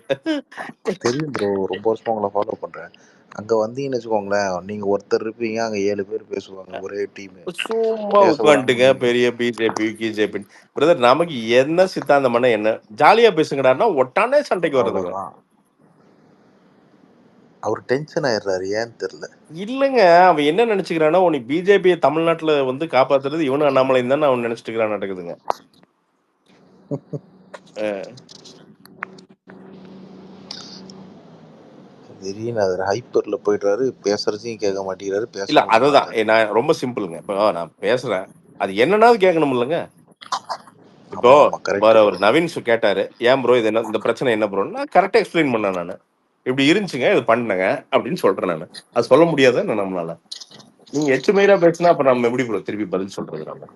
தெரியும் ப்ரோ, ரொம்ப வருஷமா உங்களை ஃபாலோ பண்றேன். அங்க வந்தீங்கன்னு வச்சுக்கோங்களேன், நீங்க ஒருத்தர் இருப்பீங்க, அங்க 7 பேர் பேசுவாங்க, ஒரே டீம். சும்மா பேச உட்காந்துட்டுங்க பெரிய பிஜேபி கிஜேபி பிரதர். நமக்கு என்ன சித்தாந்தம் பண்ண என்ன ஜாலியா பேசுங்கடான்னா ஒட்டானே சண்டைக்கு வர்றதுங்க. அவ்வளவுதான். அவர் டென்ஷன் ஆயிடுறாரு, ஏன்னு தெரியல. இல்லங்க அவன் என்ன நினைச்சுக்கிறான்னா உனி பிஜேபியை தமிழ்நாட்டுல வந்து காப்பாத்துறது இவனு அண்ணாமலையும் தானே அவன் நினைச்சிட்டு இருக்கிறான் நடக்குதுங்க. திடீர்னு அது ஹைப்பர்ல போயிடுறாரு, பேசுறதையும் கேட்க மாட்டேங்கிறாரு, இல்ல பேசவும் விட அதுதான் மாட்டாரு. நான் ரொம்ப சிம்பிளுங்க. இப்போ நான் பேசுறேன், அது என்னன்னாவது கேட்கணும் இல்லைங்க. இப்போ ஆமா ஆமா கரெக்ட் ஒரு ப்ரோ. நவீன் கேட்டாரு, ஏன் ப்ரோ இது என்ன இந்த பிரச்சனை என்ன ப்ரோ? நான் கரெக்டா எக்ஸ்பிளைன் பண்ணேன். நான் இப்படி இருந்துச்சுங்க, இது பண்ணுங்க அப்படின்னு சொல்றேன். நான் அது சொல்ல முடியாத நம்மளால. நீங்க எச்சுமீறா பேசினா அப்ப நம்ம எப்படி ப்ரோ திருப்பி பதில் சொல்றது? நம்ம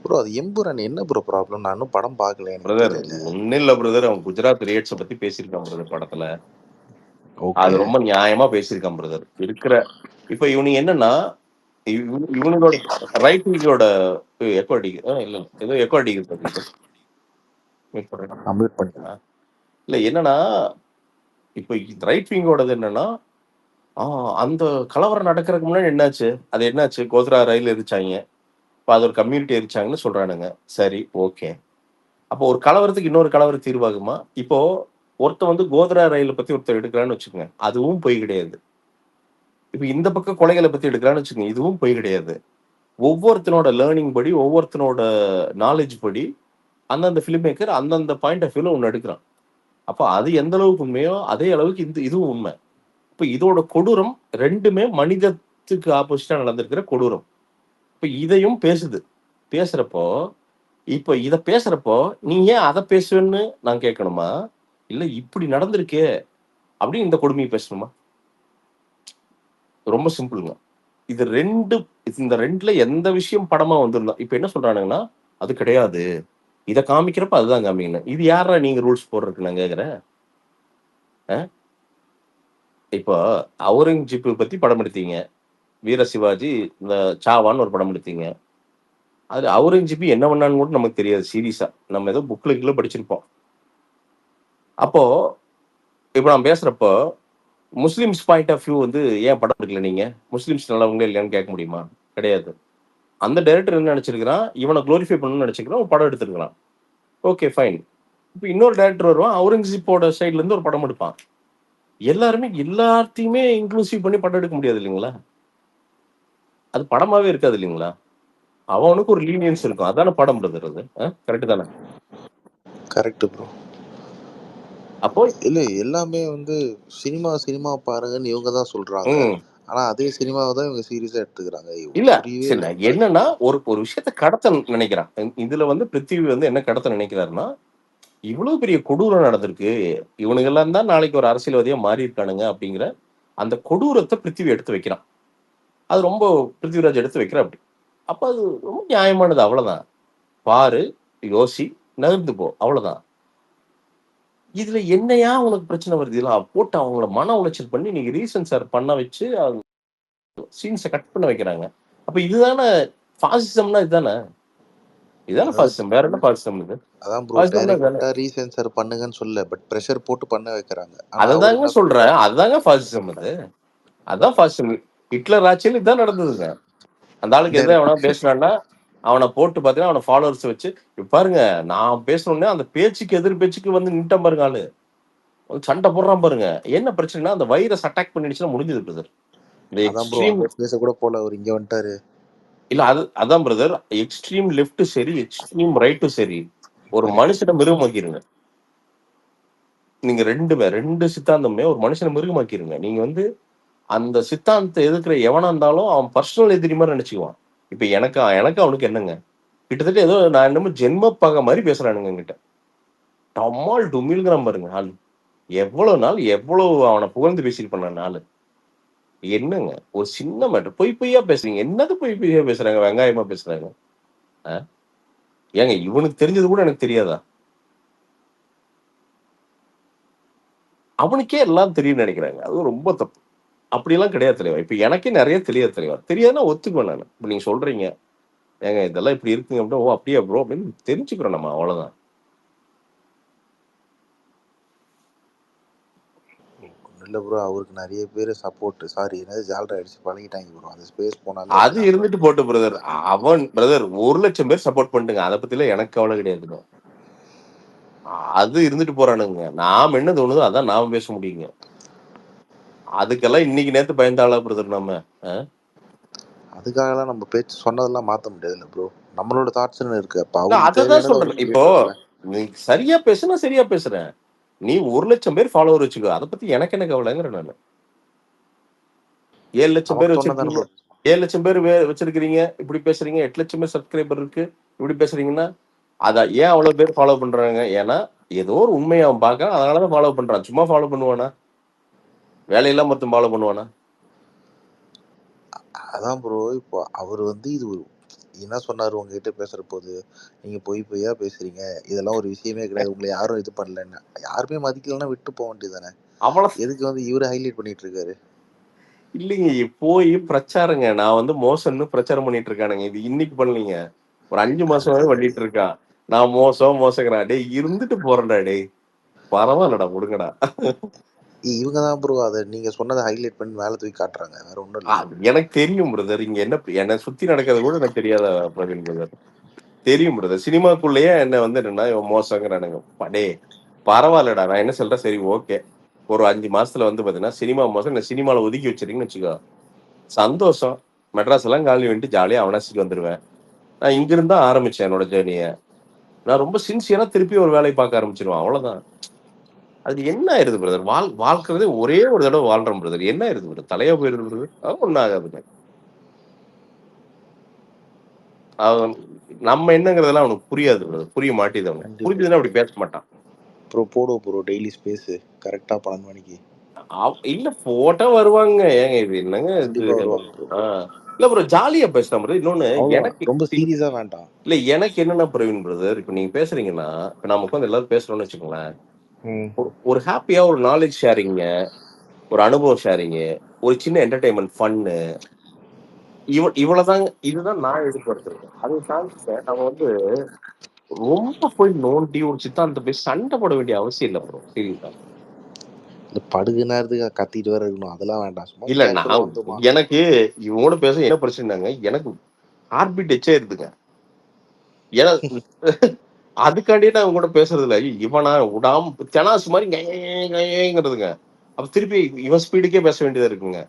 ப்ரோ அது எம்புரான் என்ன ப்ரோ ப்ராப்ளம்? நான் இன்னும் படம் பார்க்கல, எனக்கு பிரதர் தெரியல. ஒன்னும் இல்ல பிரதர். அவன் குஜராத் ரேட்ஸை பத்தி பேசியிருக்கான் பிரதர் படத்துல. ஓகே. அது ரொம்ப நியாயமா பேசியிருக்கான் பிரதர். இருக்கிற இப்ப இவனுக்கு என்னன்னா இவனோட ரைட் விங்கோட எக்கோ அடிக்கு இல்ல ஏதோ எக்கோ அடிக்கிறது. கம்ப்ளீட் பண்ணி இல்ல என்னன்னா இப்ப ரைட் விங்கோடது என்னன்னா அந்த கலவரம் நடக்கிறதுக்கு முன்னாடி என்னாச்சு? அது என்னாச்சு? கோத்ரா ரயில் எரிச்சாங்க. இப்போ அது ஒரு கம்யூனிட்டி எரிச்சாங்கன்னு சொல்றானுங்க. சரி ஓகே. அப்போ ஒரு கலவரத்துக்கு இன்னொரு கலவரம் தீர்வாகுமா? இப்போ ஒருத்தன் வந்து கோத்ரா ரயிலை பத்தி ஒருத்தர் எடுக்கிறான்னு வச்சுக்கோங்க, அதுவும் பொய் கிடையாது. இப்போ இந்த பக்கம் கொலைகளை பத்தி எடுக்கிறான்னு வச்சுக்கோங்க, இதுவும் பொய் கிடையாது. ஒவ்வொருத்தனோட லேர்னிங் படி, ஒவ்வொருத்தனோட நாலேஜ் படி அந்தந்த ஃபிலிம் மேக்கர் அந்தந்த பாயிண்ட் ஆஃப் வியூல ஒன்று எடுக்கிறான். அப்போ அது எந்த அளவுக்கு உண்மையோ அதே அளவுக்கு இதுவும் உண்மை. இப்போ இதோட கொடூரம் ரெண்டுமே மனிதத்துக்கு ஆப்போசிட்டா நடந்திருக்கிற கொடூரம். இப்போ இதையும் பேசுது. பேசுறப்போ இப்போ இதை பேசுறப்போ நீ ஏன் அதை பேசுவேன்னு நான் கேட்கணுமா, இல்ல இப்படி நடந்திருக்கே அப்படின்னு இந்த கொடுமையை பேசணுமா? ரொம்ப சிம்பிளுங்க. இது இந்த ரெண்டுல எந்த விஷயம் படமா வந்திருந்தா இப்ப என்ன சொல்றானுங்கன்னா அது கிடையாது, இதை காமிக்கிறப்ப அதுதான் காமிக்கணும். இது யாரா நீங்க ரூல்ஸ் போடுறதுக்கு நான் கேக்குறேன். இப்போ அவுரங்கஜீப் பத்தி படம் எடுத்தீங்க, வீர சிவாஜி இந்த சாவான்னு ஒரு படம் எடுத்தீங்க. அது அவுரங்கஜீப் என்ன பண்ணான்னு கூட நமக்கு தெரியாது சீரியஸா. நம்ம ஏதோ புக்ல கீழே படிச்சிருப்போம். அப்போ இப்போ நான் பேசுறப்போ முஸ்லிம்ஸ் பாயிண்ட் ஆஃப் வியூ வந்து ஏன் படம் எடுக்கல நீங்க? முஸ்லிம்ஸ் நல்லவங்களே இல்லையான்னு கேட்க முடியுமா? கிடையாது. அந்த டைரக்டர் என்ன நினைச்சிருக்கிறான், இவனை குளோரிஃபை பண்ணணும்னு நினைச்சிருக்கிறான், ஒரு படம் எடுத்திருக்கிறான். Okay fine. இப்போ இன்னொரு டைரக்டர் வருவான், அவுரங்கஜீப்போட சைட்ல இருந்து ஒரு படம் எடுப்பான். எல்லாருமே எல்லாத்தையுமே இன்க்ளூசிவ் பண்ணி படம் எடுக்க முடியாது இல்லைங்களா? அது படமாவே இருக்காது இல்லைங்களா? அவனுக்கு ஒரு லீனியன்ஸ் இருக்கும். அதான படம் எடுக்கிறது. கரெக்ட் தானே? Correct bro. அப்போ இல்ல எல்லாமே வந்து சினிமா பாருங்கன்னு இவங்க தான் சொல்றாங்க. ஆனா அதே சினிமாவை தான் இவங்க சீரியஸா எடுத்துக்கிறாங்க. இல்ல புரியவே சரி, இல்லை. என்னன்னா ஒரு விஷயத்த கடத்த நினைக்கிறான். இதுல வந்து பிருத்திவி வந்து என்ன கடத்த நினைக்கிறாருன்னா, இவ்வளவு பெரிய கொடூரம் நடந்திருக்கு, இவனுங்க எல்லாம் தான் நாளைக்கு ஒரு அரசியல்வாதியா மாறி இருக்கானுங்க அப்படிங்கிற அந்த கொடூரத்தை பிருத்திவி எடுத்து வைக்கிறான். அது ரொம்ப பிருத்திவிராஜ் எடுத்து வைக்கிற அப்படி. அப்ப அது ரொம்ப நியாயமானது. அவ்வளவுதான். பாரு, யோசி, நகர்ந்து போ, அவ்வளவுதான். இதுல என்னையா உனக்கு பிரச்சனை வருது? இதெல்லாம் போட்டு அவங்கள மன உளைச்சல் பண்ணி நீங்க ரீசன் சார் பண்ண வச்சு சீன்ஸை கட் பண்ண வைக்கிறாங்க. அப்ப இதுதானே பாசிசம்னா? இதுதானே பாசிசம். வேற என்ன பாசிசம் இது? அதான் ப்ரோ, டைரக்டா ரீசென்சர் பண்ணுங்கன்னு சொல்ல, பட் பிரஷர் போட்டு பண்ண வைக்கிறாங்க. அததாங்க சொல்றேன். அதுதாங்க பாசிசம். அதான் பாசிசம். ஹிட்லர் ஆட்சியில் இதுதான் நடந்ததுங்க. அந்த ஆளுக்கு எதை அவனா பேசுறான்னா அவனை போட்டு பாத்தீங்கன்னா அவனை ஃபாலோவர்ஸ் வச்சு பாருங்க, நான் பேசணும்னே அந்த பேச்சுக்கு எதிர் பேச்சுக்கு வந்து நின்ட்டான் பாருங்க. ஆளு சண்டை போடுறான் பாருங்க. என்ன பிரச்சனைனா அந்த வைரஸ் அட்டாக் பண்ணிடுச்சுன்னா முடிஞ்சது பிரதர். இந்த எக்ஸ்ட்ரீம் பேச கூட போல அவர் இங்க வந்துட்டாரு. இல்ல அதான் பிரதர், எக்ஸ்ட்ரீம் லெஃப்ட் சரி, எக்ஸ்ட்ரீம் ரைட்டும் சரி, ஒரு மனுஷனை மிருகமாக்கிருங்க. நீங்க ரெண்டு சித்தாந்தமே ஒரு மனுஷனை மிருகமாக்கிருங்க. நீங்க வந்து அந்த சித்தாந்தத்தை எதிர்க்கிற எவனா இருந்தாலும் அவன் பர்சனல் எதிரி மாதிரி நினைச்சுக்குவான். இப்ப எனக்கு அவனுக்கு என்னங்க, கிட்டத்தட்ட ஏதோ நான் என்னமோ ஜென்ம பகை மாதிரி பேசுறானுங்க என்கிட்ட. டம்மால் டுமில்கிறான் பாருங்க ஆளு. எவ்வளவு நாள் எவ்வளவு அவனை புகழ்ந்து பேசிட்டு பண்ண நாள். என்னங்க ஒரு சின்ன மேட்டர் பொய்யா பேசுறீங்க. என்னது பொய்யா பேசுறாங்க? வெங்காயமா பேசுறாங்க. ஏங்க இவனுக்கு தெரிஞ்சது கூட எனக்கு தெரியாதா? அவனுக்கே எல்லாம் தெரியும் நினைக்கிறாங்க. அது ரொம்ப தப்பு. அப்படியெல்லாம் கிடையாது தலைவா. இப்ப எனக்கே நிறைய தெரியாது தலைவா. தெரியாதுன்னா ஒத்துக்குவேன் நான். இப்ப நீங்க சொல்றீங்க ஏங்க இதெல்லாம் இப்படி இருக்குங்க அப்படின்னா, ஓ அப்படியா ப்ரோ அப்படின்னு தெரிஞ்சுக்கிறோம் நம்ம, அவ்வளவுதான். இல்ல ப்ரோ, அவருக்கு நிறைய பேர் சப்போர்ட், சாரி என்னது ஜாலரா அடிச்சு பழகிட்டாங்க ப்ரோ. அந்த ஸ்பேஸ் போனால அது இருந்துட்டு போட்டு பிரதர். அவன் பிரதர் 1,00,000 பேர் சப்போர்ட் பண்ணுங்க, அதை பத்தில எனக்கு கவலை கிடையாதுங்க. அது இருந்துட்டு போறானுங்க. நாம என்ன தோணுதோ அதான் நாம பேச முடியுங்க. அதுக்கெல்லாம் இன்னைக்கு நேத்து பயந்தாளா பிரதர் நம்ம? அதுக்காகலாம் நம்ம பேச்சு சொன்னதெல்லாம் மாத்த முடியாதுல்ல ப்ரோ. நம்மளோட தாட்ஸ்னு இருக்கு. அப்ப அததான் சொல்றேன். இப்போ நீ சரியா பேசுனா சரியா பேசுறேன். நீ 1,00,000 பேர் ஃபாலோவர் வச்சுக்கோ, அதை பத்தி எனக்கு என்ன கவலைங்கிறேன் நான். 7,00,000 பேர் வச்சிருக்கீங்க, 7,00,000 பேர் வச்சிருக்கிறீங்க, இப்படி பேசுறீங்க. 8,00,000 பேர் சப்ஸ்கிரைபர் இருக்கு, இப்படி பேசுறீங்கன்னா அதான் ஏன் அவ்வளவு பேர் ஃபாலோ பண்றாங்க? ஏன்னா ஏதோ ஒரு உண்மையை அவன் பார்க்கறான், அதனாலதான் ஃபாலோ பண்றான். சும்மா ஃபாலோ பண்ணுவானா? வேலையெல்லாம் மொத்தம் ஃபாலோ பண்ணுவானா? அதான் ப்ரோ, இப்போ அவர் வந்து இது என்ன சொன்னாரு உங்ககிட்ட பேசுற போது, நீங்க பொய்யா பேசுறீங்க, இதெல்லாம் ஒரு விஷயமே கிடையாது, உங்களை யாரும் இது பண்ணலன்னு. யாருமே மதிக்கலன்னா விட்டு போக வேண்டியதானே. அவ்வளவு எதுக்கு வந்து இவரு ஹைலைட் பண்ணிட்டு இருக்காரு? இல்லைங்க, போய் பிரச்சாரங்க. நான் வந்து மோசம்னு பிரச்சாரம் பண்ணிட்டு இருக்கானுங்க. இது இன்னைக்கு பண்ணலீங்க, ஒரு 5 மாசமாவே பண்ணிட்டு இருக்கான். நான் மோசங்கிறான். டே இருந்துட்டு போறேன்டா, டே பரவாயில்லடா விடுங்கடா. இவங்கதான் ப்ரோ அதை நீங்க சொன்னதை ஹைலைட் பண்ணி மேல தூக்கி காட்டுறாங்க, வேற ஒண்ணும் இல்லை. எனக்கு தெரியும் பிரதர். இங்க என்ன சுத்தி நடக்கிறது கூட எனக்கு தெரியாத பிரவீன் பிரதர். தெரியும் பிரதர். சினிமாக்குள்ளேயே என்ன வந்து என்னன்னா இவன் மோசங்கிறானுங்க. டே பரவாயில்லடா, நான் என்ன சொல்றேன், சரி ஓகே, ஒரு 5 மாசத்துல வந்து பாத்தீங்கன்னா சினிமா மோசம், இந்த சினிமால ஒதுக்கி வச்சிருக்கீங்கன்னு வச்சுக்கோ, சந்தோஷம். மெட்ராஸ் எல்லாம் காலி வந்துட்டு ஜாலியா அவனாசிக்கு வந்துருவேன். நான் இங்கிருந்தா ஆரம்பிச்சேன் என்னோட ஜேர்னிய. நான் ரொம்ப சின்சியரா திருப்பி ஒரு வேலையை பார்க்க ஆரம்பிச்சிருவேன். அவ்வளவுதான். அது என்ன ஆயிருது பிரதர்? வாழ்க்கிறதே ஒரே ஒரு தடவை வாழ்றோம் பிரதர். என்ன ஆயிருது பிரதர்? தலையா போயிருது பிரதர். ஒன்னும் ஆகாதுங்க. அவன் நம்ம என்னங்கிறதெல்லாம் அவனுக்கு புரியாது பிரதர். புரிய மாட்டேது அவனுக்கு. கண்டிப்பா புரிஞ்சதுன்னா அப்படி பேச மாட்டான். ப்ரோ போடுவோம் ப்ரோ டெய்லி ஸ்பேஸ் கரெக்டா 12 மணிக்கு. இல்ல போட்டா வருவாங்க. ஏங்க இது என்னங்க இது? கண்டிப்பா வருவாங்க ப்ரோ. இல்ல ப்ரோ ஜாலியா பேசலாம் பிரதர். இன்னொன்னு அவ்வளவுதான், எனக்கு ரொம்ப சீரியஸா வேண்டாம். இல்ல எனக்கு என்னன்னா பிரவீன் பிரதர், இப்ப நீங்க பேசுறீங்கன்னா இப்ப நம்ம உட்காந்து எல்லாரும் பேசுறோம்னு வச்சுக்கோங்களேன், ஒரு ஹாப்பியா ஒரு நாலேஜ் ஷேரிங்க, ஒரு அனுபவம் ஷேரிங், ஒரு சின்ன என்டர்டைன்மெண்ட் ஃபன்னு, இவ்வளவுதாங்க. இதுதான் நான் எதிர்பார்த்திருக்கேன். அதை தாண்டி நம்ம வந்து ரொம்ப போய் நோண்டி ஒரு சித்தாந்த போய் சண்டை போட வேண்டிய அவசியம் இல்லை ப்ரோ. சீரியஸா இந்த படுகு நேரத்துக்கு கத்திட்டு வேற இருக்கணும், அதெல்லாம் வேண்டாம். சும்மா இல்ல கேஷுவலா நான் வந்துமா. எனக்கு இவங்களோட பேச என்ன பிரச்சனைங்க, எனக்கு ஹார்ட் பீட் எச்சே இருக்குங்க. ஏன்னா அதுக்காண்டியே நான் இவங்க கூட பேசுறது இல்லை. இவனா விடாம தெனாசு மாதிரி ங்கிறதுங்க. அப்ப திருப்பி இவன் ஸ்பீடுக்கே பேச வேண்டியதா இருக்குங்க.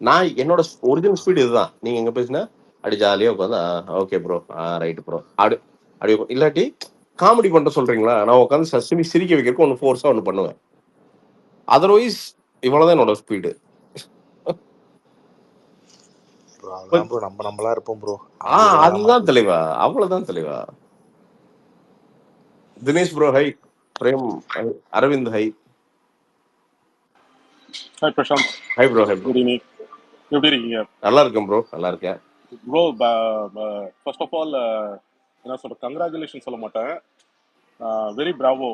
நான் என்னோட ஒரிஜினல் ஸ்பீடு இதுதான். நீங்க எங்க பேசினா அப்படி ஜாலியா உட்காந்து ஓகே ப்ரோ, ரைட் ப்ரோ, அப்படி இல்லாட்டி காமெடி பண்ண சொல்றீங்களா, நான் உட்காந்து சசிமி சிரிக்க வைக்கிறதுக்கு ஒன்று ஃபோர்ஸா ஒன்று பண்ணுவேன். அதர்வைஸ் இவ்வளவுதான் என்னோட ஸ்பீடு. அதான் ப்ரோ நம்ம நம்மளா இருப்போம் ப்ரோ. அதுதான் தலைவா, அவ்வளவுதான் தலைவா. Dinesh bro hi, Prem Aravind hi. Hi Prashanth. Hi bro. Hi bro. Good evening. எப்படி இருக்கீங்க? நல்லா இருக்கேன் ப்ரோ, நல்லா இருக்கேன் ப்ரோ. ஃபர்ஸ்ட் ஆஃப் ஆல் என்ன சொல்ற, கங்க்ராச்சுலேஷன் சொல்ல மாட்டேன். வெரி பிராவோ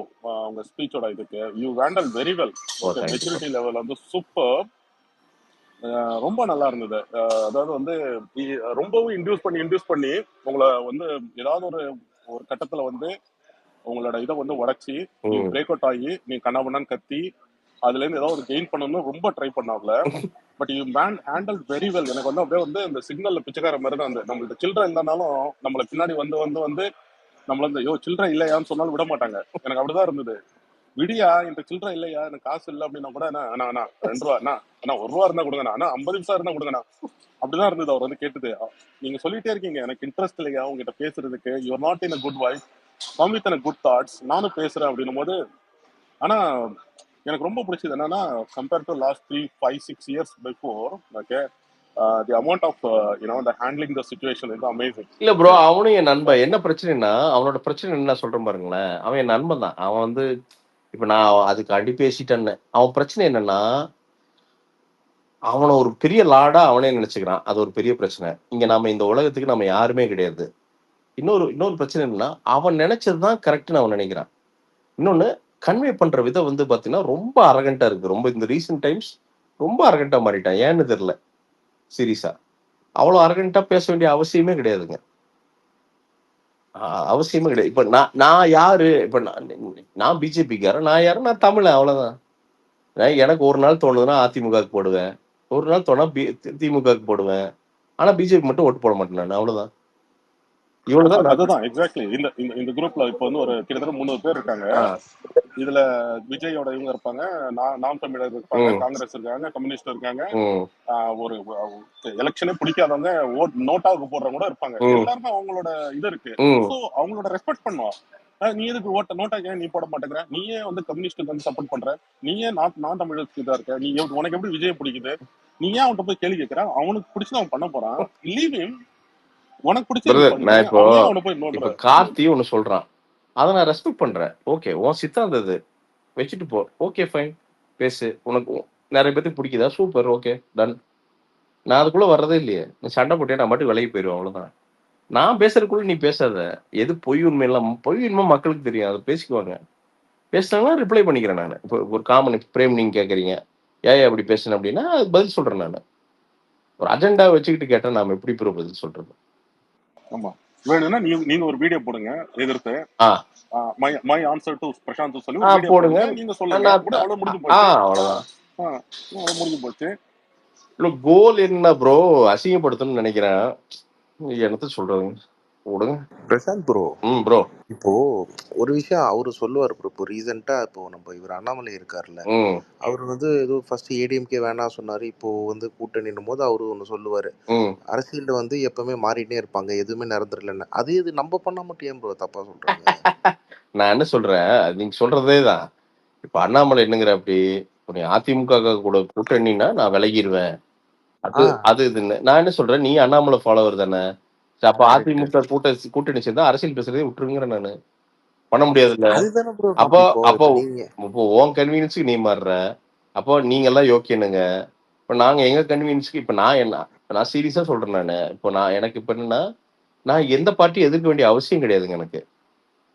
உங்க ஸ்பீச்சோட இதுக்கு. You handle very well. Okay, maturity level வந்து சூப்பர். ரொம்ப நல்லா இருந்தது. அதாவது வந்து ரொம்பவும் இன்டியூஸ் பண்ணி உங்களை வந்து ஏதாவது ஒரு கட்டத்துல வந்து உங்களோட இதை வந்து உடைச்சி நீ பிரேக் அவுட் ஆகி நீ கண்ணாபண்ணான்னு கத்தி அதுல இருந்து ஏதாவது ஒரு கெயின் பண்ணணும்னு ரொம்ப ட்ரை பண்ணாப்ல. But you handle very well. எனக்கு வந்து அப்படியே வந்து இந்த சிக்னல்ல பிச்சைக்கார மாதிரி தான். நம்மள்ட்ட சில்ட்ரன் இல்லைனாலும் நம்மளை பின்னாடி வந்து வந்து வந்து நம்மள வந்து ஐயோ சில்ட்ரன் இல்லையான்னு சொன்னாலும் விட மாட்டாங்க. எனக்கு அப்படிதான் இருந்தது. விடியா இந்த சில்ட்ரன் இல்லையா, எனக்கு காசு இல்லை அப்படின்னா கூட அண்ணா 2 ரூபா அண்ணா 1 ரூபா இருந்தா கொடுங்கண்ணா, அண்ணா 50 நிமிஷம் இருந்தா கொடுங்கண்ணா, அப்படிதான் இருந்தது. அவர் வந்து கேட்டது. நீங்க சொல்லிட்டே இருக்கீங்க எனக்கு இன்ட்ரெஸ்ட் இல்லையா உங்ககிட்ட பேசுறதுக்கு, you're not in a good voice, come with a good thoughts, நானும் பேசுறேன் அப்படின்னும் போது. ஆனா எனக்கு ரொம்ப பிடிச்சது என்னன்னா, compare to last 3-5-6 years before, okay, the amount of the handling the situation is amazing. இல்ல ப்ரோ, அவனும் என் நண்பன். என்ன பிரச்சனைனா அவனோட பிரச்சனை என்ன சொல்றேன் பாருங்களேன். அவன் என் நண்பன் தான். அவன் வந்து இப்ப நான் அதுக்கு அடி பேசிட்டேன்னு. அவன் பிரச்சனை என்னன்னா, அவனை ஒரு பெரிய லாடா அவனே நினைச்சுக்கிறான். அது ஒரு பெரிய பிரச்சனை. இங்க நம்ம இந்த உலகத்துக்கு நம்ம யாருமே கிடையாது. இன்னொரு பிரச்சனை என்னன்னா, அவன் நினைச்சதுதான் கரெக்ட்னு அவன் நினைக்கிறான். இன்னொன்னு கன்வே பண்ற விதம் வந்து பாத்தீங்கன்னா ரொம்ப அரகண்டா இருக்கு. ரொம்ப இந்த ரீசெண்ட் டைம்ஸ் ரொம்ப அரகண்டா மாறிட்டான். ஏன்னு தெரியல. சீரியஸா அவ்வளவு அரகண்டா பேச வேண்டிய அவசியமே கிடையாதுங்க. அவசியமே கிடையாது. இப்ப நான் யாரு? இப்ப நான் பிஜேபிக்காரன். நான் யாரு? நான் தமிழன். அவ்வளவுதான். எனக்கு ஒரு நாள் தோணுதுன்னா அதிமுகவுக்கு போடுவேன், ஒரு நாள் தோணா திமுகவுக்கு போடுவேன். ஆனா பிஜேபி மட்டும் ஓட்டு போட மாட்டேன் நான். அவ்வளவுதான். இவ்வளவுதான். அதுதான் எக்ஸாக்ட்லி. இந்த குரூப்ல இப்போ வந்து ஒரு கிட்டத்தட்ட 3 பேர் இருக்காங்க. இதுல விஜயோட இவங்க இருப்பாங்க, நாம் தமிழர் இருப்பாங்க, காங்கிரஸ் இருக்காங்க, கம்யூனிஸ்ட் இருக்காங்க, ஒரு எலெக்ஷனே பிடிக்காதவங்க நோட்டாவுக்கு போடுறவங்க கூட இருப்பாங்க. எல்லாருமே அவங்களோட இது இருக்கு. ஸோ அவங்களோட ரெஸ்பெக்ட் பண்ணுவோம். நீ எதுக்கு நோட்டாக்கு நீ போட மாட்டேங்கிற, நீயே வந்து கம்யூனிஸ்டுக்கு வந்து சப்போர்ட் பண்ற, நீயே நான் தமிழருக்கு இதா இருக்க, நீ உனக்கு எப்படி விஜய் பிடிக்குது, நீ ஏன் அவன்கிட்ட போய் கேள்வி கேட்கிற? அவனுக்கு பிடிச்சது அவன் பண்ண போறான். Leave him. உனக்கு பிடிச்சது கார்த்தி ஒண்ணு சொல்றான், அதை நான் ரெஸ்பெக்ட் பண்றேன். ஓகே, உன் சித்தாந்தது வச்சுட்டு போ. ஓகே ஃபைன், பேசு. உனக்கு நிறைய பேருக்கு பிடிக்குதா? Super, okay done. நான் அதுக்குள்ள வர்றதே இல்லையே. நீ சண்டை போட்டியா நான் மட்டும் விலகி போயிடுவேன். அவ்வளவுதான். நான் பேசுறதுக்குள்ள நீ பேசாத. எது பொய் உண்மை எல்லாம் பொய் உண்மை மக்களுக்கு தெரியும். அதை பேசிக்குவாங்க. பேசுனாங்கன்னா ரிப்ளை பண்ணிக்கிறேன் நான். இப்போ ஒரு காமன் பிரேம் நீங்க கேட்குறீங்க, ஏன் அப்படி பேசுனேன் அப்படின்னா அது பதில் சொல்றேன் நான். ஒரு அஜெண்டா வச்சுக்கிட்டு கேட்டேன், நாம எப்படி ப்ரோ பதில் சொல்றது? ஆமா, வேணும்னா நீங்க ஒரு வீடியோ போடுங்க எதிர்த்து. மை ஆன்சர் டு பிரசாந்த் சொல்லி ஒரு வீடியோ போடுங்க. நீங்க சொல்லுங்க. அவ்வளவு முடிஞ்சு போச்சு. அவ்வளவுதான் முடிஞ்சு போச்சு. கோல் என்ன ப்ரோ? அசிங்கப்படுத்தணும்னு நினைக்கிறேன். என்னத்த சொல்றது? விடுங்க. Prashanth bro, bro. இப்போ ஒரு விஷயம் அவரு சொல்லுவார் ப்ரோ. இப்போ ரீசெண்டா இப்போ நம்ம இவர் அண்ணாமலை இருக்காருல்ல, அவர் வந்து ஏதோ ஃபர்ஸ்ட் ஏடிஎம்கே வேணாம் சொன்னாரு. இப்போ வந்து கூட்டணின்னும் போது அவரு ஒன்று சொல்லுவாரு, அரசியல்ல வந்து எப்பவுமே மாறிட்டே இருப்பாங்க, எதுவுமே நிரந்தரலன்னு. அதே இது நம்ம பண்ணா மட்டும் ஏன் ப்ரோ தப்பா சொல்றாங்க? நான் என்ன சொல்றேன், நீங்க சொல்றதே தான். இப்ப அண்ணாமலை என்னங்கிற அப்படி அதிமுக கூட கூட்டணின்னா நான் விலகிடுவேன், அது இதுன்னு. நான் என்ன சொல்றேன், நீ அண்ணாமலை ஃபாலோவர் தானே, அப்ப அதிமுக கூட்டணி சேர்ந்தா அரசியல் பேசுறதே விட்டுருங்கிற. நானு பண்ண முடியாதுல்ல. அதுதானே ப்ரோ. அப்போ இப்போ நீங்க இப்போ உன் கன்வீனியன்ஸுக்கு நீ மாறுற, அப்போ நீங்க எல்லாம் யோக்கியனுங்க. இப்ப நாங்க எங்க கன்வீனியன்ஸ்க்கு இப்ப நான் சீரியஸா சொல்றேன். நானு இப்போ எனக்கு இப்ப என்னன்னா, நான் எந்த பார்ட்டியும் எதிர்க்க வேண்டிய அவசியம் கிடையாதுங்க எனக்கு.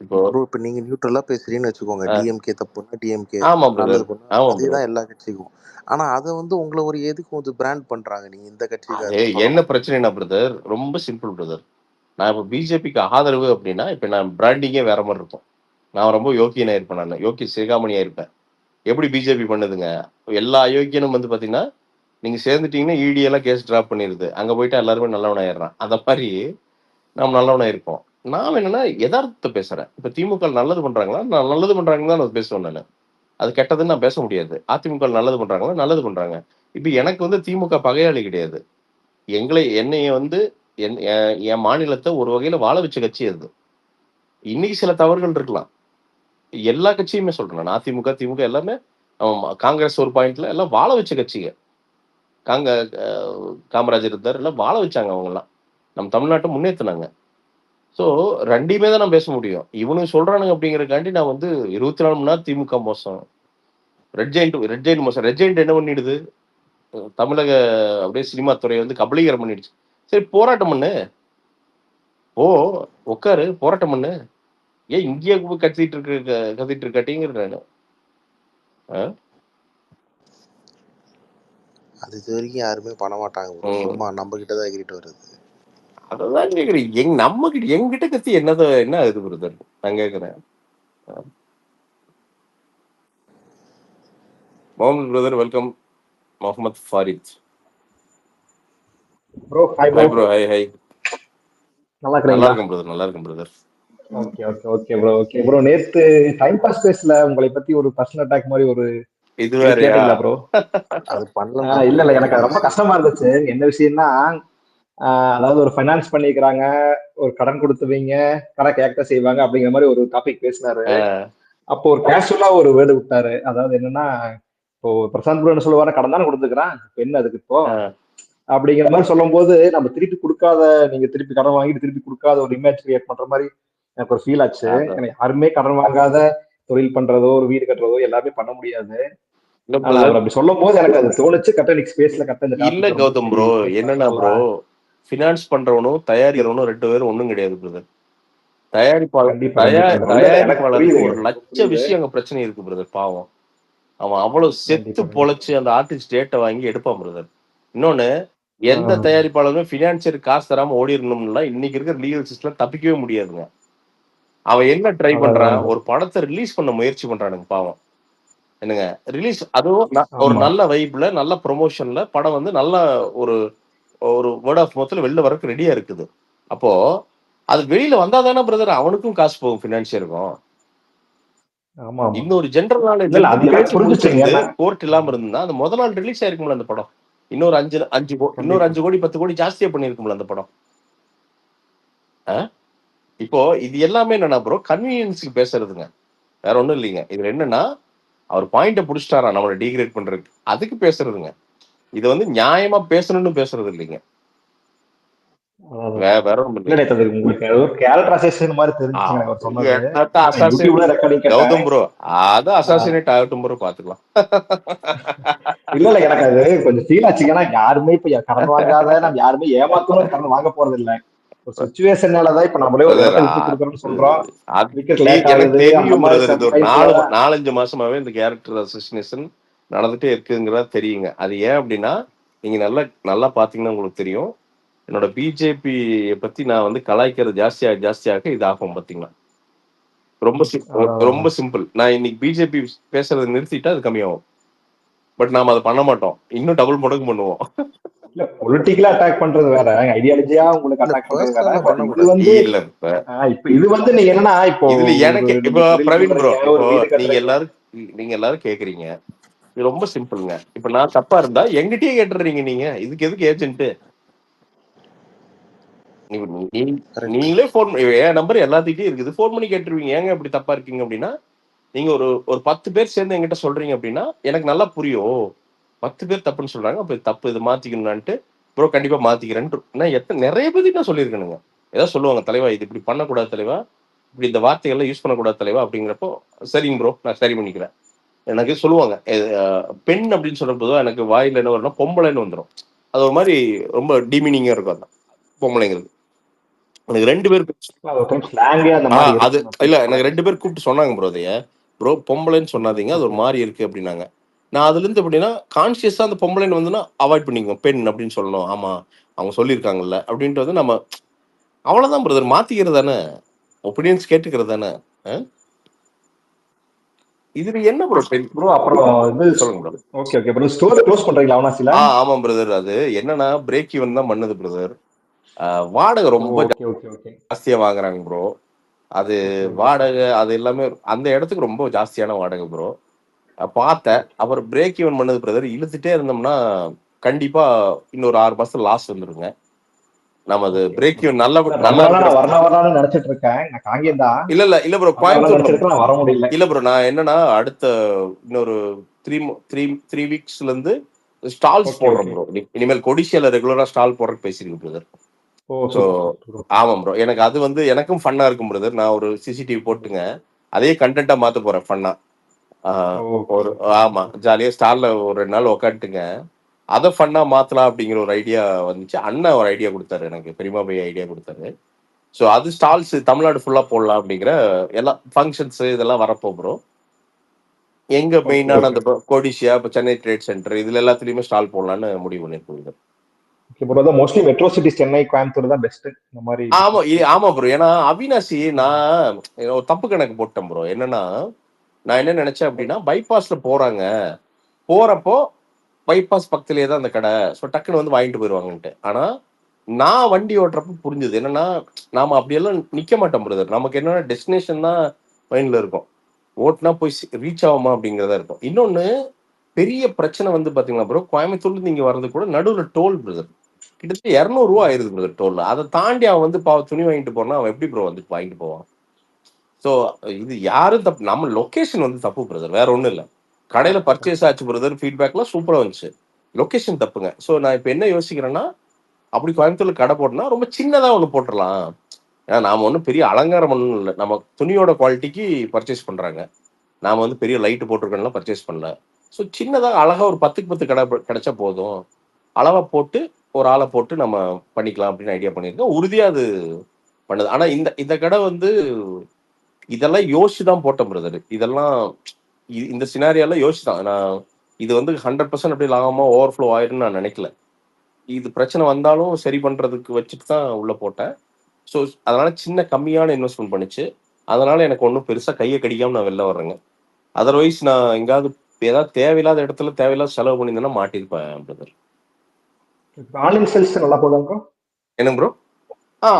இப்போ இப்ப நீங்க நியூட்ரலா பேசுறீங்கன்னு வச்சுக்கோங்க, டிஎம்கே தப்புன்னா டிஎம்கே, ஆமா நல்லது பிரதர், பண்ணா ஆமா அதே பிரதர். தான் எல்லா கட்சிக்கும். ஆனா அதை வந்து உங்களை ஒரு எதுக்கு வந்து பிராண்ட் பண்றாங்க, நீங்க இந்த கட்சிக்காரன்னு சொல்ல என்ன மாட்டீங்க. பிரச்சனைனா பிரதர், ரொம்ப சிம்பிள் பிரதர். நான் இப்போ பிஜேபிக்கு ஆதரவு அப்படின்னா, இப்ப நான் பிராண்டிங்கே வேற மாதிரி இருக்கும். நான் ரொம்ப யோக்கியனா இருப்பேன், நான் யோக்கிய சிகாமணியா இருப்பேன். எப்படி பிஜேபி பண்ணுதுங்க, எல்லா அயோக்கியனும் வந்து பாத்தீங்கன்னா, நீங்க சேர்ந்துட்டீங்கன்னா இடி எல்லாம் கேஸ் டிராப் பண்ணிருது, அங்க போயிட்டு எல்லாருமே நல்லவனா ஆயிடுறான். அந்த மாதிரி நாம் நல்லவனா இருப்போம். நான் என்னன்னா யதார்த்தத்தை பேசுறேன். இப்ப திமுக நல்லது பண்றாங்களா, நான் நல்லது பண்றாங்கன்னு தான் நான் பேசுவேன். நான் அது கெட்டதுன்னு நான் பேச முடியாது. அதிமுக நல்லது பண்றாங்களா, நல்லது பண்றாங்க. இப்ப எனக்கு வந்து திமுக பகையாளி கிடையாது. என்னைய வந்து என் மாநிலத்தை ஒரு வகையில வாழ வச்ச கட்சி அது. இன்னைக்கு சில தவறுகள் இருக்கலாம், எல்லா கட்சியுமே சொல்றேன் நான். அதிமுக திமுக எல்லாமே, காங்கிரஸ் ஒரு பாயிண்ட்ல எல்லாம் வாழ வச்ச கட்சிங்க. காமராஜர் இருந்தார், எல்லாம் வாழ வச்சாங்க. அவங்க எல்லாம் நம்ம தமிழ்நாட்டை முன்னேற்றினாங்க. ஸோ ரெண்டையுமே தான் நான் பேச முடியும். இவனுக்கு சொல்றானுங்க அப்படிங்கறக்காண்டி நான் வந்து 24 மணி நேரம் திமுக மோசம், ரெட் ஜெயிண்ட் மோசம். ரெட் ஜெயிண்ட் என்ன பண்ணிடுது, தமிழக அப்படியே சினிமா துறையை வந்து கபலீகரம் பண்ணிடுச்சு. சரி, போராட்டம் பண்ணு, ஓ உட்காரு, போராட்டம் பண்ணு. ஏன் இங்கேயே கத்திட்டு இருக்காட்டிங்கிற நானு. அது இது வரைக்கும் யாருமே பண்ண மாட்டாங்க ப்ரோ. சும்மா நம்ம கிட்டதான் எகிரிட்டு வருது. அதான் கேக்குறேன், நம்ம கிட்ட எங்கிட்ட கத்தி என்ன இது பிரதர் நான் கேக்குறேன். Mohammed brother, welcome. Mohammed Farid bro. Hi bro. Bro. Hi. நல்லா நல்லா இருக்கீங்களா? இருக்கும் பிரதர், நல்லா இருக்கும் பிரதர். Okay bro. நேத்து டைம் பாஸ் பேஸ்ல உங்களை பத்தி ஒரு பர்சனல் அட்டாக் மாதிரி ஒரு இது வேறயா? கேட்டீங்களா ப்ரோ? அது பண்ணலாம். இல்ல எனக்கு அது ரொம்ப கஷ்டமா இருந்துச்சு. என்ன விஷயம்னா, அதாவது ஒரு ஃபைனான்ஸ் பண்ணிக்கிறாங்க, ஒரு கடன் கொடுத்துவீங்க, கடை கேட்க செய்வாங்க அப்படிங்கிற மாதிரி ஒரு டாபிக் பேசினாரு. அப்போ ஒரு கேஷுவலா ஒரு வேர்டு விட்டாரு. அதாவது என்னன்னா, இப்போ பிரசாந்த் ப்ரோ என்ன சொல்லுவாரு, கடன் தானே கொடுத்துக்கிறான், என்ன அதுக்கு இப்போ அப்படிங்கிற மாதிரி சொல்லும் போது, நம்ம திருப்பி கொடுக்காத, நீங்க திருப்பி கடன் வாங்கிட்டு திருப்பி கொடுக்காத ஒரு இமேஜ் கிரியேட் பண்ற மாதிரி எனக்கு ஒரு ஃபீல் ஆச்சு. எனக்கு யாருமே கடன் வாங்காத தொழில் பண்றதோ ஒரு வீடு கட்டுறதோ எல்லாமே பண்ண முடியாது. அவர் அப்படி சொல்லும் போது எனக்கு அது தோணுச்சு. கட்டணிக் ஸ்பேஸ்ல இல்ல கௌதம் ப்ரோ, என்னன்னா ப்ரோ, ஃபினான்ஸ் பண்றவனும் தயாரிக்கிறவனும் 2 பேரும் ஒண்ணும் கிடையாது பிரதர். தயாரிப்பாளருக்கு ஒரு லட்ச விஷயம் அங்க பிரச்சனை இருக்கு பிரதர். பாவம், அவன் அவ்வளவு செத்து பொழைச்சு அந்த ஆர்டிஸ்ட் டேட்டை வாங்கி எடுப்பான் பிரதர். இன்னொன்னு, எந்த தயாரிப்பாளருமே பினான்சியர் காசு தராம ஓடிடணும்னா இன்னைக்கு இருக்கிற லீகல் சிஸ்டம் தப்பிக்கவே முடியாதுங்க. அவன் என்ன ட்ரை பண்றான், ஒரு படத்தை ரிலீஸ் பண்ண முயற்சி பண்றானுங்க பாவம். என்னங்க ரிலீஸ், அதுவும் ஒரு நல்ல வைப்ல நல்ல ப்ரொமோஷன்ல படம் வந்து நல்ல ஒரு வேர்ட் ஆஃப் மவுத்ல வெளில வரக்கு ரெடியா இருக்குது. அப்போ அது வெளியில வந்தாதானே பிரதர் அவனுக்கும் காசு போகும், பினான்சியருக்கும். இன்னொரு ஜெனரல் நாலேஜ் கோர்ட் இல்லாம இருந்தா அந்த முதல் நாள் ரிலீஸ் ஆயிருக்கும்ல அந்த படம். இன்னொரு 5 கோடி 10 கோடி ஜாஸ்தியா பண்ணிருக்கும்ல அந்த படம். இப்போ இது எல்லாமே என்னன்னா ப்ரோ, கன்வீனியன்ஸுக்கு பேசுறதுங்க, வேற ஒண்ணும் இல்லைங்க. இதுல என்னன்னா, அவர் பாயிண்ட புடிச்சிட்டாரா நம்மளை டீக்ரேட் பண்றதுக்கு, அதுக்கு பேசுறதுங்க. இது வந்து நியாயமா பேசணும்னு பேசுறது இல்லைங்க. வேற ஒண்ணும் கௌதம் ப்ரோ, அது அசாசினேட் ஆகட்டும் ப்ரோ, பாத்துக்கலாம். இல்ல எனக்கு அது கொஞ்சம் ஃபீல் ஆச்சு. ஏன்னா யாருமே இப்ப கடன் வாங்காத, நம்ம யாருமே ஏமாத்தணும் கடன் வாங்க போறது இல்லை. ஒரு சிச்சுவேஷனாலதான் இப்ப நம்மளே ஒரு இடத்த விட்டு கொடுக்கறோம்னு சொல்றோம். எனக்கு தெரியும் பிரதர், இது ஒரு 4-5 மாசமாவே இந்த கேரக்டர் அசோசினேஷன் நடந்துட்டே இருக்குங்கிறதா தெரியுங்க. அது ஏன் அப்படின்னா, நீங்க நல்லா பாத்தீங்கன்னா உங்களுக்கு தெரியும், என்னோட பிஜேபி பத்தி நான் வந்து கலாய்க்கிறது ஜாஸ்தியாக இது ஆகும் பாத்தீங்கன்னா. ரொம்ப சிம்பிள். நான் இன்னைக்கு பிஜேபி பேசுறதை நிறுத்திட்டா அது கம்மியாகும். பட் நாம அதை பண்ண மாட்டோம், இன்னும் டபுள் மடங்கு பண்ணுவோம். இல்ல பொலிட்டிக்கலா அட்டாக் பண்றது வேற, ஐடியாலஜியா உங்களுக்கு இல்ல அட்டாக் பண்றது வேற. பர்சனலா பட் இது பண்ணக்கூடாது. வந்து இல்ல இப்ப இது வந்து நீங்க என்னன்னா இப்போ இதுல எனக்கு நீங்க இப்போ தொழில் பிரவீன் ப்ரோ, பண்றீங்க, இப்போ ஒரு வீடு கட்டுறீங்க. நீங்க எல்லாரும் கேக்குறீங்க, இது ரொம்ப சிம்பிள்ங்க. இப்ப நான் தப்பா இருந்தா எங்கிட்டயே கேட்டுறீங்க, நீங்க இதுக்கு எதுக்கு ஏஜென்ட்? கரெக்ட். நீங்களே போன், என் நம்பர் எல்லாத்துக்கிட்டே இருக்குது, போன் பண்ணி கேட்டுருவீங்க ஏங்க இப்படி தப்பா இருக்கீங்க அப்படின்னா. நீங்க ஒரு 10 பேர் சேர்ந்து என்கிட்ட சொல்றீங்க அப்படின்னா எனக்கு நல்லா புரியும். 10 பேர் தப்புன்னு சொல்றாங்க, அப்ப இது தப்பு, இது மாத்திக்கணும்னான்ட்டு ப்ரோ கண்டிப்பா மாத்திக்கிறேன். நிறைய பேருக்கு நான் சொல்லியிருக்கேனுங்க. ஏதாவது சொல்லுவாங்க, தலைவா இது இப்படி பண்ணக்கூடாது தலைவா, இப்படி இந்த வார்த்தைகள்லாம் யூஸ் பண்ணக்கூடாது தலைவா அப்படிங்கிறப்போ சரிங்க ப்ரோ நான் சரி பண்ணிக்கிறேன். எனக்கு சொல்லுவாங்க பெண் அப்படின்னு சொல்ற போதும் எனக்கு வாயில என்ன வரும்னா பொம்பளைன்னு வந்துடும். அது ஒரு மாதிரி ரொம்ப டிமினிங்கா இருக்கும். அதான் பொம்பளைங்கிறது. எனக்கு 2 பேர் ஸ்லாங்கே அந்த மாதிரி அது இருக்கும். இல்ல, எனக்கு 2 பேர் கூப்பிட்டு சொன்னாங்க ப்ரோ, அதைய ப்ரோ பொம்பளைன்னு சொன்னாதீங்க, அது ஒரு மாதிரி இருக்கு அப்படின்னாங்க. நான் அதுல இருந்து எப்படின்னா கான்சியஸா அந்த பொம்பளைன்னு வந்துன்னா அவாய்ட் பண்ணிக்குவோம், பெண் அப்படின்னு சொல்லணும். ஆமா அவங்க சொல்லியிருக்காங்கல்ல அப்படின்ட்டு வந்து நம்ம அவ்வளவுதான் பிரதர், மாத்திக்கிறது தானே, ஒப்பீனியன்ஸ் கேட்டுக்கிறது தானே. இதுல என்ன ப்ரோ ப்ரோ அப்புறம் இது சொல்லுங்க bro. Okay okay bro, store close பண்றீங்களா அவனாசில? ஆமா பிரதர், அது என்னன்னா பிரேக் ஈவன் தான் பண்ணுது பிரதர். வாடகை ரொம்ப ஜாஸ்தியா வாங்குறாங்க ப்ரோ. அது வாடகை அது எல்லாமே அந்த இடத்துக்கு ரொம்ப ஜாஸ்தியான வாடகை ப்ரோ. பார்த்தேன். அப்புறம் பிரேக் ஈவன் பண்ணது பிரதர், இழுத்துட்டே இருந்தோம்னா கண்டிப்பா இன்னொரு 6 மாசம் லாஸ் வந்துருங்க. நம்ம அது பிரேக் ஈவன் நல்லா வரணும்னு நினைச்சிட்டு இருக்கேன். நான் காங்கேயம் தான். இல்ல ப்ரோ, கோயம்புத்தூர்ல வர முடியல. இல்ல ப்ரோ, நான் என்னன்னா அடுத்த இன்னொரு 3 வீக்ஸ்ல இருந்து ஸ்டால்ஸ் போடுறோம் ப்ரோ. இனிமேல் கொடிசியால ரெகுலரா ஸ்டால் போடுறதுக்கு பேசிருக்கு பிரதர். ஸோ ஆமாம் ப்ரோ, எனக்கு அது வந்து எனக்கும் ஃபன்னா இருக்கும் பிரதர். நான் ஒரு சிசிடிவி போட்டுங்க அதே கண்டென்ட்டா மாத்த போறேன் ஃபன்னா. ஒரு ஆமா ஜாலியா ஸ்டால்ல ஒரு 2 நாள் உக்காந்துட்டுங்க அதை ஃபன்னா மாத்தலாம் அப்படிங்கிற ஒரு ஐடியா வந்துச்சு. அண்ணன் ஒரு ஐடியா கொடுத்தாரு எனக்கு, பெரியமா பை ஐடியா கொடுத்தாரு. ஸோ அது ஸ்டால்ஸ் தமிழ்நாடு ஃபுல்லா போடலாம் அப்படிங்கிற எல்லா ஃபங்க்ஷன்ஸ் இதெல்லாம் வரப்போ ப்ரோ. எங்க மெயினான அந்த கோடிசியா, இப்போ சென்னை ட்ரேட் சென்டர், இதுல எல்லாத்துலயுமே ஸ்டால் போடலான்னு முடிவு பண்ணிருக்கோம். Mostly metro city Chennai, Coimbatore தான் பெஸ்ட் இந்த மாதிரி. ஆமா ப்ரோ, ஏன்னா அவினாசி நான் ஒரு தப்பு கணக்கு போட்டேன் ப்ரோ. என்னன்னா நான் என்ன நினைச்சேன் அப்படின்னா பைபாஸ்ல போறப்போ பைபாஸ் பக்கத்திலேயே தான் அந்த கடை, ஸோ டக்குன்னு வந்து வாங்கிட்டு போயிடுவாங்கன்ட்டு. ஆனா நான் வண்டி ஓட்டுறப்ப புரிஞ்சுது என்னன்னா நாம அப்படியெல்லாம் நிக்க மாட்டோம் பிரதர். நமக்கு என்னன்னா டெஸ்டினேஷன் தான் மைண்ட்ல இருக்கும், ஓட்டுனா போய் ரீச் ஆகுமா அப்படிங்கிறதா இருக்கும். இன்னொன்னு பெரிய பிரச்சனை வந்து பாத்தீங்கன்னா ப்ரோ, கோயம்புத்தூர்ல இருந்து இங்க வர்றது கூட நடுவில் டோல் பிரதர், கிட்டத்தட்ட 200 ரூபா ஆயிருது பிரதர் டோல்ல. அதை தாண்டி அவன் வந்து துணி வாங்கிட்டு போனா அவன் எப்படி ப்ரோ வந்து வாங்கிட்டு போவான்? ஸோ இது யாரும் தப்பு, நம்ம லொகேஷன் வந்து தப்பு பிரதர், வேற ஒன்றும் இல்லை. கடையில பர்ச்சேஸ் ஆச்சு பிரதர், ஃபீட்பேக்லாம் சூப்பரா வந்துச்சு, லொகேஷன் தப்புங்க. ஸோ நான் இப்போ என்ன யோசிக்கிறேன்னா அப்படி கோயம்புத்தூர்ல கடை போட்டோம்னா ரொம்ப சின்னதா ஒன்று போட்டுடலாம். ஏன்னா நாம ஒன்றும் பெரிய அலங்காரம் ஒன்றும் இல்லை, நம்ம துணியோட குவாலிட்டிக்கு பர்ச்சேஸ் பண்றாங்க. நாம வந்து பெரிய லைட் போட்டிருக்கோம்லாம் பர்ச்சேஸ் பண்ணல. ஸோ சின்னதாக அழகா ஒரு 10க்கு 10 கடை கிடைச்சா போதும், அளவா போட்டு ஒரு ஆளை போட்டு நம்ம பண்ணிக்கலாம் அப்படின்னு ஐடியா பண்ணியிருக்கோம். உறுதியா அது பண்ணுது. ஆனா இந்த கடை வந்து இதெல்லாம் யோசிச்சு தான் போட்டேன் பிரதர். இதெல்லாம் இந்த சினாரியால யோசிச்சு தான் நான் இது வந்து 100% அப்படி லாபமா ஓவர்ஃப்ளோ ஆயிருன்னு நான் நினைக்கல. இது பிரச்சனை வந்தாலும் சரி பண்றதுக்கு வச்சுட்டு தான் உள்ள போட்டேன். ஸோ அதனால சின்ன கம்மியான இன்வெஸ்ட்மெண்ட் பண்ணிச்சு. அதனால எனக்கு ஒன்றும் பெருசா கையை கடிக்காம நான் வெளில வர்றேங்க. அதர்வைஸ் நான் எங்காவது ஏதாவது தேவையில்லாத இடத்துல தேவையில்லாத செலவு பண்ணியிருந்தேன்னா மாட்டிருப்பேன் பிரதர். ஆன்லைன் சேல்ஸ் நல்லா போதாங்க என்ன ப்ரோ?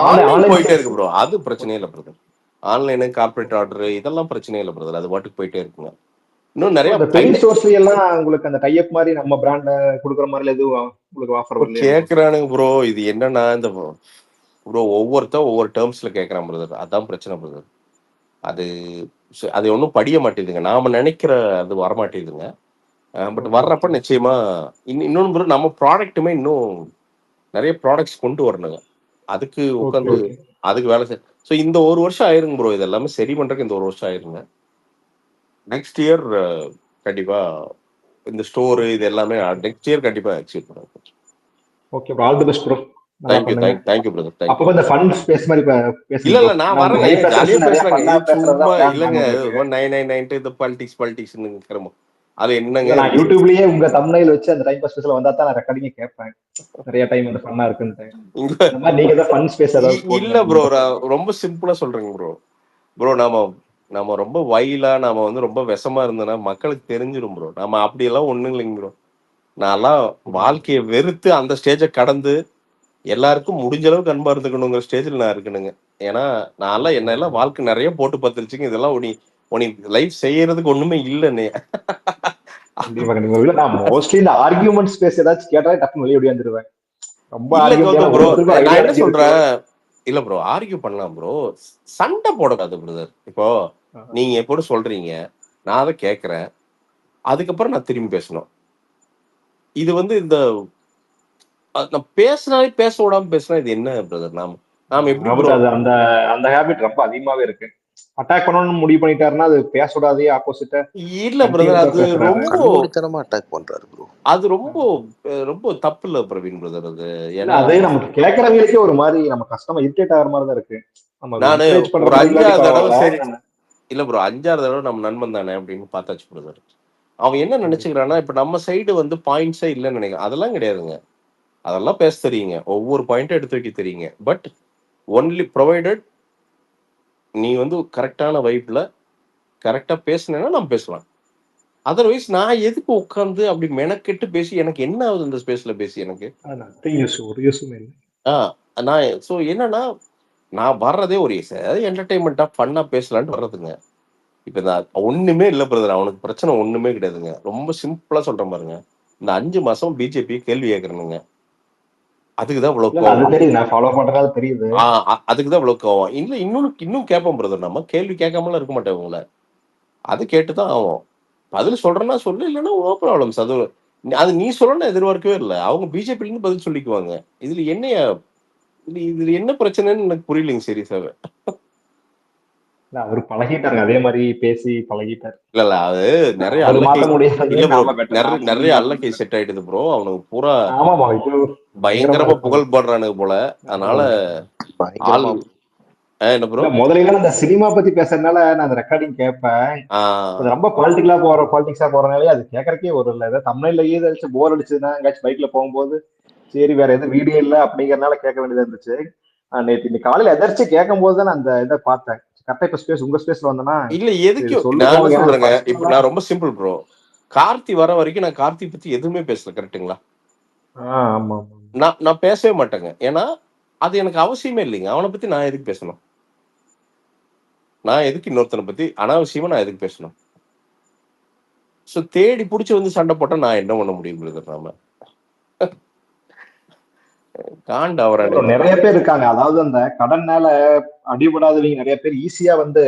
ஆன்லைன் போயிட்டே இருக்கு ப்ரோ, அது பிரச்சனையே இல்லை பிரதர். ஆன்லைனு கார்பரேட் ஆர்டர் இதெல்லாம் பிரச்சனையே இல்லை பிரதர், அது பாட்டுக்கு போயிட்டே இருக்குங்க. இன்னும் நிறைய பெரிய ஸ்டோர்ஸ்ல எல்லாம் உங்களுக்கு அந்த டைப் மாதிரி நம்ம பிராண்ட கொடுக்குற மாதிரி எதுவும் உங்களுக்கு ஆஃபர் கேக்குறானுங்க ப்ரோ. இது என்னன்னா இந்த ப்ரோ ஒவ்வொருத்தரும் ஒவ்வொரு டேர்ம்ஸ்ல கேட்கறான் பிரதர், அதான் பிரச்சனை பிரதர். அது ஒன்றும் படிய மாட்டேங்குதுங்க, நாம நினைக்கிற அது வரமாட்டேங்குதுங்க. பட் வர்றப்ப நிச்சயமா இன்னொன்று ப்ரோ, நம்ம ப்ராடக்ட்டுமே இன்னும் நிறைய ப்ராடக்ட்ஸ் கொண்டு வரணுங்க. அதுக்கு உட்காந்து அதுக்கு வேலை செய்ய. ஸோ இந்த 1 வருஷம் ஆயிருங்க ப்ரோ, இது எல்லாமே சரி பண்றதுக்கு இந்த 1 வருஷம் ஆயிருங்க. நெக்ஸ்ட் இயர் கண்டிப்பா இந்த ஸ்டோர் இது எல்லாமே நெக்ஸ்ட் இயர் கண்டிப்பா எக்ஸிக்யூட் பண்ணுவோம். Okay bro, all the best bro. Thank you brother. அப்ப இந்த ஃபன் ஸ்பேஸ் மாதிரி பேசுங்க. இல்ல நான் வரேன், ஜாலியா பேசலாங்க. சும்மா இல்லங்க 9999 இந்த பாலிடிக்ஸ்ங்கறமோ அது என்னங்க. நான் யூடியூப்லயே உங்க தம்ப்நெயில் வச்சு அந்த டைம் பாஸ் ஸ்பேஸ்ல வந்தா தான் நான் ரெக்கார்டிங் கேட்பேன். நிறைய டைம் அந்த ஃபன்னா இருக்குன்னு. இந்த மாதிரி நீங்க தான் ஃபன் ஸ்பேஸ் ஏதாவது இல்ல ப்ரோ, ரொம்ப சிம்பிளா சொல்றேங்க ப்ரோ. நாம ரொம்ப வைலா நாம வந்து ரொம்ப விஷமா இருந்தோம்னா மக்களுக்கு தெரிஞ்சிடும் ப்ரோ. நாம அப்படி எல்லாம் ஒண்ணும் இல்லைங்க ப்ரோ. நான்லாம் வாழ்க்கையை வெறுத்து அந்த ஸ்டேஜை கடந்து எல்லாருக்கும் முடிஞ்ச அளவுக்கு அன்பா இருந்துக்கணுங்கிற ஸ்டேஜில் நான் இருக்கணுங்க. ஏன்னா நான்லாம் என்னெல்லாம் வாழ்க்கை நிறைய போட்டு பார்த்துருச்சுங்க. இதெல்லாம் உனக்கு லைஃப் செய்யறதுக்கு ஒண்ணுமே இல்லைன்னு. கண்டிப்பா கண்டிப்பா. இல்ல நான் மோஸ்ட்லி இந்த ஆர்கியூமெண்ட் ஸ்பேஸ் ஏதாச்சும் கேட்டாலே டக்குனு வெளியே ஓடியாந்துருவேன். ரொம்ப இல்ல ஆர்கியூமெண்ட் கௌதம் ஏன்னா ப்ரோ, ஒருத்தருக்கும் நான் ஐடியா என்ன இருக்கு. சொல்றேன், இல்ல ப்ரோ ஆர்கியூ பண்ணலாம் ப்ரோ, சண்டை போடக்கூடாது பிரதர். இப்போ நீங்க எப்போ சொல்றீங்க, நான் அதை கேட்கறேன், அதுக்கப்புறம் நான் திரும்பி பேசணும். இது வந்து இந்த நான் பேசினாலே பேச விடாம பேசினா இது என்ன பிரதர்? நாம எப்படி ப்ரோ? அது அந்த அந்த ஹேபிட் ரொம்ப அதிகமாவே இருக்கு. அட்டாக் பண்ணணும்னு முடிவு பண்ணிட்டாருன்னா அது பேச விடாதே ஆப்போசிட்டா. இல்ல பிரதர், அது ரொம்ப கண்மூடித்தனமா அட்டாக் பண்றாரு ப்ரோ. அது ரொம்ப ரொம்ப தப்பு இல்ல பிரவீன் பிரதர். அது ஏன்னா அது நமக்கு கேட்கறவங்களுக்கே ஒரு மாதிரி நம்ம கஷ்டமா இரிட்டேட் ஆகிற மாதிரி தான் இருக்கு. நானு ஒரு 5-6 தடவை சரி இல்ல ப்ரோ, 5-6 தடவை நம்ம நண்பன் தானே அப்படின்னு பார்த்தாச்சு பிரதர். அவன் என்ன நினைச்சுக்கிறான்னா, இப்ப நம்ம சைடு வந்து பாயிண்ட்ஸே இல்லைன்னு நினைக்கிறேன். அதெல்லாம் கிடையாதுங்க. அதெல்லாம் பேச தெரியுங்க, ஒவ்வொரு பாயிண்ட்டும் எடுத்து வைக்க தெரியுங்க. பட் ஒன்லி ப்ரொவைடட் நீ வந்து கரெக்டான வைப்ல கரெக்டா பேசினேன்னா நம்ம பேசலாம். அதர்வைஸ் நான் எதுக்கு உட்காந்து அப்படி மெனக்கெட்டு பேசி எனக்கு என்ன ஆகுது இந்த ஸ்பேஸ்ல பேசி எனக்கு? நான் ஸோ என்னன்னா, நான் வர்றதே ஒரு என்டர்டைன்மெண்டா ஃபன்னா பேசலான்ட்டு வர்றதுங்க. இப்ப நான் ஒண்ணுமே இல்ல பிரதர், அவனுக்கு பிரச்சனை ஒண்ணுமே கிடையாதுங்க. ரொம்ப சிம்பிளா சொல்றேன் பாருங்க, இந்த 5 மாசம் பிஜேபி கேள்வி கேட்கறனுங்க, அதுக்குதான் இவ்வளவு கோவம். அதுக்குதான் இவ்வளவு கோவம். இல்ல இன்னும் கேட்போம் பிரதர், நம்ம கேள்வி கேட்காமலாம் இருக்க மாட்டேன் உங்களை, அது கேட்டுதான் ஆகும். பதில் சொல்றேன்னா சொல்லு, இல்லைன்னா நோ ப்ராப்ளம்ஸ். அது நீ சொல்லணும்னு எதிர்பார்க்கவே இல்லை. அவங்க பிஜேபி இருந்து பதில் சொல்லிக்குவாங்க. இதுல என்ன பிரச்சனைன்னு எனக்கு புரியலைங்க சீரியஸாவே. அவர் பழகிட்டாரு, அதே மாதிரி பேசி பழகிட்டாரு. இல்ல அது நிறைய நிறைய அல்லக்கை செட் ஆயிடுது ப்ரோ. அவனுக்கு பூரா பயங்கரமா புகழ் பாடுறானுங்க போல. அதனால என்ன ப்ரோ, முதல்ல அந்த சினிமா பத்தி பேசுறதுனால நான் அந்த ரெக்கார்டிங் கேட்பேன். ரொம்ப பாலிடிக்ஸா போறதுனாலே அது கேட்கறக்கே ஒரு இல்ல. ஏதாவது தமிழ்ல ஏதாச்சும் போர் அடிச்சதுன்னா எங்காச்சும் பைக்ல போகும்போது சரி வேற எதுவும் வீடியோ இல்லை அப்படிங்கறதுனால கேட்க வேண்டியதா இருந்துச்சு. நேற்று இன்னைக்கு காலையில எதிர்த்து கேட்கும் போது தான் அந்த இதை பார்த்தேன். கரெக்டா இப்ப ஸ்பேஸ் உங்க ஸ்பேஸ்ல வந்தனா இல்ல எதுக்கு நான் சொல்றேங்க. இப்ப நான் ரொம்ப சிம்பிள் ப்ரோ, கார்த்தி வர வரைக்கும் நான் கார்த்தி பத்தி எதுவுமே பேசல, கரெக்டுங்களா? ஆமா நான் பேசவே மாட்டேங்க. ஏன்னா அது எனக்கு அவசியமே இல்லைங்க. அவனை பத்தி நான் எதுக்கு பேசணும்? நான் எதுக்கு இன்னொருத்தனை பத்தி அனாவசியமா நான் எதுக்கு பேசணும்? சோ தேடி புடிச்சு வந்து சண்டை போட்டா நான் என்ன பண்ண முடியும்? நாம நிறைய பேர் இருக்காங்க. அதாவது அந்த கடன்னால அடிபடாதவங்க நிறைய பேர் ஈஸியா வந்து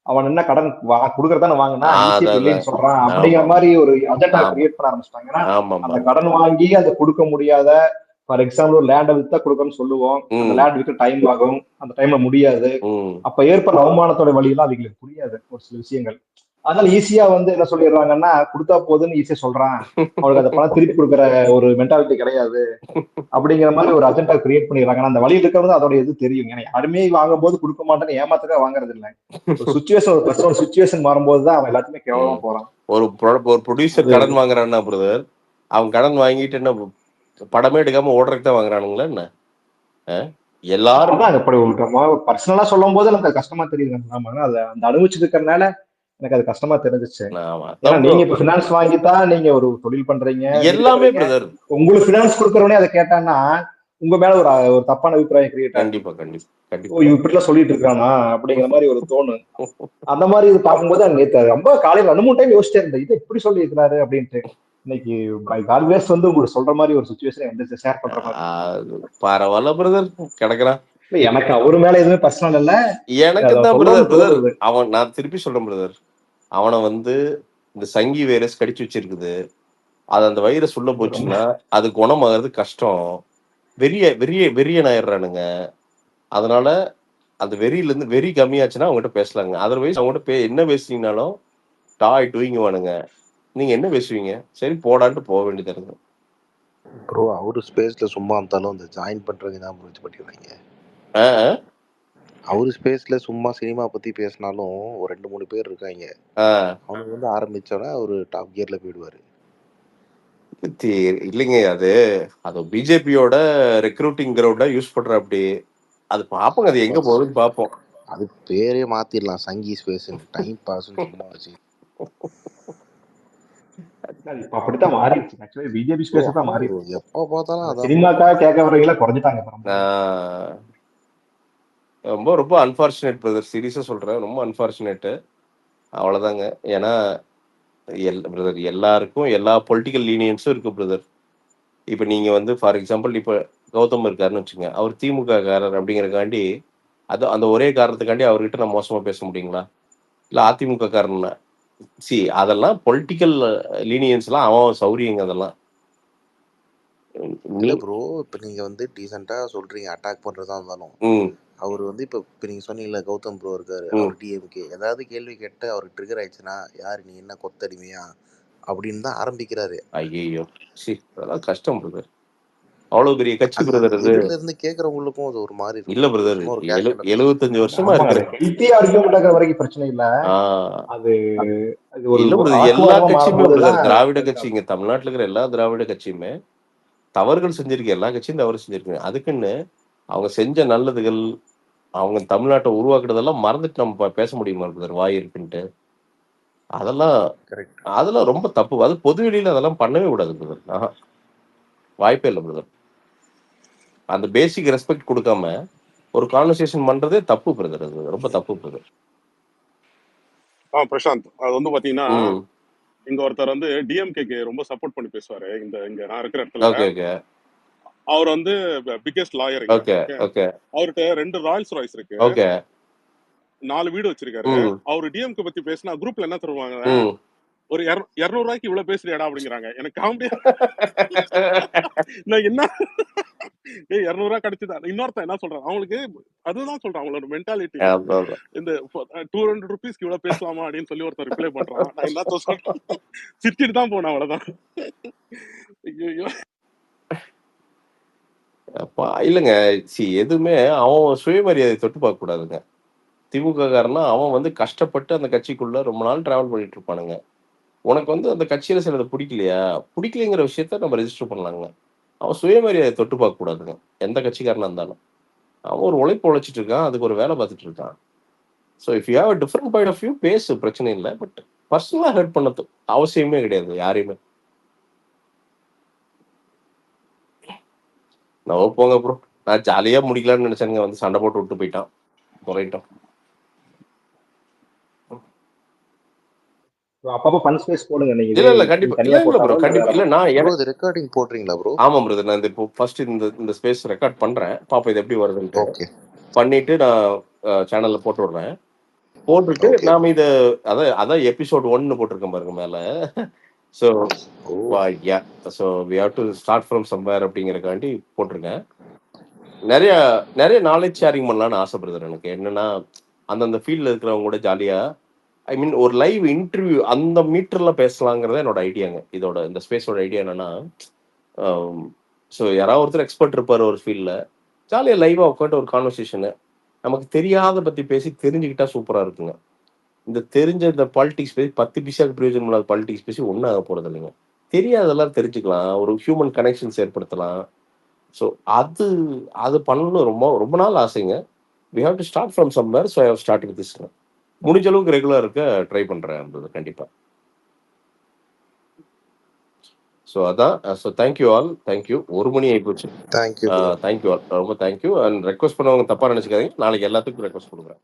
அவன் என்ன கடன் கொடுக்கறதான வாங்கினா ஈஸியா இல்லைன்னு சொல்றான் அப்படிங்கிற மாதிரி ஒரு அஜெண்டா கிரியேட் பண்ண ஆரம்பிச்சிட்டாங்க. ஏன்னா அந்த கடன் வாங்கி அதை கொடுக்க முடியாத, ஃபார் எக்ஸாம்பிள் ஒரு லேண்டை வித்தா கொடுக்கணும்னு சொல்லுவோம். அந்த லேண்ட் விற்க டைம் ஆகும், அந்த டைம்ல முடியாது. அப்ப ஏற்படுற அவமானத்தோட வழியெல்லாம் அவங்களுக்கு புரியாது ஒரு சில விஷயங்கள். அதனால ஈஸியா வந்து என்ன சொல்லிடுறாங்கன்னா, கொடுத்தா போதுன்னு ஈஸியா சொல்றான், அவனுக்கு அந்த பணம் திருப்பி கொடுக்குற ஒரு மென்டாலிட்டி கிடையாது அப்படிங்கிற மாதிரி ஒரு அஜெண்டா கிரியேட் பண்ணிடுறாங்க. அந்த வழியில் இருக்கிறது அதோட எது தெரியும். ஏன்னா யாருமே வாங்கும் போது கொடுக்க மாட்டேன்னு ஏமாத்துக்கா வாங்குறது இல்லை. ஒரு சுச்சுவேஷன் மாறும்போதுதான் அவன் எல்லாத்தையுமே கேவலமா போறான். ஒரு ப்ரொடியூசர் கடன் வாங்குறான்னா பிரதர், அவன் கடன் வாங்கிட்டு என்ன படமே எடுக்காம ஓடுறதுக்கு தான் வாங்குறானுங்களா என்ன? எல்லாரும் அப்படி பர்சனலா சொல்லும் போது எனக்கு கஷ்டமா தெரியுது. அந்த அனுபவிச்சு இருக்கிறதுனால எனக்கு அது கஷ்டமா தெரிஞ்சிச்சு. நீங்க இப்ப பினான்ஸ் வாங்கித்தான் நீங்க ஒரு தொழில் பண்றீங்க எல்லாமே பிரதர். உங்களுக்கு பினான்ஸ் கொடுக்கறவனே அதை கேட்டான்னா உங்க மேல ஒரு தப்பான அபிப்பிராயம் கிரியேட் ஆகும். கண்டிப்பா இப்படிலாம் சொல்லிட்டு இருக்கானா அப்படிங்கிற மாதிரி ஒரு தோணும். அந்த மாதிரி இது பார்க்கும்போது நேற்று ரொம்ப காலையில 2-3 டைம் யோசிச்சே இருந்தேன், இது எப்படி சொல்லி இருக்கிறாரு அப்படின்ட்டு. இன்னைக்கு ஆல்வேஸ் வந்து உங்களுக்கு சொல்ற மாதிரி ஒரு சிச்சுவேஷன் வந்து ஷேர் பண்ற மாதிரி. பரவாயில்ல பிரதர் கிடக்குறான். எனக்கு அவரு மேல எதுவுமே பர்சனல் இல்ல, எனக்கு தான் பிரதர். அவன் நான் திருப்பி சொல்றேன் பிரதர், அவனை வந்து இந்த சங்கி வைரஸ் கடிச்சு வச்சிருக்குது. அது அந்த வைரஸ் உள்ள போச்சுன்னா அது குணமாகிறது கஷ்டம். வெறியன் ஆயிடுறானுங்க. அதனால அந்த வெறியில இருந்து வெறி கம்மியாச்சுன்னா அவங்ககிட்ட பேசலாங்க. அதர்வைஸ் அவங்ககிட்ட என்ன பேசுனீங்கனாலும் டாய் டூயிங்குவானுங்க. நீங்க என்ன பேசுவீங்க? சரி போடான்ட்டு போக வேண்டியது இருக்கு ப்ரோ. அவரு ஸ்பேஸ்ல சும்மா இருந்தாலும் இந்த ஜாயின் பண்றவங்க தான் புரிஞ்சு பண்ணிடுறாங்க. அவரு ஸ்பேஸ்ல சும்மா சினிமா பத்தி பேசினாலும் ஒரு 2-3 பேர் இருக்காங்க. அவனுக்கு வந்து ஆரம்பிச்சோன்னா ஒரு டாப் கியர்ல போயிடுவாரு. இல்லைங்க, அது பிஜேபியோட ரெக்ரூட்டிங் கிரவுண்டா யூஸ் பண்ற. அப்படி அது பாப்போங்க, அது எங்க போகுதுன்னு பாப்போம். அது பேரே மாத்திடலாம், சங்கி ஸ்பேஸ் டைம் பாஸ் சும்மா வச்சு. இப்ப அப்படித்தான் மாறிடுச்சு. ஆக்சுவலி பிஜேபி ப்ரோ ஸ்பேஸ் தான் ஆமா ப்ரோ, மாறிடுச்சு. எப்போ பார்த்தாலும் அந்த அதான் ப்ரோ. சினிமாக்காக கேட்க வர்றவங்கள குறைஞ்சிட்டாங்க இப்ப நம்ம. ஆஹ் ரொம்ப ரொம்ப அன்ஃபார்ச்சுனேட் பிரதர், சீரியஸா சொல்றேன், ரொம்ப அன்ஃபார்ச்சுனேட். அவ்வளவுதாங்க. ஏன்னா பிரதர் எல்லாருக்கும் எல்லா பொலிட்டிக்கல் லீனியன்ஸும் இருக்கு பிரதர். இப்ப நீங்க வந்து ஃபார் எக்ஸாம்பிள் இப்ப கௌதம் இருக்காருன்னு வச்சுங்க, அவர் திமுக காரர் அப்படிங்கறக்காண்டி அது அந்த ஒரே காரணத்துக்காண்டி அவர்கிட்ட நான் மோசமா பேச முடியுங்களா? இல்ல அதிமுக காரன்னா அதெல்லாம் பொலிட்டிக்கல் லீனியன்ஸ்லாம் அவன் சௌரியங்க. அதெல்லாம் இல்ல ப்ரோ, இப்ப நீங்க வந்து டீசெண்டா சொல்றீங்க அட்டாக் பண்றதா இருந்தாலும், அவர் வந்து இப்ப நீங்க சொன்னீங்கல்ல கௌதம் ப்ரோ இருக்காரு, அவர் டிஎம்கே ஏதாவது கேள்வி கேட்டு அவருக்கு ட்ரிகர் ஆயிடுச்சுன்னா, யாரு நீ என்ன கொத்தடிமையா அப்படின்னு தான் ஆரம்பிக்கிறாரு. ஐயோ அதெல்லாம் கஷ்டம் பிரதர். அவ்வளவு பெரிய கட்சி பிரதர் அது. எதிரில இருந்து கேக்குறவங்களுக்கும் அது ஒரு மாதிரி இல்ல பிரதர், 75 வருஷமா இருக்கு. ஹெல்த்தியா ஆர்கியூமெண்ட் ஆகிற வரைக்கும் பிரச்சனை இல்ல. அது இல்ல பிரதர், எல்லா கட்சியுமே பிரதர், திராவிட கட்சி இங்க தமிழ்நாட்டுல இருக்கிற எல்லா திராவிட கட்சியுமே தவறுகள் செஞ்சிருக்கு. எல்லா கட்சியும் தவறு செஞ்சிருக்கு. அதுக்குன்னு அவங்க செஞ்ச நல்லதுகள், அவங்க தமிழ்நாட்டை உருவாக்குறதெல்லாம் மறந்துட்டு நம்ம பேச முடியுமா பிரதர்? வாய் இருக்குன்ட்டு அதெல்லாம் ரொம்ப தப்பு. அது பொது வெளியில அதெல்லாம் பண்ணவே கூடாது பிரதர். வாய்ப்பே இல்லை பிரதர். அந்த பேசிக் ரெஸ்பெக்ட் கொடுக்காம ஒரு கான்வர்சேஷன் பண்றதே தப்பு பிரதர். அது ரொம்ப தப்பு பிரதர். பிரசாந்த், அது வந்து பாத்தீங்கன்னா இங்க ஒருத்தர் வந்து டிஎம்கேக்கு ரொம்ப சப்போர்ட் பண்ணி பேசுவாரு. இங்க நான் இருக்கிற இடத்துல அவர் வந்து பிகெஸ்ட் லாயர். அவர்கிட்ட 2 ராயல்ஸ் ராய்ஸ் இருக்கு, 4 வீடு வச்சிருக்காரு. அவரு டிஎம்கே பத்தி பேசினா குரூப்ல என்ன தருவாங்க, ஒரு 200 ரூபாய்க்கு இவ்வளவு பேசுறியாடா அப்படிங்கிறாங்க. எனக்கு காமெடியா நான் என்ன 200 ரூபாய் கிடைச்சதா. இன்னொருத்தன் என்ன சொல்றான், அவங்களுக்கு அதுதான் சொல்றான், அவங்களோட மென்டாலிட்டி. இந்த 200 ருபீஸ்க்கு இவ்வளவு பேசலாமா அப்படின்னு சொல்லி ஒருத்தர் ரிப்ளை பண்றான். நான் என்ன சொல்றேன், சிரிச்சிட்டு தான் போனேன், அவ்வளவுதான். ஐயோ இல்லைங்க, எதுவுமே அவன் சுயமரியாதை தொட்டு பார்க்க கூடாதுங்க. திமுக காரனா அவன் வந்து கஷ்டப்பட்டு அந்த கட்சிக்குள்ள ரொம்ப நாள் டிராவல் பண்ணிட்டு இருப்பானுங்க. உனக்கு வந்து அந்த கட்சியில சிலது பிடிக்கலைங்கிற விஷயத்த நம்ம ரெஜிஸ்டர் பண்ணலாங்க. அவன் சுயமரியாதை தொட்டு பார்க்க கூடாதுங்க, எந்த கட்சிக்காரனா இருந்தாலும். அவன் ஒரு உழைப்பு உழைச்சிட்டு இருக்கான், அதுக்கு ஒரு வேலை பார்த்துட்டு இருக்கான். So if you have a different point of view பேசு, பிரச்சனை இல்லை. பட் பர்சனலா ஹர்ட் பண்ணது அவசியமே கிடையாது யாரையுமே. நான் போங்க ப்ரோ, நான் ஜாலியா முடிக்கலாம்னு நினைச்சேங்க, வந்து சண்டை போட்டு விட்டு போயிட்டான், குறையிட்டோம். அப்பப்ப ஃபன் ஸ்பேஸ் போடுங்க நீங்க. இல்ல கண்டிப்பா இல்ல நான் ரெக்கார்டிங் போடுறீங்களா ப்ரோ? ஆமா பிரதர், நான் இப்போ ஃபர்ஸ்ட் இந்த ஸ்பேஸ் ரெக்கார்ட் பண்றேன், பாப்பா இது எப்படி வருதுன்னு. ஓகே பண்ணிட்டு நான் சேனல்ல போட்டு விடுறேன். போட்டுட்டு நாம இத அதான் எபிசோட் 1 போட்டிருக்கேன் பாருங்க மேல. So so we have to start from somewhere அப்படிங்கறக்காண்டி போட்டிருக்கேன். நிறைய நாலேஜ் ஷேரிங் பண்ணலாம்னு ஆசை பிரதர். எனக்கு என்னன்னா அந்தந்த ஃபீல்ட்ல இருக்கிறவங்க கூட ஜாலியா, ஐ மீன் ஒரு லைவ் இன்டர்வியூ அந்த மீட்டர்ல பேசலாங்கிறத என்னோட ஐடியாங்க. இந்த ஸ்பேஸோட ஐடியா என்னன்னா, ஸோ யாராவது ஒருத்தர் எக்ஸ்பர்ட் இருப்பார் ஒரு ஃபீல்ட்ல, ஜாலியா லைவா உட்காந்து ஒரு கான்வர்சேஷனு நமக்கு தெரியாத பத்தி பேசி தெரிஞ்சுக்கிட்டா சூப்பரா இருக்குங்க. இந்த தெரிஞ்ச இந்த பாலிடிக்ஸ் பேசி 10 பைசாக்கு பிரயோஜனம் இல்லாத பாலிடிக்ஸ் பேசி ஒன்றும் ஆக போறது இல்லைங்க. தெரியாதெல்லாம் தெரிஞ்சுக்கலாம், ஒரு ஹியூமன் கனெக்ஷன்ஸ் ஏற்படுத்தலாம். ஸோ அது பண்ணணும் ரொம்ப ரொம்ப நாள் ஆசைங்க. We have to start from somewhere. So I have start with this. முடிஞ்ச அளவுக்கு ரெகுலராக இருக்க ட்ரை பண்ணுறேன் கண்டிப்பாக. ஸோ அதான். So thank you all, thank you. 1 மணி ஆகிப்போச்சு. தேங்க்யூ ஆல், ரொம்ப தேங்க்யூ. அண்ட் ரெக்வஸ்ட் பண்ணவங்க தப்பாக நினச்சிக்காதீங்க, நாளைக்கு எல்லாத்துக்கும் ரெக்வஸ்ட் கொடுக்குறேன்.